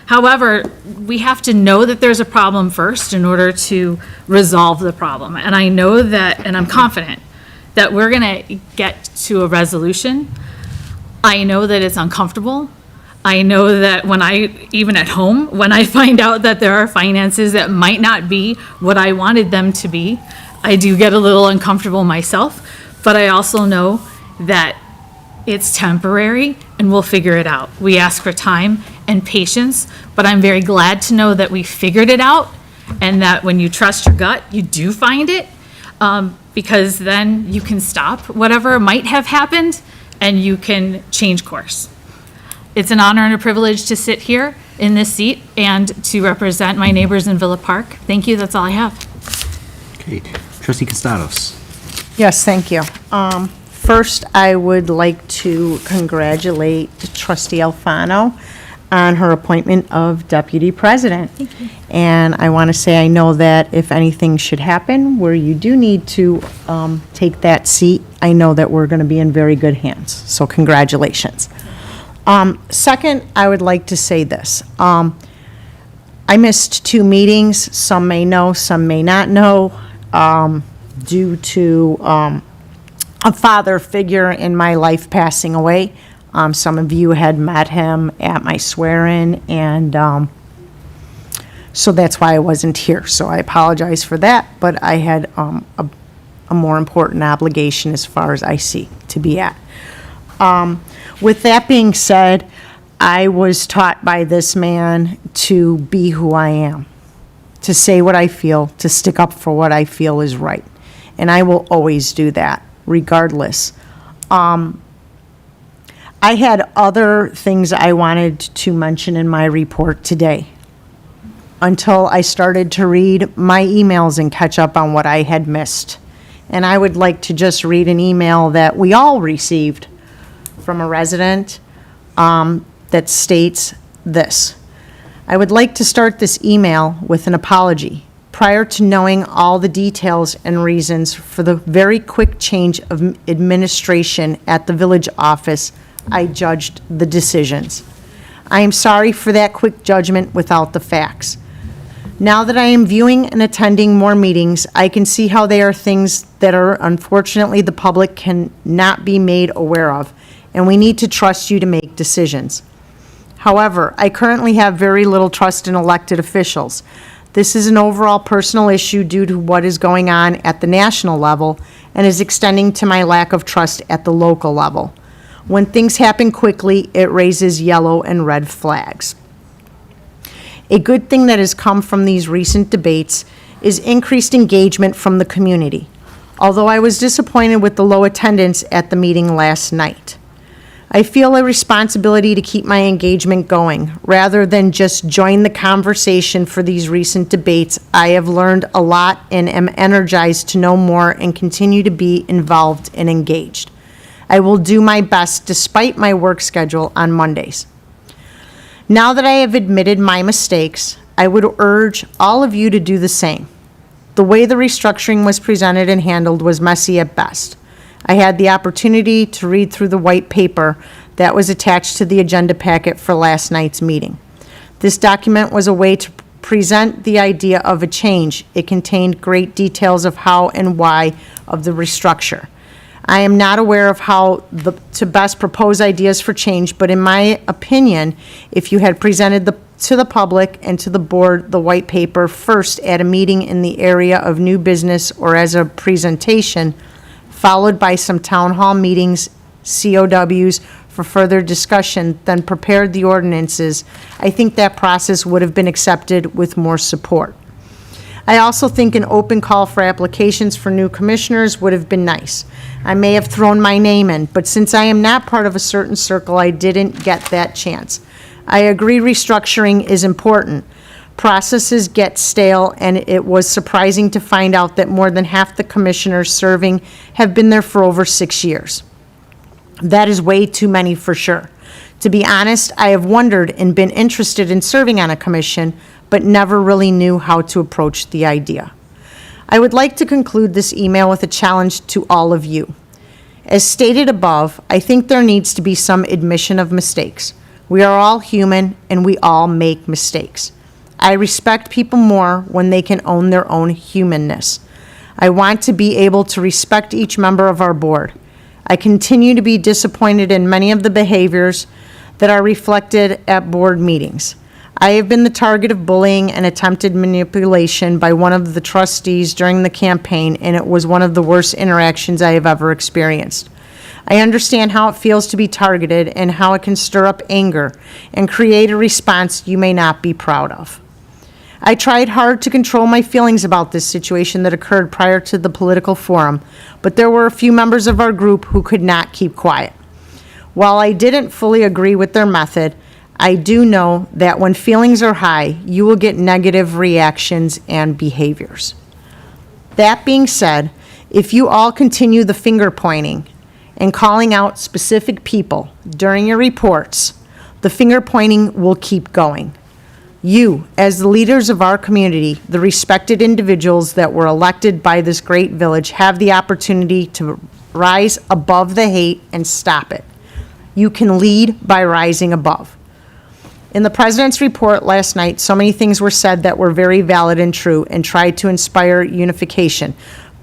However, we have to know that there's a problem first in order to resolve the problem. And I know that, and I'm confident, that we're gonna get to a resolution. I know that it's uncomfortable. I know that even at home, when I find out that there are finances that might not be what I wanted them to be, I do get a little uncomfortable myself, but I also know that it's temporary and we'll figure it out. We ask for time and patience, but I'm very glad to know that we figured it out, and that when you trust your gut, you do find it, because then you can stop whatever might have happened and you can change course. It's an honor and a privilege to sit here in this seat and to represent my neighbors in Villa Park. Thank you, that's all I have.
Okay, trustee Costados.
Yes, thank you. First, I would like to congratulate trustee Alfano on her appointment of deputy president. Thank you. And I want to say, I know that if anything should happen where you do need to take that seat, I know that we're going to be in very good hands. So congratulations. Second, I would like to say this. I missed 2 meetings. Some may know, some may not know, due to a father figure in my life passing away. Some of you had met him at my swear-in, and so that's why I wasn't here. So I apologize for that, but I had a more important obligation as far as I see to be at. With that being said, I was taught by this man to be who I am, to say what I feel, to stick up for what I feel is right. And I will always do that, regardless. I had other things I wanted to mention in my report today, until I started to read my emails and catch up on what I had missed. And I would like to just read an email that we all received from a resident that states this. I would like to start this email with an apology. Prior to knowing all the details and reasons for the very quick change of administration at the village office, I judged the decisions. I am sorry for that quick judgment without the facts. Now that I am viewing and attending more meetings, I can see how they are things that are unfortunately the public can not be made aware of, and we need to trust you to make decisions. However, I currently have very little trust in elected officials. This is an overall personal issue due to what is going on at the national level and is extending to my lack of trust at the local level. When things happen quickly, it raises yellow and red flags. A good thing that has come from these recent debates is increased engagement from the community, although I was disappointed with the low attendance at the meeting last night. I feel a responsibility to keep my engagement going, rather than just join the conversation for these recent debates. I have learned a lot and am energized to know more and continue to be involved and engaged. I will do my best despite my work schedule on Mondays. Now that I have admitted my mistakes, I would urge all of you to do the same. The way the restructuring was presented and handled was messy at best. I had the opportunity to read through the white paper that was attached to the agenda packet for last night's meeting. This document was a way to present the idea of a change. It contained great details of how and why of the restructure. I am not aware of how to best propose ideas for change, but in my opinion, if you had presented to the public and to the board the white paper first at a meeting in the area of new business or as a presentation, followed by some town hall meetings, COWs, for further discussion, then prepared the ordinances, I think that process would have been accepted with more support. I also think an open call for applications for new commissioners would have been nice. I may have thrown my name in, but since I am not part of a certain circle, I didn't get that chance. I agree restructuring is important. Processes get stale, and it was surprising to find out that more than half the commissioners serving have been there for over 6 years. That is way too many for sure. To be honest, I have wondered and been interested in serving on a commission, but never really knew how to approach the idea. I would like to conclude this email with a challenge to all of you. As stated above, I think there needs to be some admission of mistakes. We are all human and we all make mistakes. I respect people more when they can own their own humanness. I want to be able to respect each member of our board. I continue to be disappointed in many of the behaviors that are reflected at board meetings. I have been the target of bullying and attempted manipulation by one of the trustees during the campaign, and it was one of the worst interactions I have ever experienced. I understand how it feels to be targeted and how it can stir up anger and create a response you may not be proud of. I tried hard to control my feelings about this situation that occurred prior to the political forum, but there were a few members of our group who could not keep quiet. While I didn't fully agree with their method, I do know that when feelings are high, you will get negative reactions and behaviors. That being said, if you all continue the finger pointing and calling out specific people during your reports, the finger pointing will keep going. You, as the leaders of our community, the respected individuals that were elected by this great village, have the opportunity to rise above the hate and stop it. You can lead by rising above. In the president's report last night, so many things were said that were very valid and true and tried to inspire unification,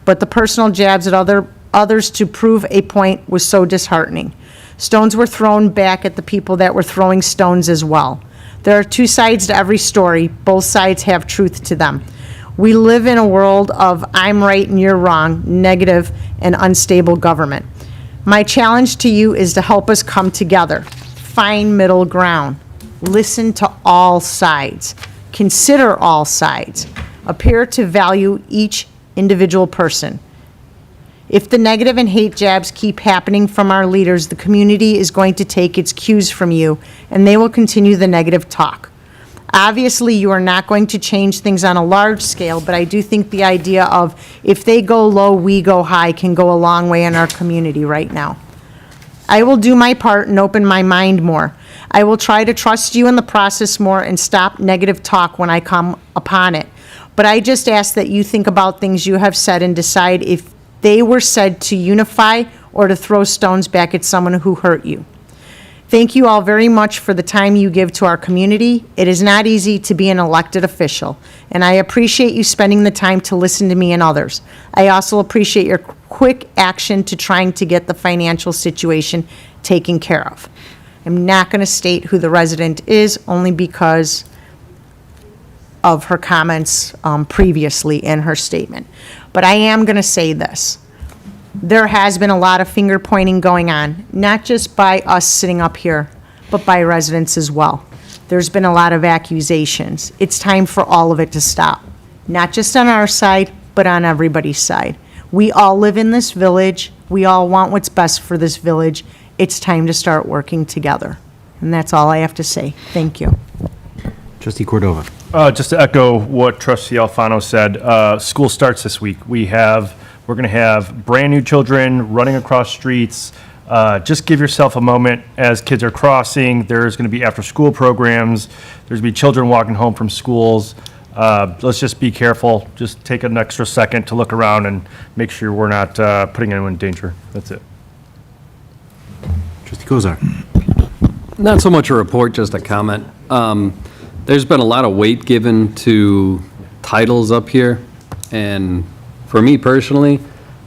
but the personal jabs at others to prove a point was so disheartening. Stones were thrown back at the people that were throwing stones as well. There are two sides to every story. Both sides have truth to them. We live in a world of I'm right and you're wrong, negative and unstable government. My challenge to you is to help us come together, find middle ground, listen to all sides, consider all sides, appear to value each individual person. If the negative and hate jabs keep happening from our leaders, the community is going to take its cues from you, and they will continue the negative talk. Obviously, you are not going to change things on a large scale, but I do think the idea of if they go low, we go high can go a long way in our community right now. I will do my part and open my mind more. I will try to trust you in the process more and stop negative talk when I come upon it. But I just ask that you think about things you have said and decide if they were said to unify or to throw stones back at someone who hurt you. Thank you all very much for the time you give to our community. It is not easy to be an elected official, and I appreciate you spending the time to listen to me and others. I also appreciate your quick action to trying to get the financial situation taken care of. I'm not going to state who the resident is, only because of her comments previously in her statement. But I am going to say this. There has been a lot of finger pointing going on, not just by us sitting up here, but by residents as well. There's been a lot of accusations. It's time for all of it to stop, not just on our side, but on everybody's side. We all live in this village. We all want what's best for this village. It's time to start working together. And that's all I have to say. Thank you.
Trustee Cordova.
Just to echo what Trustee Alfano said, school starts this week. We're going to have brand-new children running across streets. Just give yourself a moment as kids are crossing. There's going to be after-school programs. There's going to be children walking home from schools. Let's just be careful. Just take an extra second to look around and make sure we're not putting anyone in danger. That's it.
Trustee Kozar.
Not so much a report, just a comment. there's been a lot of weight given to titles up here, and for me personally,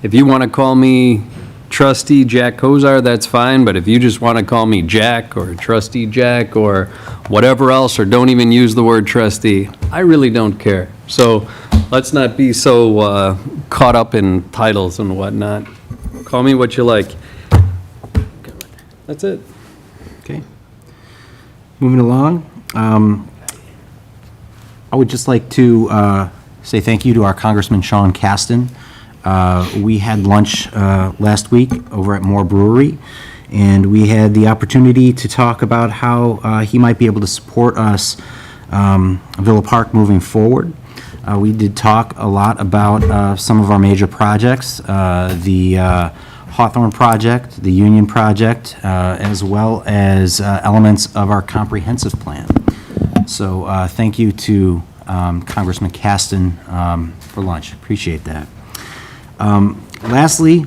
if you want to call me Trustee Jack Kozar, that's fine, but if you just want to call me Jack or Trustee Jack or whatever else, or don't even use the word trustee, I really don't care. So let's not be so caught up in titles and whatnot. Call me what you like. That's it.
Okay. Moving along, I would just like to say thank you to our Congressman Sean Caston. We had lunch last week over at Moore Brewery, and we had the opportunity to talk about how he might be able to support us, Villa Park, moving forward. We did talk a lot about some of our major projects, the Hawthorne project, the Union project, as well as elements of our comprehensive plan. So thank you to Congressman Caston for lunch. Appreciate that. Lastly,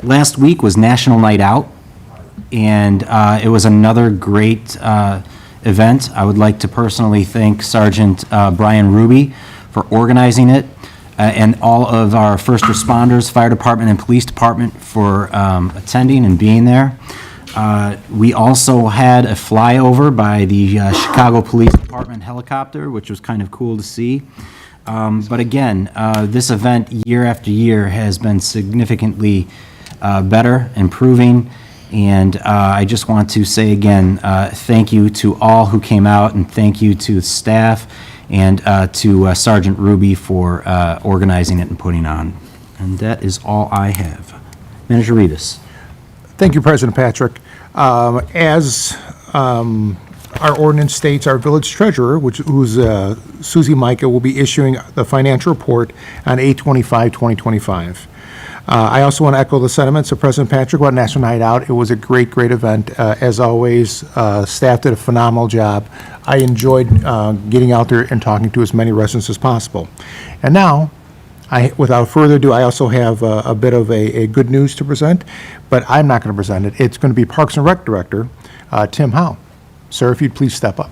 last week was National Night Out, and it was another great event. I would like to personally thank Sergeant Brian Ruby for organizing it, and all of our first responders, fire department and police department for attending and being there. We also had a flyover by the Chicago Police Department helicopter, which was kind of cool to see. But again, this event year after year has been significantly better, improving, and I just want to say again, thank you to all who came out, and thank you to the staff and to Sergeant Ruby for organizing it and putting on. And that is all I have. Manager Rivas.
Thank you, President Patrick. As our ordinance states, our village treasurer, who's Susie Micah, will be issuing the financial report on 8/25/2025. I also want to echo the sentiments of President Patrick about National Night Out. It was a great, great event. As always, staff did a phenomenal job. I enjoyed getting out there and talking to as many residents as possible. And now, without further ado, I also have a bit of a good news to present, but I'm not going to present it. It's going to be Parks and Rec Director, Tim Howe. Sir, if you'd please step up.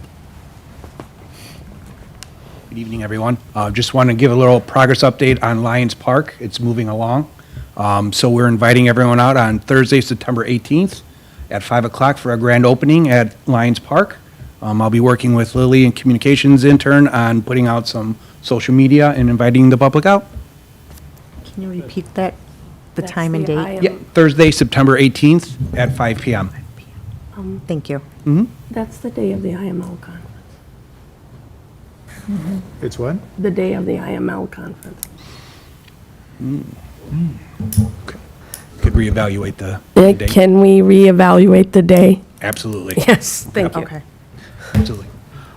Good evening, everyone. Just want to give a little progress update on Lions Park. It's moving along. So we're inviting everyone out on Thursday, September 18th at 5 o'clock for a grand opening at Lions Park. I'll be working with Lily and communications intern on putting out some social media and inviting the public out.
Can you repeat that, the time and date?
Yeah, Thursday, September 18th at 5 p.m.
Thank you.
That's the day of the IML conference.
It's what?
The day of the IML conference.
Could reevaluate the date.
Can we reevaluate the day?
Absolutely.
Yes, thank you.
Okay.
Absolutely.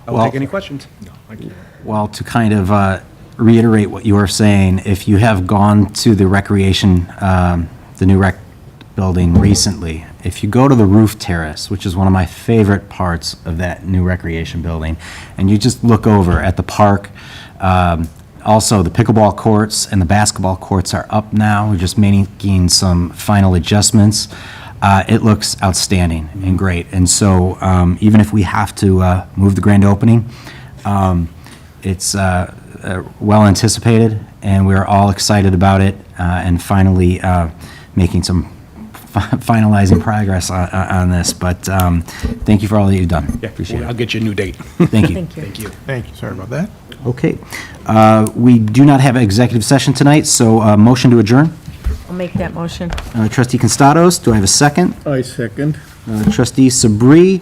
I will
Well-
take any questions.
Well, to kind of reiterate what you were saying, if you have gone to the recreation, the new rec building recently, if you go to the roof terrace, which is one of my favorite parts of that new recreation building, and you just look over at the park, also the pickleball courts and the basketball courts are up now. We're just making some final adjustments. It looks outstanding and great. And so even if we have to move the grand opening, it's well anticipated, and we're all excited about it, and finally making some finalizing progress on this. But thank you for all that you've done. Appreciate
I'll
it.
get you a new date.
Thank you.
Thank you.
Thank you.
Thank you. Sorry about that.
Okay. We do not have an executive session tonight, so motion to adjourn.
I'll make that motion.
Trustee Constados, do I have a second?
I second.
Trustee Sabri,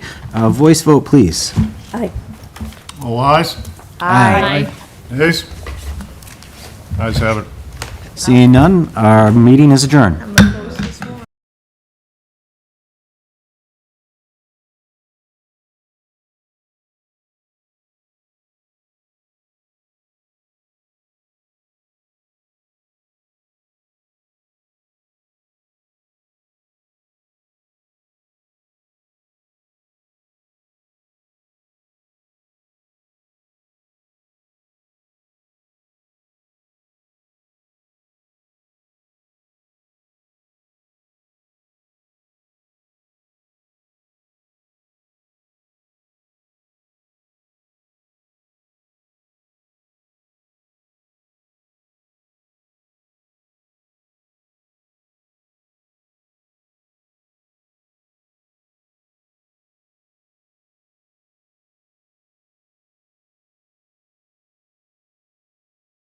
voice vote, please.
Aye.
All ayes?
Aye.
Ayes? Ayes have it.
Seeing none, our meeting is adjourned.